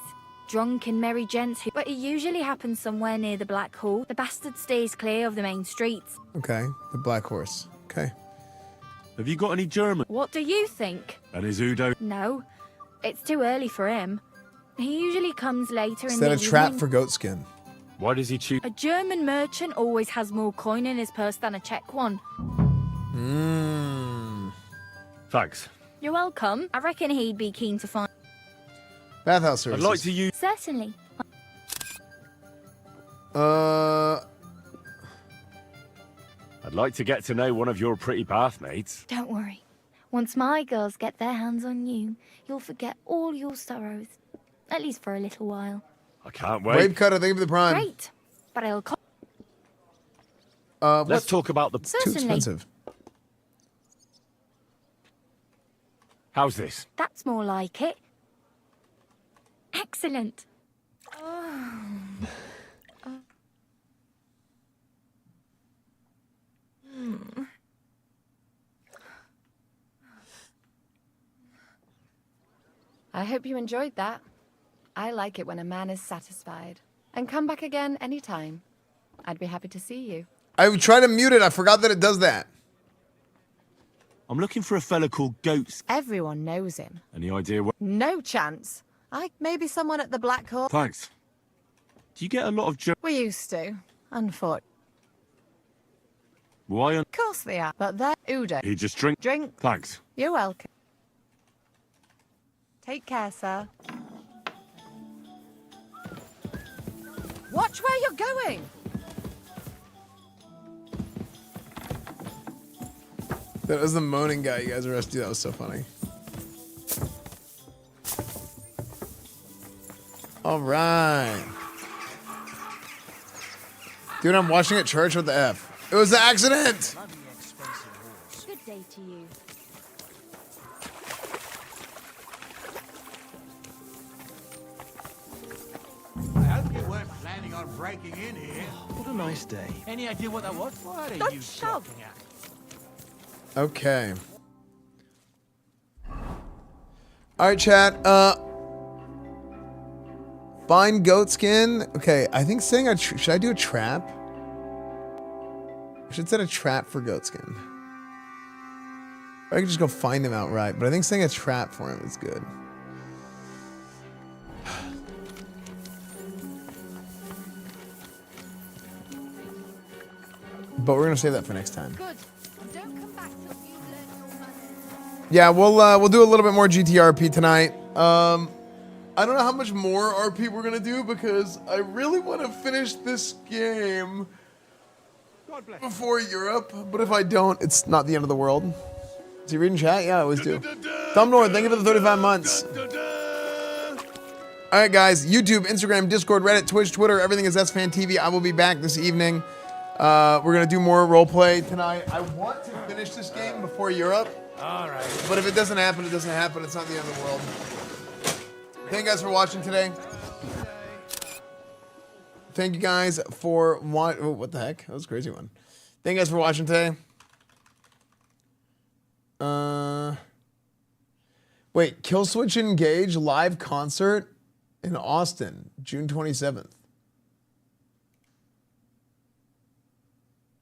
Drunk and merry gents who... But it usually happens somewhere near the Black Hall. The bastard stays clear of the main streets. Okay. The Black Horse. Okay. Have you got any German? What do you think? And is Udo? No. It's too early for him. He usually comes later in Is the that a trap evening. for goat skin? Why does he choose? A German merchant always has more coin in his purse than a Czech one. Thanks. You're welcome. I reckon he'd be keen to find... Bathhouse services. I'd like to use... Certainly. I'd like to get to know one of your pretty bathmates. Don't worry. Once my girls get their hands on you, you'll forget all your sorrows. At least for a little while. I can't wait. Brave Cutter, thank you for the prime. Great. But I'll... Let's talk about the... Too expensive. How's this? That's more like it. Excellent. I hope you enjoyed that. I like it when a man is satisfied. And come back again anytime. I'd be happy to see you. I tried to mute it. I forgot that it does that. I'm looking for a fella called Goats. Everyone knows him. Any idea what... No chance. Maybe someone at the Black Hawk. Thanks. Do you get a lot of We used to. Unfortunately. Why on... Of course they are. But they're Udo. He just drink... Drink. Thanks. You're welcome. Take care, sir. Watch where you're going! That was the moaning guy you guys arrested. That was so funny. All right. Dude, I'm watching at church. What the F? It was an accident! Good day to you. I hope you weren't planning on breaking in here. What a nice day. Any idea what that was? What are Don't you shove. talking at? Okay. All right, chat. Find goat skin. Okay, I think saying should I do a trap? I should set a trap for goat skin. Or I could just go find him outright, but I think saying a trap for him is good. But we're gonna save that for next time. Good. Don't come back till you've learned your manners. Yeah, we'll do a little bit more GTRP tonight. I don't know how much more RP we're gonna do because I really want to finish this game before Europe. But if I don't, it's not the end of the world. Is he reading chat? Yeah, I always do. Thumb North, thank you for the 35 months. All right, guys. YouTube, Instagram, Discord, Reddit, Twitch, Twitter, everything is EsfandTV. I will be back this evening. We're going to do more roleplay tonight. I want to finish this game before Europe. All right. But if it doesn't happen, it doesn't happen. It's not the end of the world. Thank you guys for watching today. Thank you guys for watching. Oh, what the heck? That was a crazy one. Thank you guys for watching today. Wait, Killswitch Engage live concert in Austin, June 27th.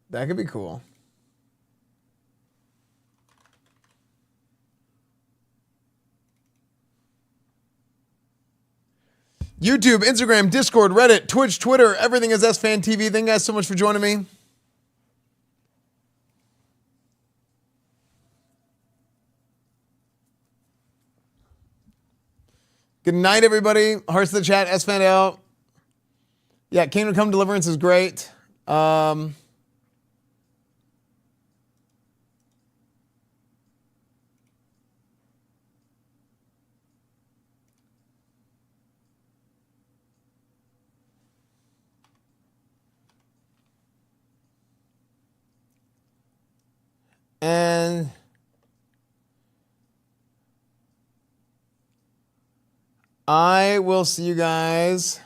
That could be cool. YouTube, Instagram, Discord, Reddit, Twitch, Twitter, everything is EsfandTV. Thank you guys so much for joining me. Good night, everybody. Hearts to the chat, Esfand out. Yeah, Kingdom Come Deliverance is great. And I will see you guys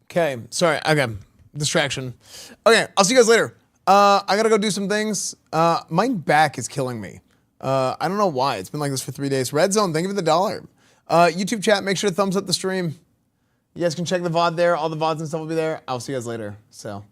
okay, sorry, okay, distraction. Okay, I'll see you guys later. I gotta go do some things. My back is killing me. I don't know why. It's been like this for 3 days. Red Zone, thank you for the $1. YouTube chat, make sure to thumbs up the stream. You guys can check the VOD there. All the VODs and stuff will be there. I'll see you guys later. So.